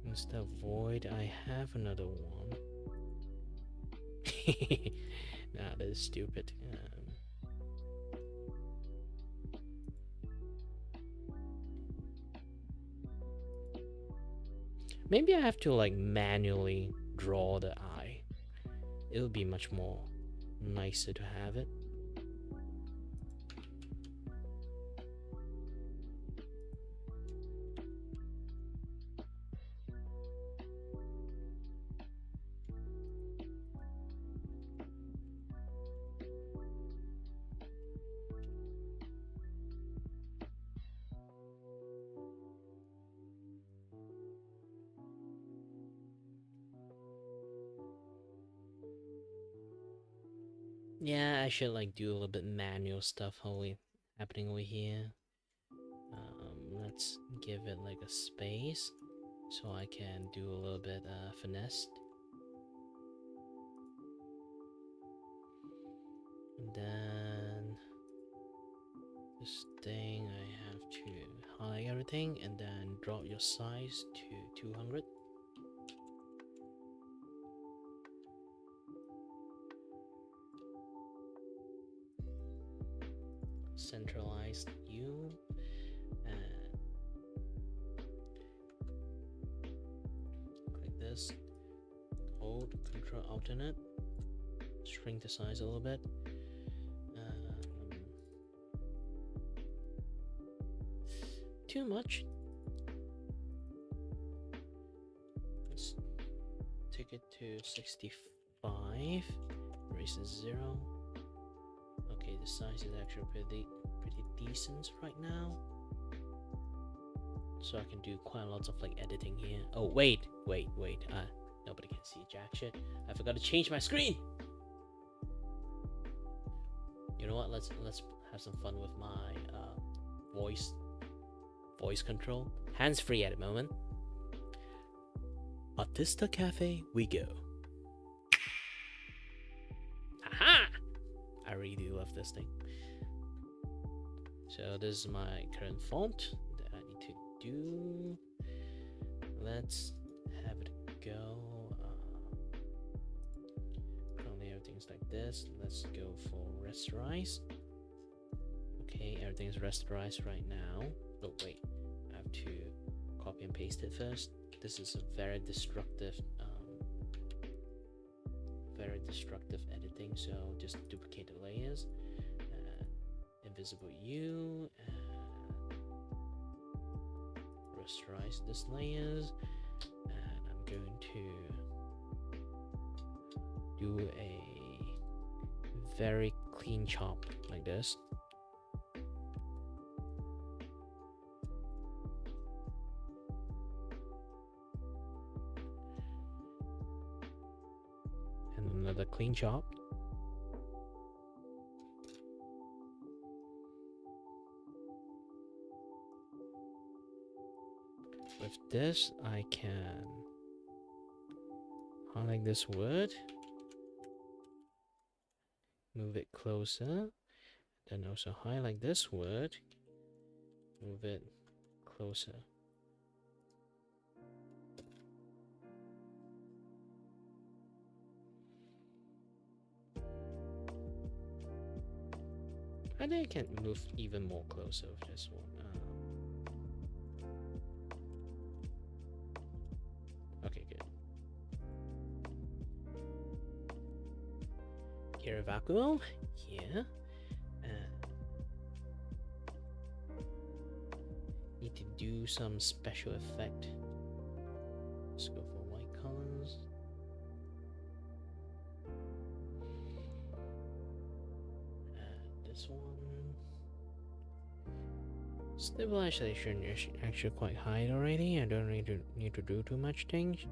Instead of void, I have another one. Nah, that is stupid. Maybe I have to like manually draw the eye. It would be much more nicer to have it. Yeah, I should like do a little bit manual stuff happening over here. Let's give it like a space so I can do a little bit finesse. And then this thing, I have to hide everything and then drop your size to 200. Centralized U, and click this, hold Control Alternate, shrink the size a little bit. Too much. Let's take it to 65. Raise the 0. Okay, the size is actually pretty decent right now. So I can do quite a lot of like editing here. Oh wait. Nobody can see jack shit. I forgot to change my screen. You know what? Let's have some fun with my voice control. Hands free at the moment. Artista Cafe, we go. Aha! I really do love this thing. So this is my current font that I need to do. Let's have it go. Currently everything's like this. Let's go for rasterize. Okay, everything's rasterized right now. Oh wait, I have to copy and paste it first. This is a very destructive editing, so just duplicate the layers, invisible U, and rasterize these layers, and I'm going to do a very clean chop like this. And another clean chop. With this, I can highlight this word, move it closer, then also highlight this word, move it closer. I think I can move even more closer with this one. Okay, good. Kiray Vacuo, yeah. Need to do some special effect. Let's go for white colors. And this one. Stabilization is actually quite high already. I don't need to do too much things.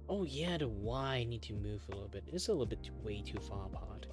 Oh yeah, the Y need to move a little bit. It's a little bit way too far apart.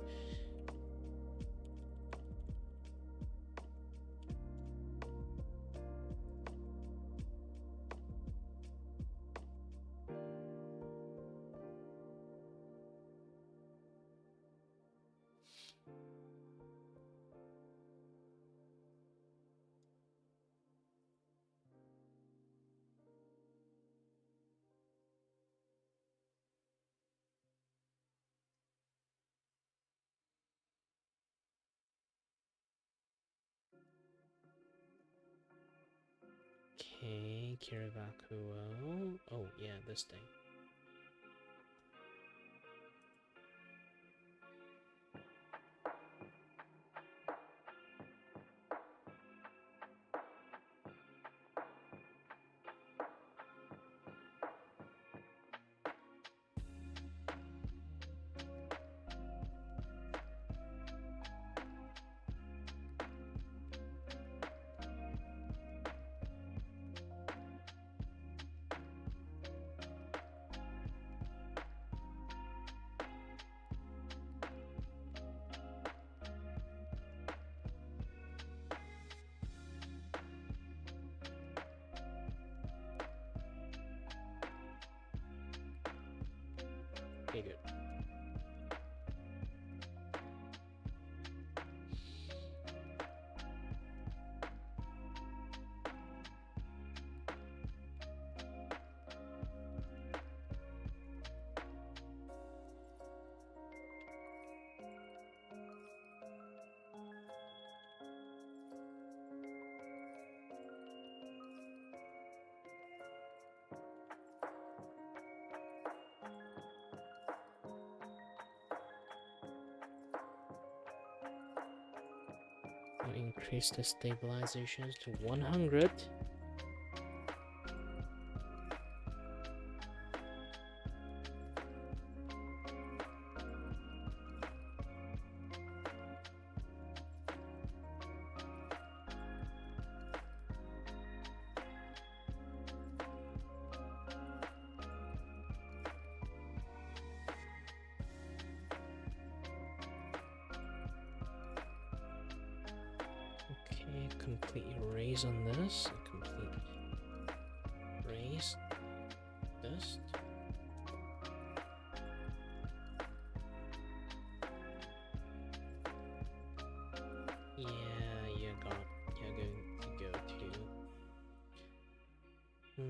Okay, Kiray Vacuo. Oh yeah, this thing. Increase the stabilizations to 100. Okay, complete erase on this. Complete erase this. Yeah, you're going to go to.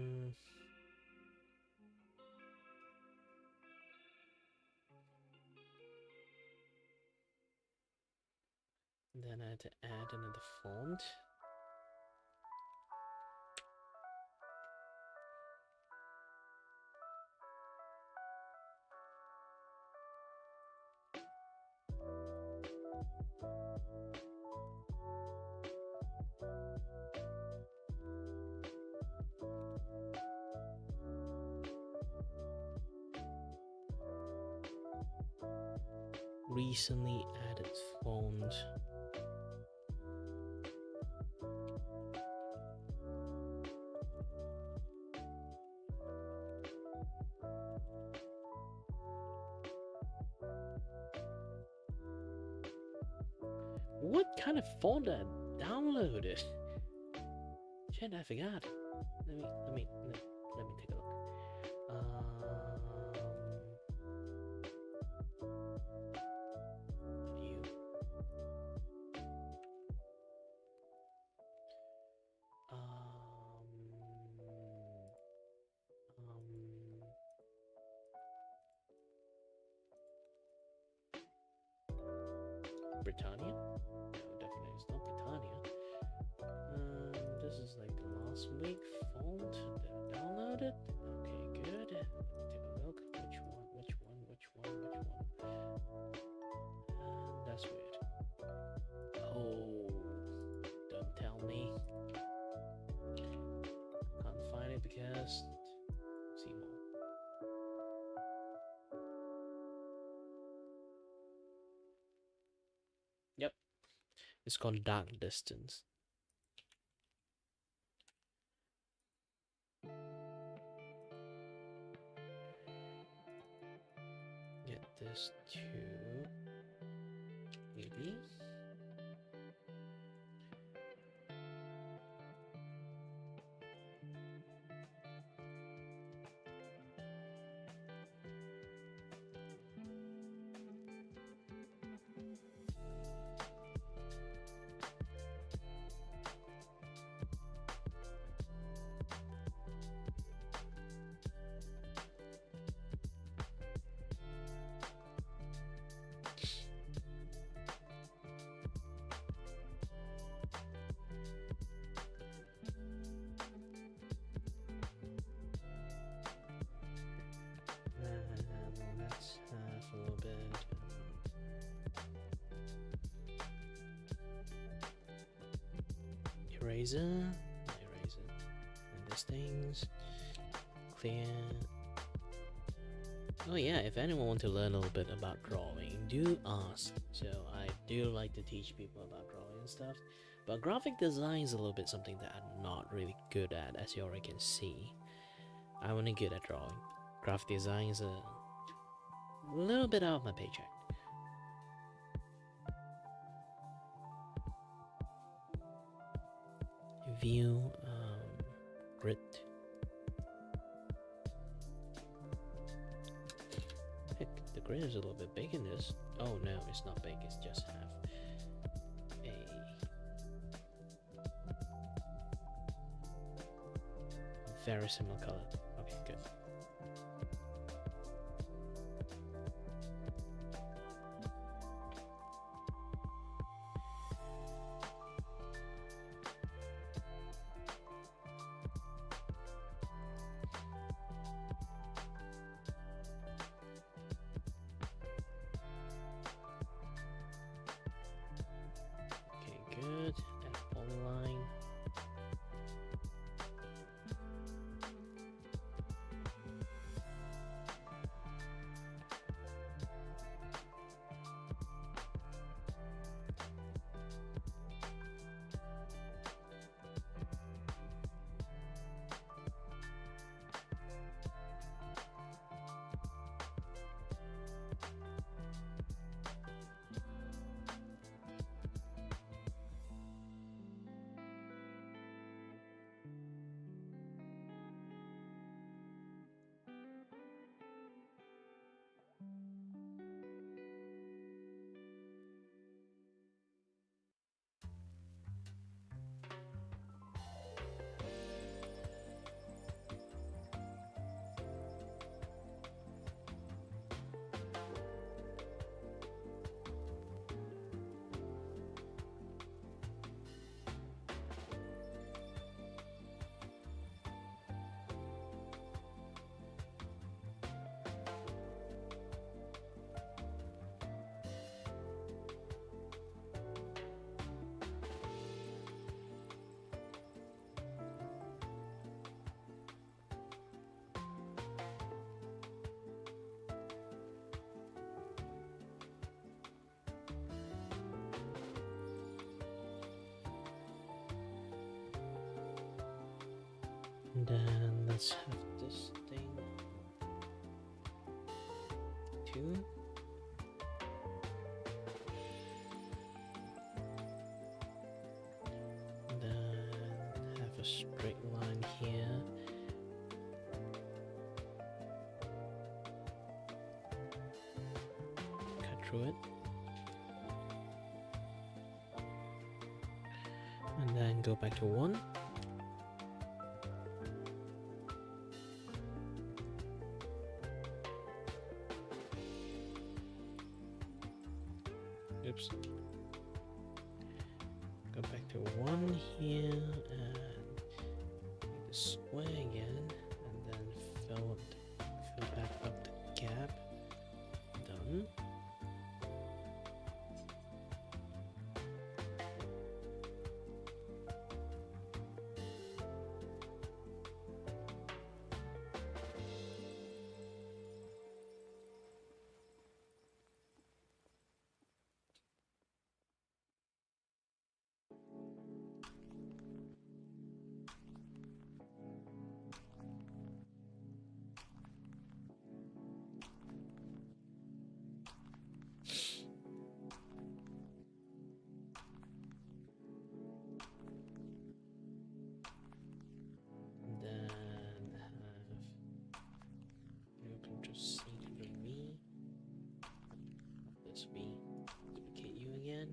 Then I had to add another font. Recently added font. What kind of font I downloaded? Shit, I forgot. Let me take a look. View. Britannia? No, definitely it's not Britannia. This is like the last week font that I downloaded. Okay, good. Take a look. Which one? That's weird. Oh, don't tell me. Can't find it because see more. Yep. It's called Dark Distance. Get this to maybe. Let's have a little bit. Eraser, and these things. Clear. Oh yeah, if anyone wants to learn a little bit about drawing, do ask. So I do like to teach people about drawing and stuff. But graphic design is a little bit something that I'm not really good at, as you already can see. I'm only good at drawing. Graphic design is a little bit out of my paycheck. View, grid. Heck, the grid is a little bit big in this. Oh no, it's not big, it's just half. A very similar color. Okay, good. Good. And then let's have this thing too. And then have a straight line here. Cut through it. And then go back to 1. Oops. Go back to 1 here and make the square again, and then fill back up the gap. Done. Duplicate you again.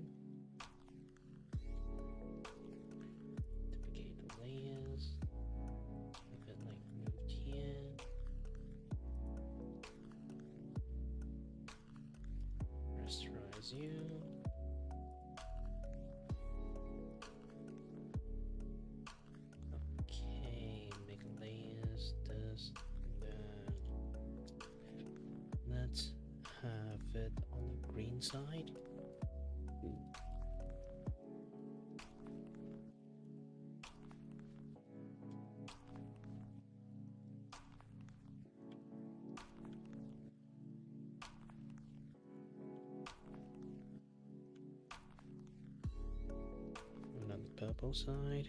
Duplicate the layers. Have it like moved here. Rasterize you. Okay, make layers, this, that. Let's have it on the green side. And on the purple side.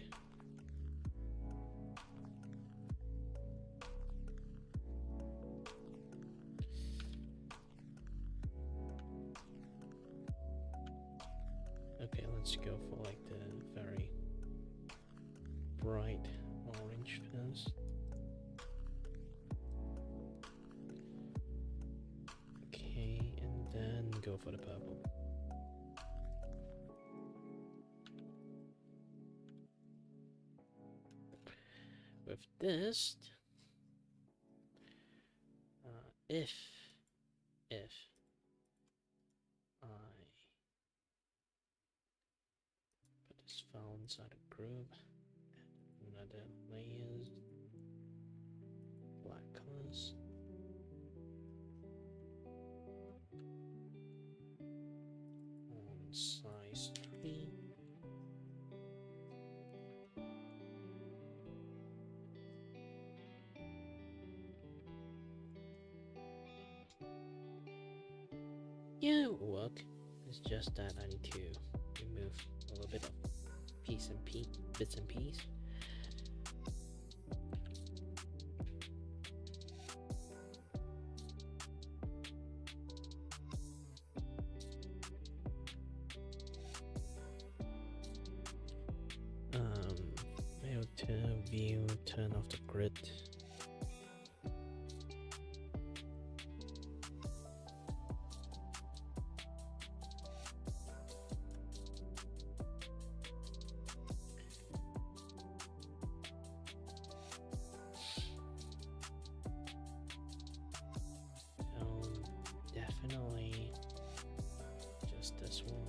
Okay, let's go for like the very bright orange first. Okay, and then go for the purple. With this, if I put this file inside a group, add another layers, black colors, on size 3. Yeah, it will work. It's just that I need to remove a little bit of bits and pieces. Fail to view, turn off the grid. Definitely just this one.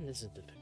This is difficult.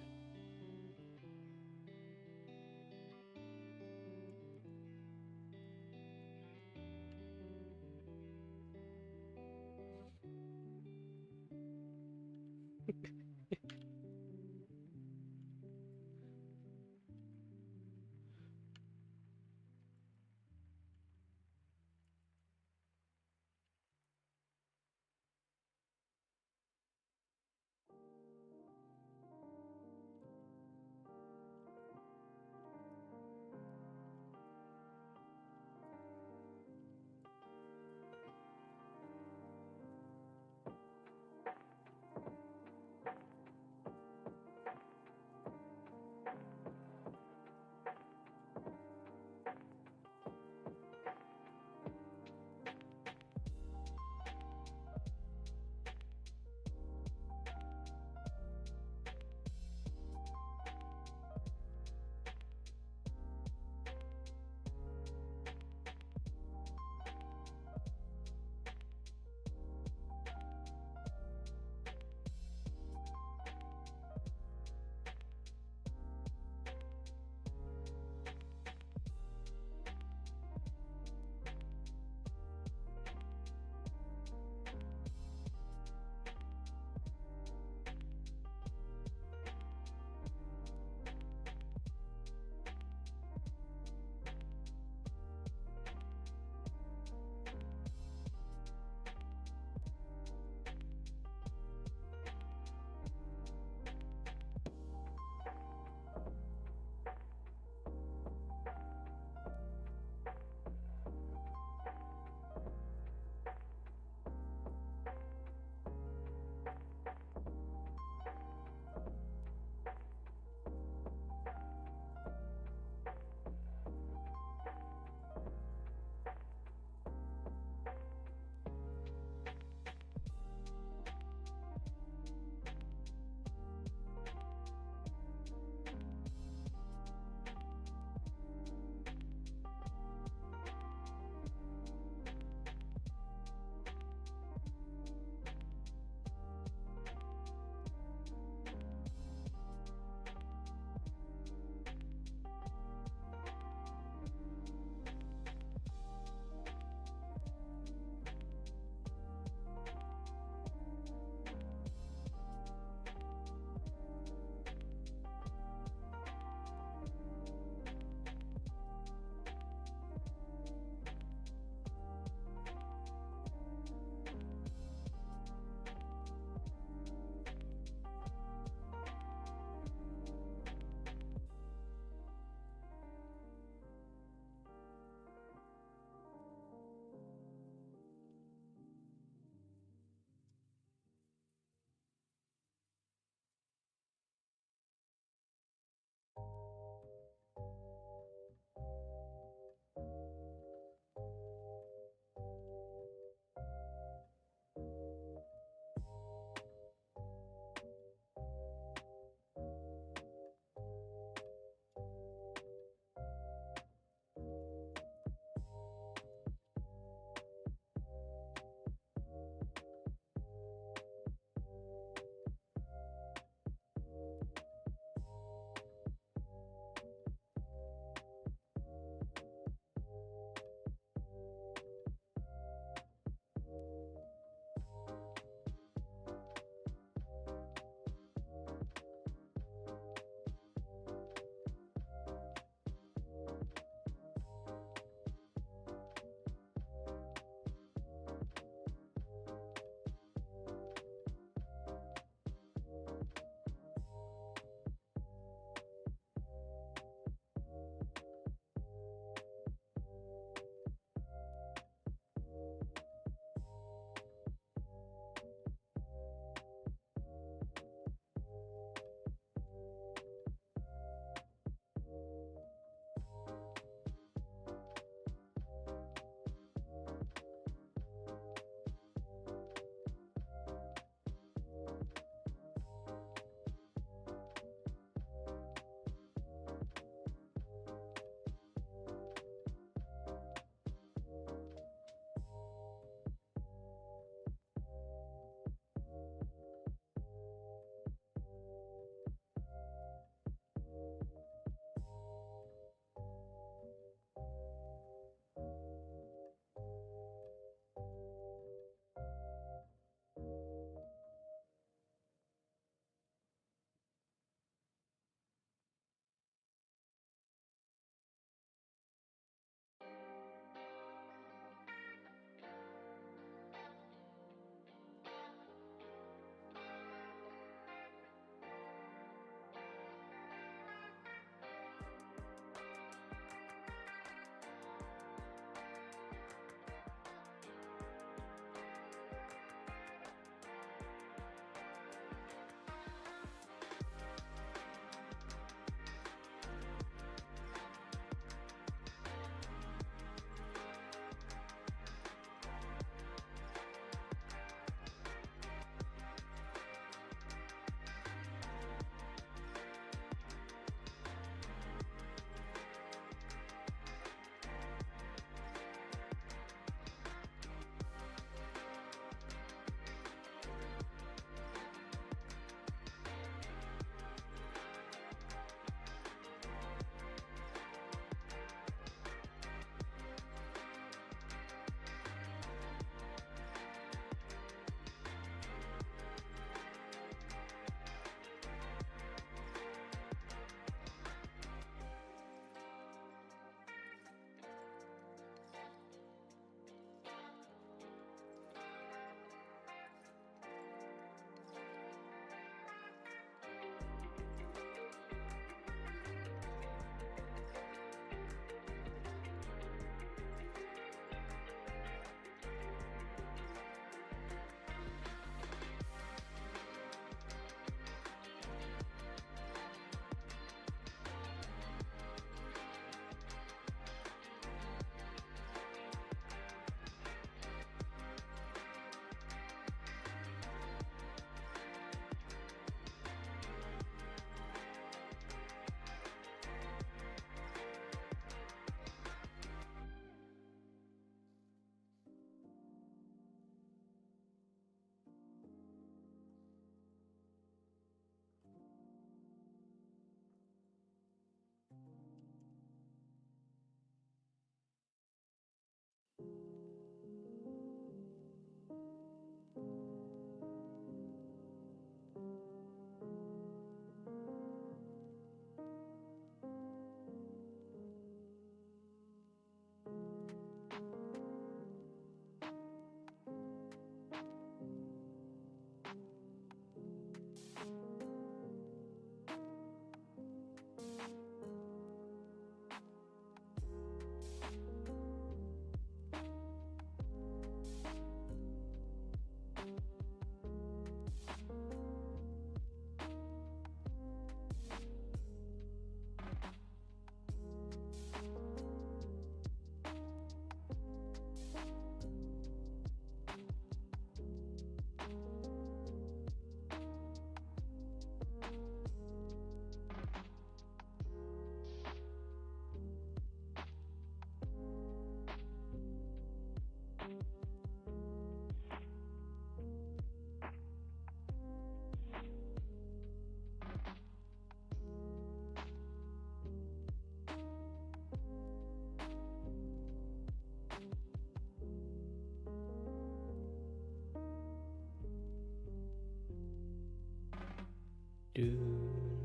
Dun,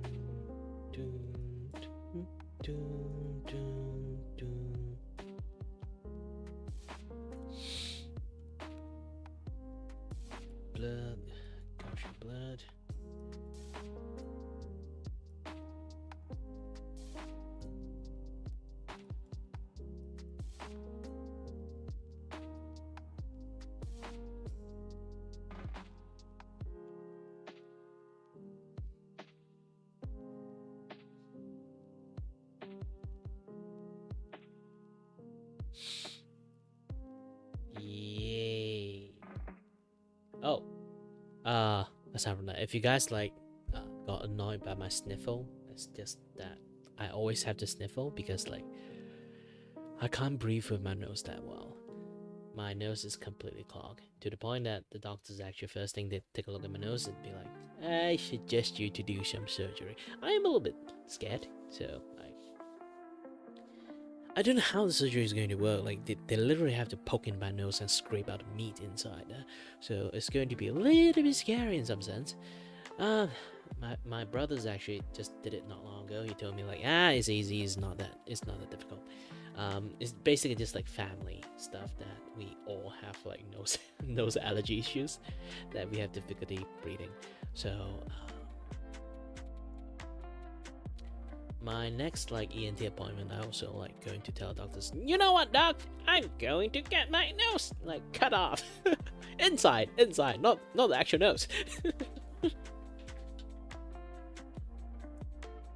dun, dun, dun, dun, dun. Blood, gosh, blood. Yay. Oh, aside from that, if you guys like got annoyed by my sniffle, it's just that I always have to sniffle because like I can't breathe with my nose that well. My nose is completely clogged to the point that the doctors actually first thing they take a look at my nose and be like, I suggest you to do some surgery. I am a little bit scared, so I don't know how the surgery is going to work. Like they literally have to poke in my nose and scrape out the meat inside. So it's going to be a little bit scary in some sense. My brothers actually just did it not long ago. He told me like, it's easy. It's not that difficult. It's basically just like family stuff that we all have, like nose allergy issues that we have difficulty breathing. So my next like ENT appointment, I also like going to tell doctors, you know what, doc, I'm going to get my nose like cut off inside, not the actual nose.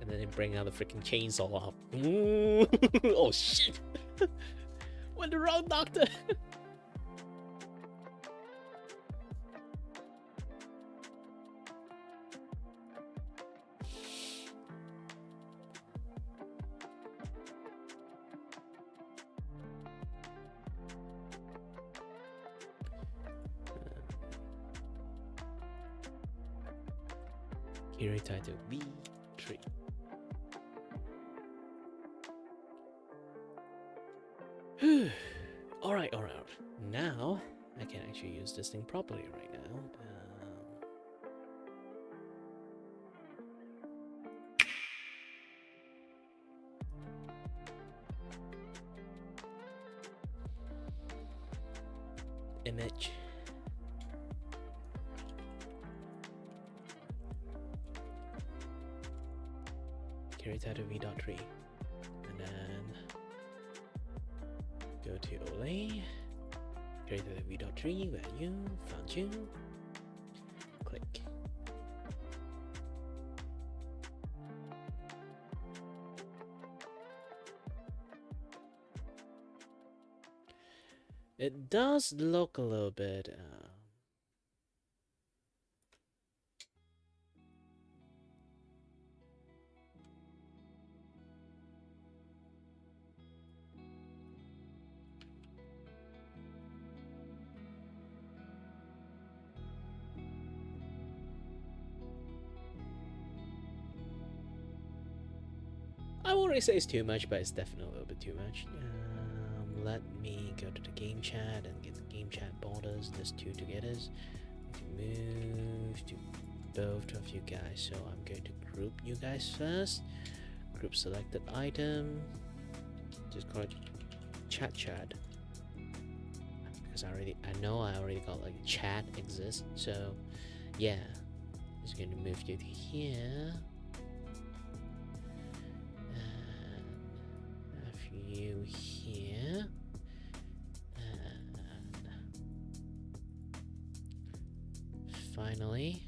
And then they bring out the freaking chainsaw out. Oh shit! Went the wrong doctor. Kiray title V3. Alright. Now I can actually use this thing properly right now. Image. Kiray title V.3. And then go to Olay, create the V.3 value, found you, click. It does look a little bit I won't really say it's too much, but it's definitely a little bit too much. Let me go to the game chat and get the game chat borders, these two together. We can move to both of you guys. So I'm going to group you guys first. Group selected item. Just call it chit-chat. Because I already got like chat exists. So yeah, just going to move you to here. You here, and finally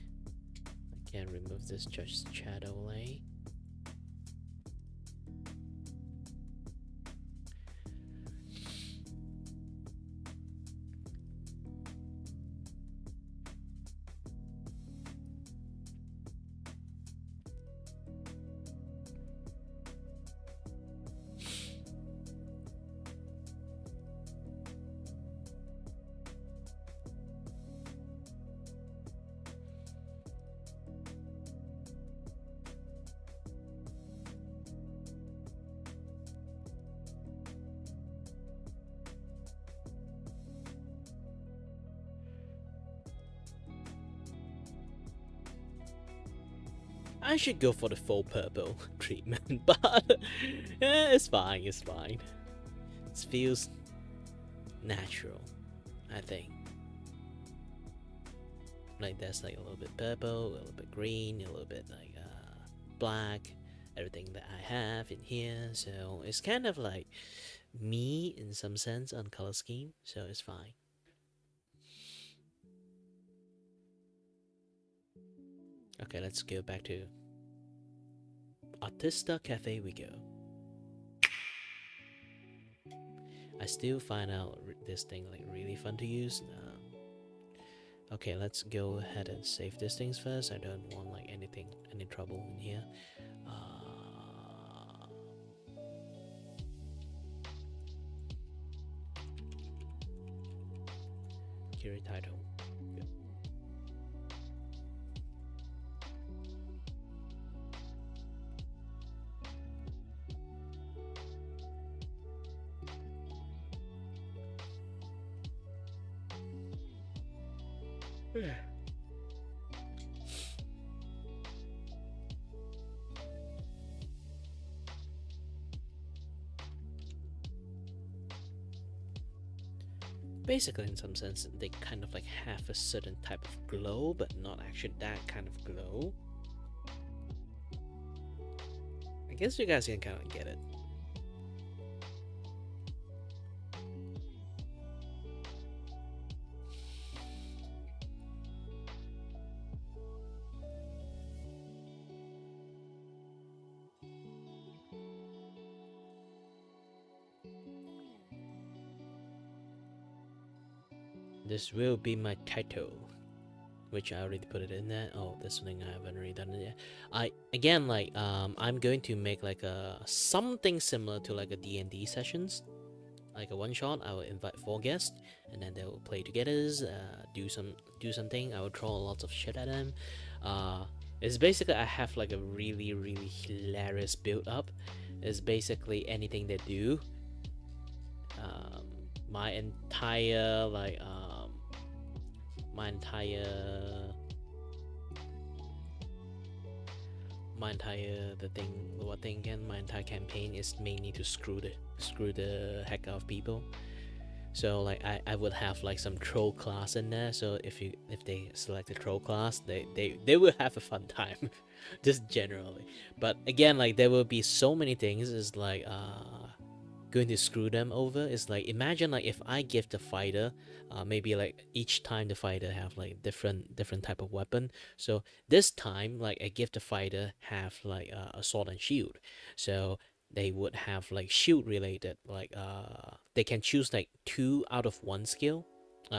I can remove this just chat overlay. I should go for the full purple treatment, but it's fine, it's fine. It feels natural, I think. Like there's like a little bit purple, a little bit green, a little bit like black, everything that I have in here, so it's kind of like me in some sense on color scheme, so it's fine. Okay, let's go back to Artista Cafe we go. I still find out this thing like really fun to use. Okay, let's go ahead and save these things first. I don't want like any trouble in here. Kiray title. Yeah. Basically, in some sense, they kind of like have a certain type of glow, but not actually that kind of glow. I guess you guys can kind of get it. This will be my title, which I already put it in there. Oh, this thing I haven't already done it yet. I'm going to make like a something similar to like a D&D sessions, like a one shot. I will invite 4 guests, and then they will play together, do something. I will throw lots of shit at them. It's basically I have like a really hilarious build up. It's basically anything they do. My entire my entire campaign is mainly to screw the heck out of people. So like I would have like some troll class in there, so if they select the troll class, they will have a fun time. Just generally. But again, like there will be so many things is like going to screw them over. Is like, imagine like if I give the fighter maybe like each time the fighter have like different type of weapon. So this time like I give the fighter have like a sword and shield, so they would have like shield related, like they can choose like 2 out of 1 skill,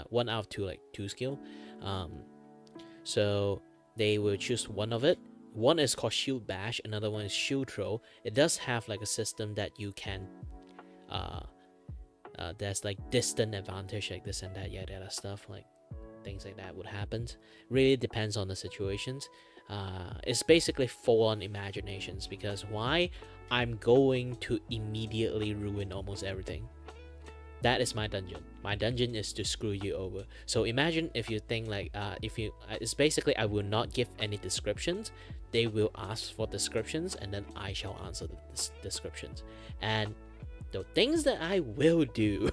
1 out of 2, like 2 skill. So they will choose one of it. One is called shield bash, another one is shield throw. It does have like a system that you can there's like distant advantage, like this and that, yeah, that stuff, like things like that would happen. Really depends on the situations. It's basically full-on imaginations, because why? I'm going to immediately ruin almost everything. That is my dungeon. My dungeon is to screw you over. So imagine if you think like it's basically I will not give any descriptions. They will ask for descriptions, and then I shall answer the descriptions. And the things that I will do,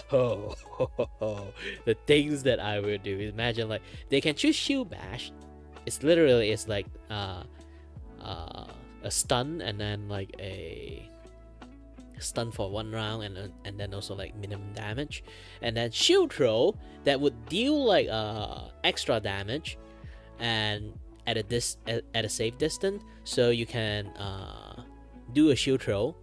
the things that I will do. Imagine like they can choose shield bash. It's literally like a stun, and then like a stun for 1 round, and then also like minimum damage, and then shield throw that would deal like extra damage, and at a safe distance, so you can do a shield throw,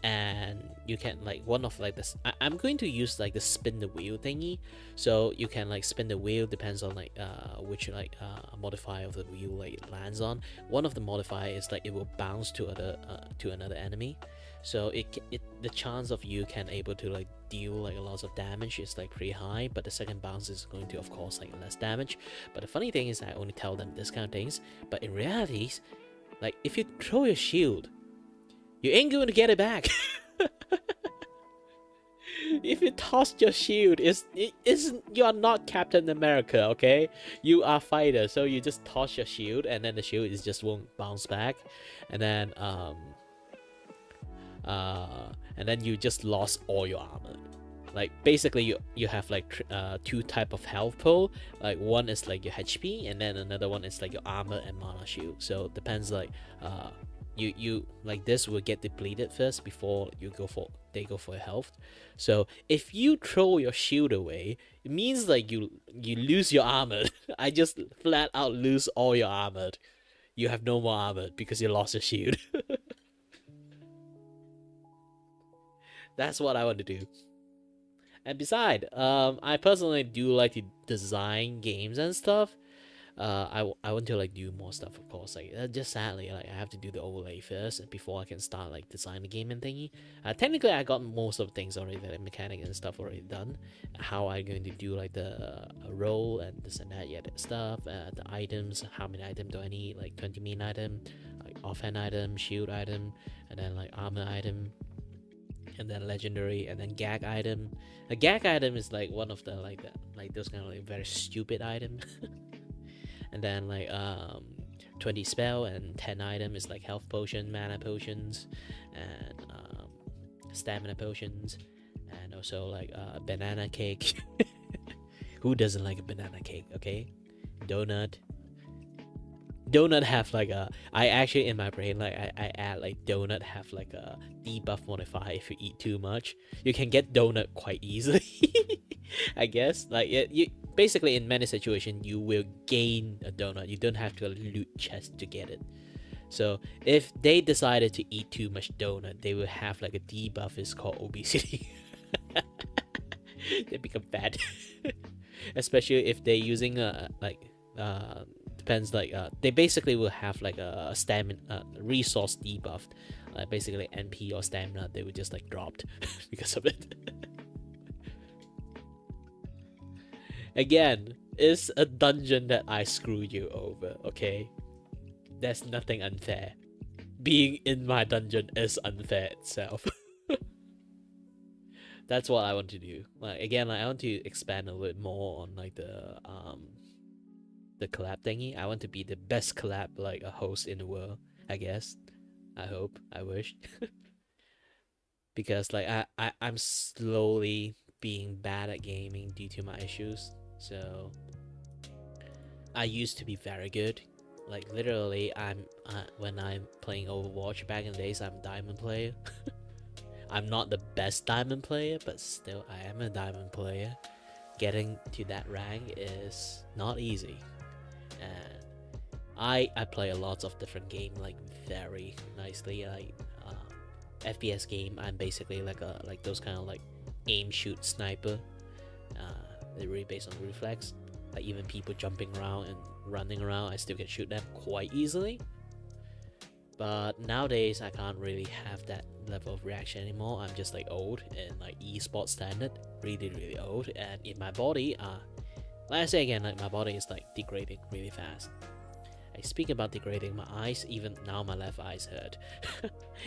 and you can like one of like this. I'm going to use like the spin the wheel thingy, so you can like spin the wheel, depends on like which like modifier of the wheel like it lands on. One of the modifier is like it will bounce to another enemy, so the chance of you can able to like deal like a lot of damage is like pretty high, but the second bounce is going to of course like less damage. But the funny thing is I only tell them this kind of things, but in reality, like if you throw your shield, you ain't going to get it back. If you toss your shield, you are not Captain America, okay? You are fighter, so you just toss your shield, and then the shield is just won't bounce back, and then you just lost all your armor. Like basically, you have like two type of health pool. Like one is like your HP, and then another one is like your armor and mana shield. So depends like you like this will get depleted first before they go for your health. So if you throw your shield away, it means like you lose your armor. I just flat out lose all your armor. You have no more armor because you lost your shield. That's what I want to do. And beside, I personally do like to design games and stuff. I want to like do more stuff, of course. Like just sadly, like I have to do the overlay first before I can start like design the game and thingy. Technically, I got most of the things already, the mechanic and stuff already done. How I'm going to do like the role and this and that, yeah, that stuff. The items, how many items do I need? Like 20 main item, like offhand item, shield item, and then like armor item, and then legendary, and then gag item. A gag item is like one of the like those kind of like very stupid item. And then like 20 spell and 10 item is like health potion, mana potions, and stamina potions, and also like banana cake. Who doesn't like a banana cake? Okay, donut have like a, I actually in my brain like I add like donut have like a debuff modifier. If you eat too much, you can get donut quite easily. I guess like you basically in many situations you will gain a donut. You don't have to loot chest to get it. So if they decided to eat too much donut, they will have like a debuff. It's called obesity. They become fat. Especially if they're using depends like they basically will have like a stamina resource debuff, basically NP or stamina. They will just like dropped because of it. Again, it's a dungeon that I screw you over, okay? There's nothing unfair. Being in my dungeon is unfair itself. That's what I want to do. Like again, like, I want to expand a little bit more on like the collab thingy. I want to be the best collab like a host in the world, I guess. I hope. I wish. Because like I'm slowly being bad at gaming due to my issues. So I used to be very good. Like literally, when I'm playing Overwatch back in the days, I'm diamond player. I'm not the best diamond player, but still I am a diamond player. Getting to that rank is not easy. And I play a lot of different game like very nicely. Like FPS game, I'm basically like those kind of like aim shoot sniper. They're really based on reflex. Like even people jumping around and running around, I still can shoot them quite easily. But nowadays I can't really have that level of reaction anymore. I'm just like old and like esports standard, really old. And in my body, like I say again, like my body is like degrading really fast. I speak about degrading, my eyes, even now my left eye's hurt.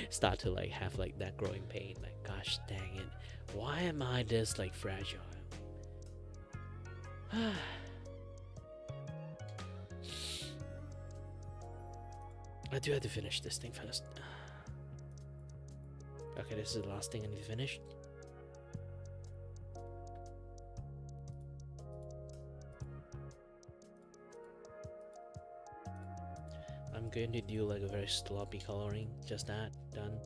Start to like have like that growing pain. Like gosh dang it, why am I this like fragile? I do have to finish this thing first. Okay, this is the last thing I need to finish. I'm going to do like a very sloppy coloring, just that, done.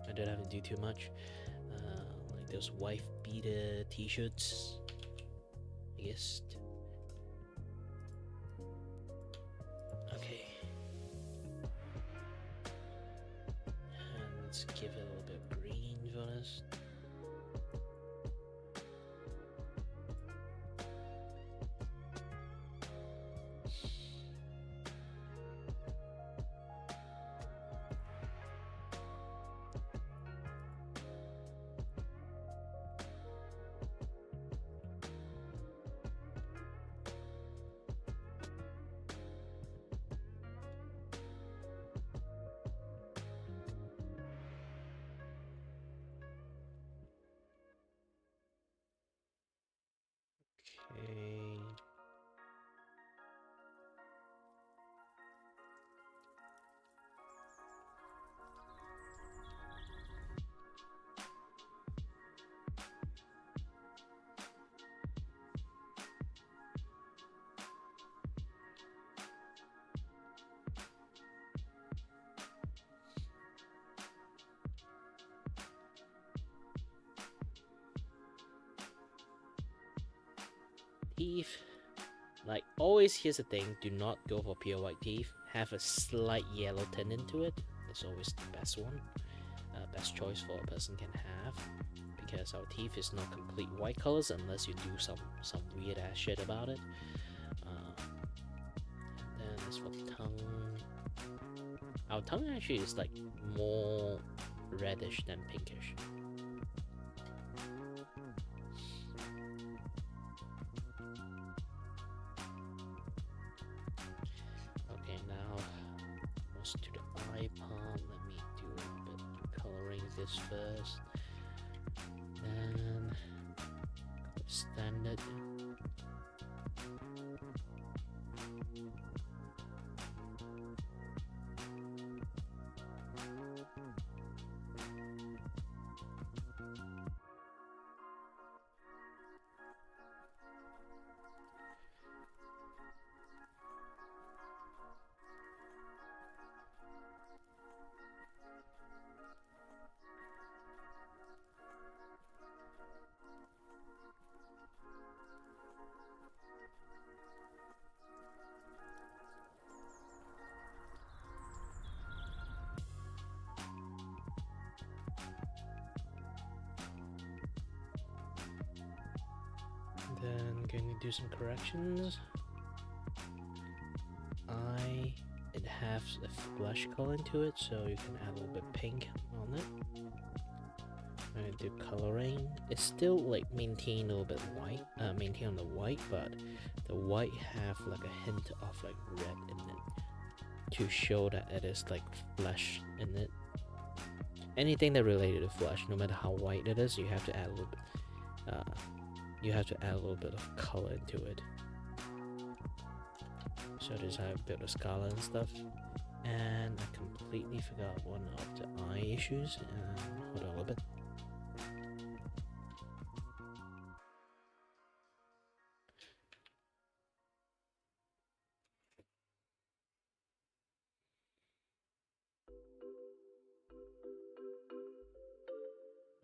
I don't have to do too much. Like those wife beater t-shirts, I guess. Okay. And let's give it a little bit of green for this. Okay. Teeth. Like always, here's the thing: do not go for pure white teeth. Have a slight yellow tint into it. That's always the best one, best choice for a person can have. Because our teeth is not complete white colors unless you do some weird ass shit about it. Then as for tongue, our tongue actually is like more reddish than pinkish. Okay, now let's to the eye part. Let me do a bit of coloring this first. Then standard. Then going to do some corrections. Eye, it has a blush color into it, so you can add a little bit pink on it. I'm gonna do coloring. It's still like maintain a little bit white, maintain on the white, but the white have like a hint of like red in it to show that it is like flesh in it. Anything that related to flesh, no matter how white it is, you have to add a little bit. You have to add a little bit of color into it. So there's a bit of scala and stuff. And I completely forgot one of the eye issues. Hold on a little bit.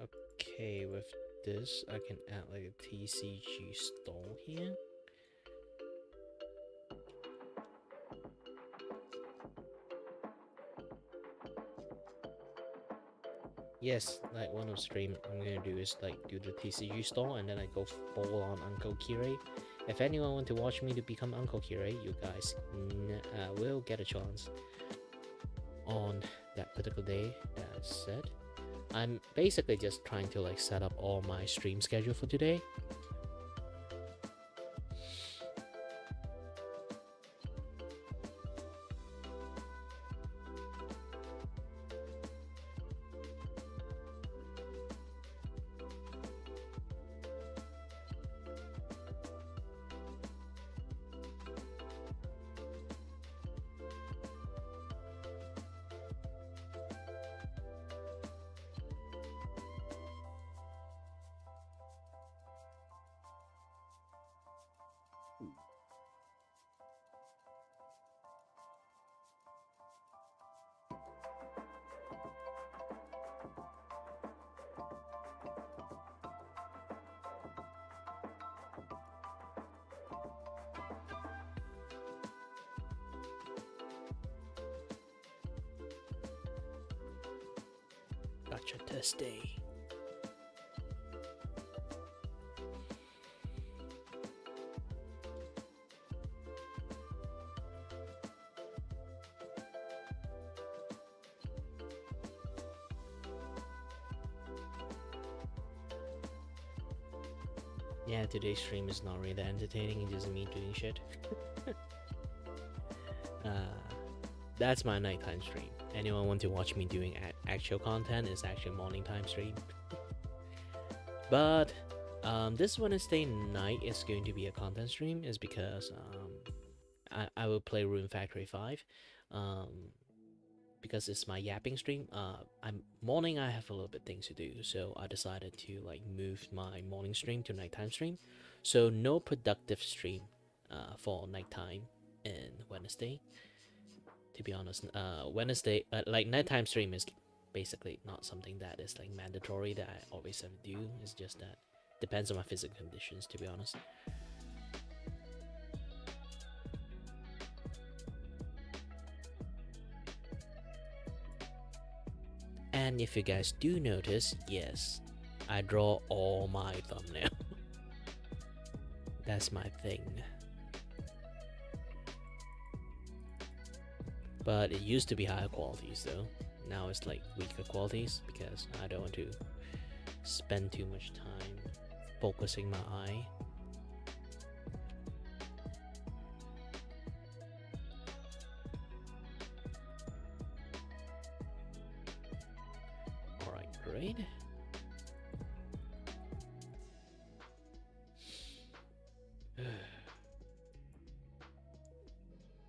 Okay, with this I can add like a TCG stall here. Yes, like one of stream I'm gonna do is like do the TCG stall and then I go full on Uncle Kiray. If anyone want to watch me to become Uncle Kiray, you guys will get a chance on that particular day. That's said. I'm basically just trying to like set up all my stream schedule for today. Gotcha Thursday. Yeah, today's stream is not really that entertaining, it's just me doing shit. That's my nighttime stream. Anyone want to watch me doing actual content, is actually morning time stream. But This Wednesday night is going to be a content stream, is because I will play Rune Factory 5. Because it's my yapping stream. I'm morning. I have a little bit things to do, so I decided to like move my morning stream to nighttime stream. So no productive stream, for nighttime and Wednesday. To be honest, Wednesday, like nighttime stream is basically not something that is like mandatory that I always have to do. It's just that depends on my physical conditions. To be honest. And if you guys do notice, yes, I draw all my thumbnail. That's my thing. But it used to be higher qualities though. Now it's like weaker qualities because I don't want to spend too much time focusing my eye. Alright, great.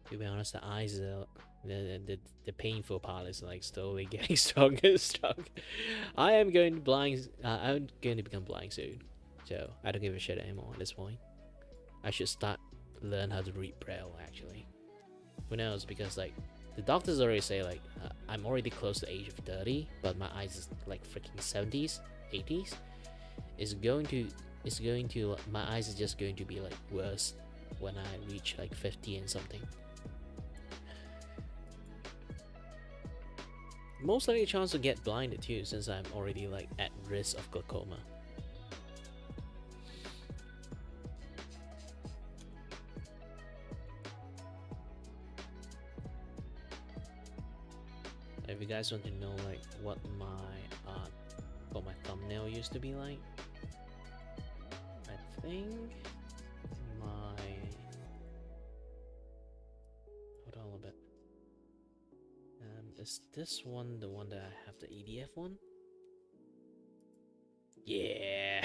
To be honest, the eyes are the painful part is like slowly getting stronger and stronger. I am going to blind. I'm going to become blind soon, so I don't give a shit anymore at this point. I should start learn how to read braille actually. Who knows? Because like the doctors already say like I'm already close to the age of 30, but my eyes is like freaking 70s, 80s. It's going to my eyes is just going to be like worse when I reach like 50 and something. Most likely a chance to get blinded too, since I'm already like at risk of glaucoma. If you guys want to know like what my thumbnail used to be like, I think my hold on a little bit. Is this one the one that I have the EDF one? Yeah.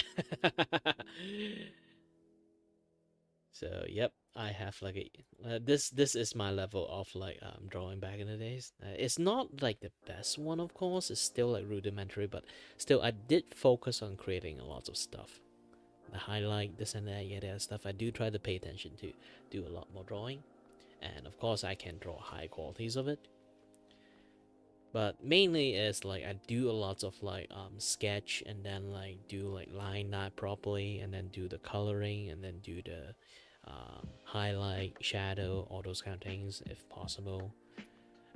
So yep, I have like a this is my level of like drawing back in the days. It's not like the best one, of course. It's still like rudimentary, but still I did focus on creating a lot of stuff. The highlight, this and that, yeah, that stuff. I do try to pay attention to do a lot more drawing, and of course I can draw high qualities of it. But mainly it's like I do a lot of like sketch and then like do like line that properly and then do the coloring and then do the highlight, shadow, all those kind of things if possible.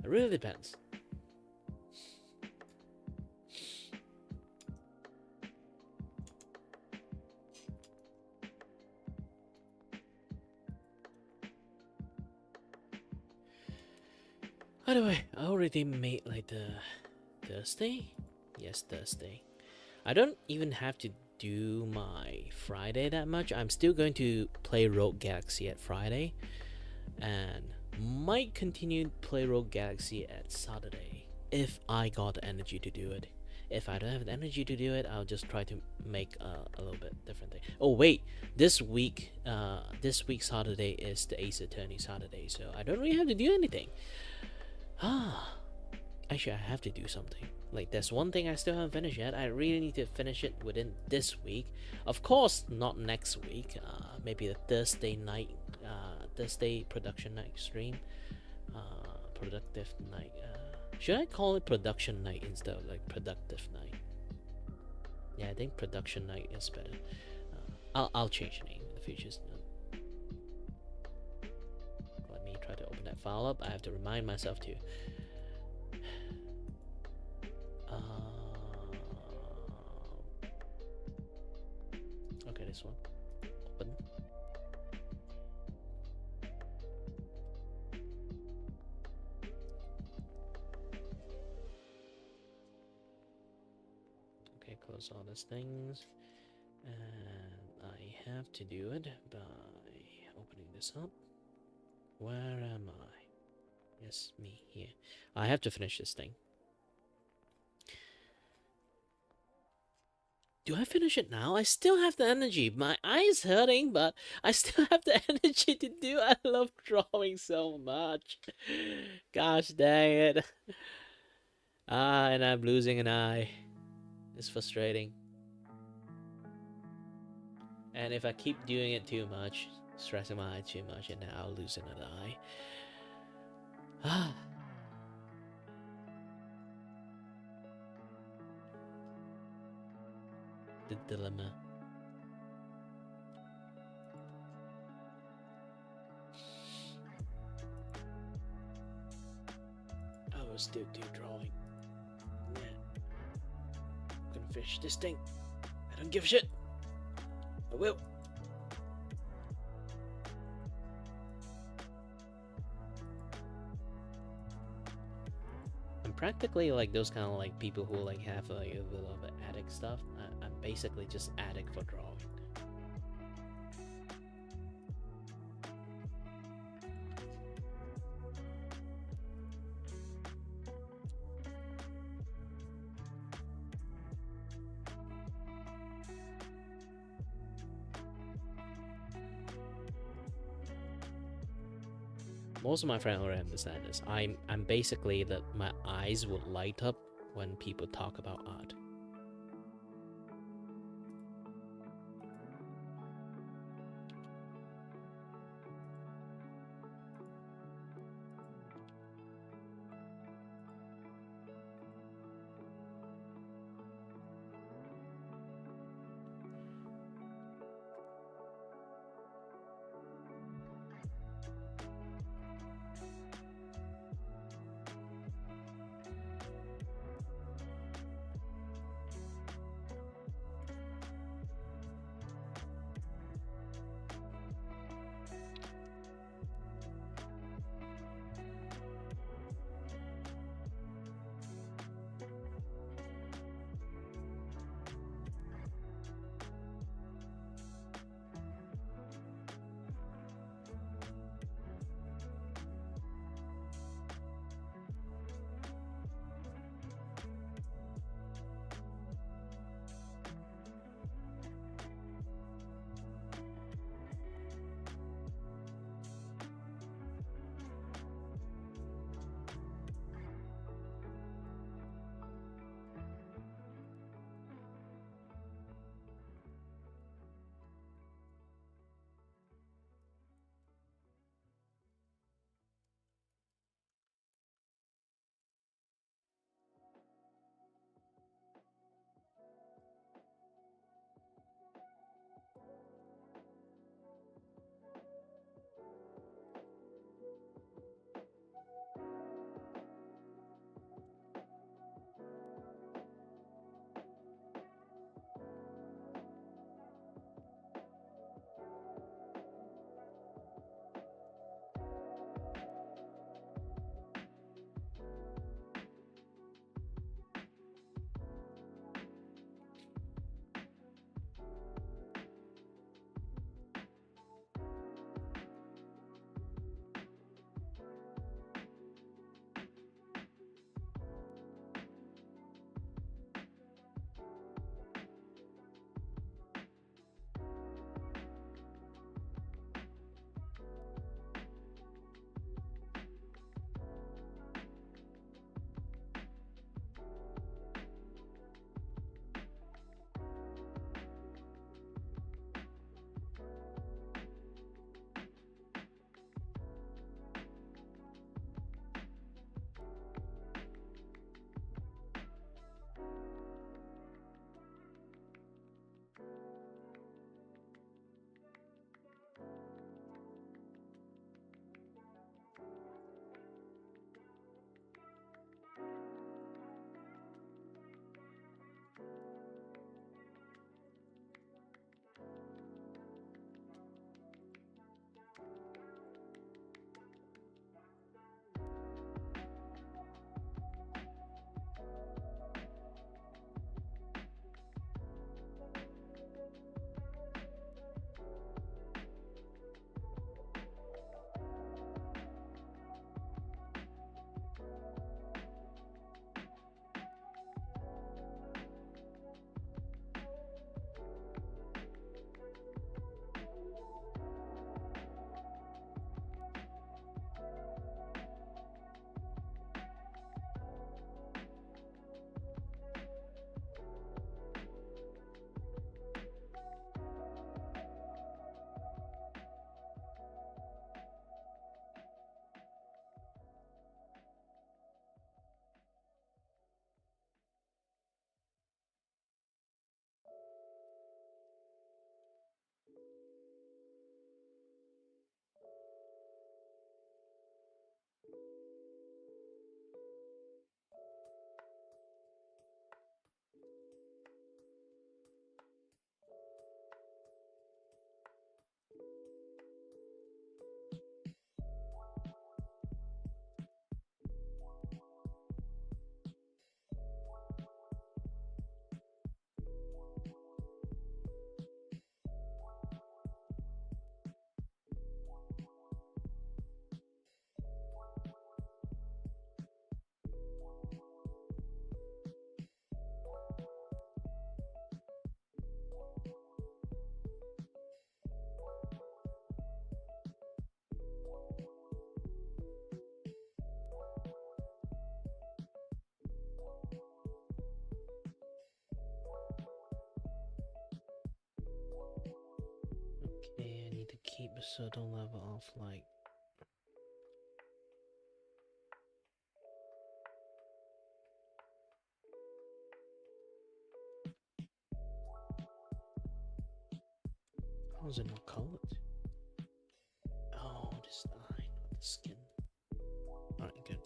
It really depends. By the way, I already made like the Thursday? Yes, Thursday. I don't even have to do my Friday that much. I'm still going to play Rogue Galaxy at Friday and might continue to play Rogue Galaxy at Saturday if I got the energy to do it. If I don't have the energy to do it, I'll just try to make a little bit different thing. Oh wait, this week Saturday is the Ace Attorney Saturday, so I don't really have to do anything. Actually, I have to do something. Like, there's one thing I still haven't finished yet. I really need to finish it within this week. Of course, not next week. Maybe the Thursday night, Thursday production night stream. Productive night. Should I call it production night instead of like productive night? Yeah, I think production night is better. I'll change the name in the future. Let me try to open that file up. I have to remind myself to. Okay, this one. Open. Okay, close all these things. And I have to do it by opening this up. Where am I? Yes, me here. I have to finish this thing. do I finish it now? I still have the energy. My eye's hurting, but I still have the energy to do. I love drawing so much. Gosh dang it. And I'm losing an eye. It's frustrating. And if I keep doing it too much, stressing my eye too much, and then I'll lose another eye. Ah. The dilemma. I will still do drawing. Yeah. I'm gonna finish this thing. I don't give a shit. I will. I'm practically like those kind of like people who like have like a little bit of addict stuff. I'm basically just addict for drawing. Most of my friends already understand this. I'm basically that my eyes would light up when people talk about art. a certain level of like how is it not colored? Oh, this eye, not the skin. Alright, good.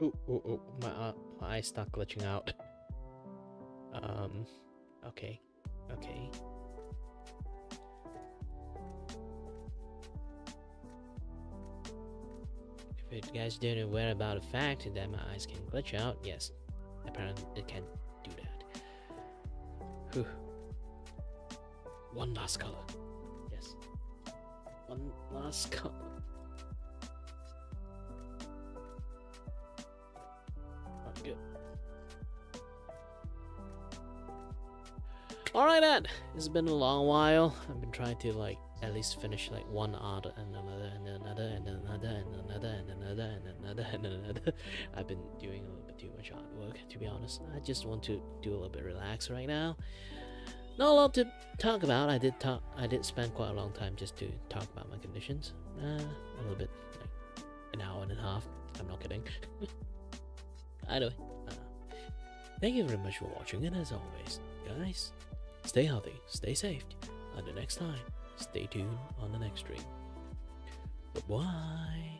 Ooh, my eyes start glitching out. Okay. If you guys didn't aware about the fact that my eyes can glitch out, yes, apparently it can do that. Whew. One last color. Yes. One last color. Not good. Alright then, it's been a long while. I've been trying to like at least finish like one art and another and another and another and another and another and another and another. I've been doing a little bit too much artwork, to be honest. I just want to do a little bit relax right now. Not a lot to talk about. I did spend quite a long time just to talk about my conditions. A little bit, like an hour and a half. I'm not kidding. Anyway, thank you very much for watching, and as always, guys, stay healthy, stay safe. Until next time, stay tuned on the next stream. Bye-bye.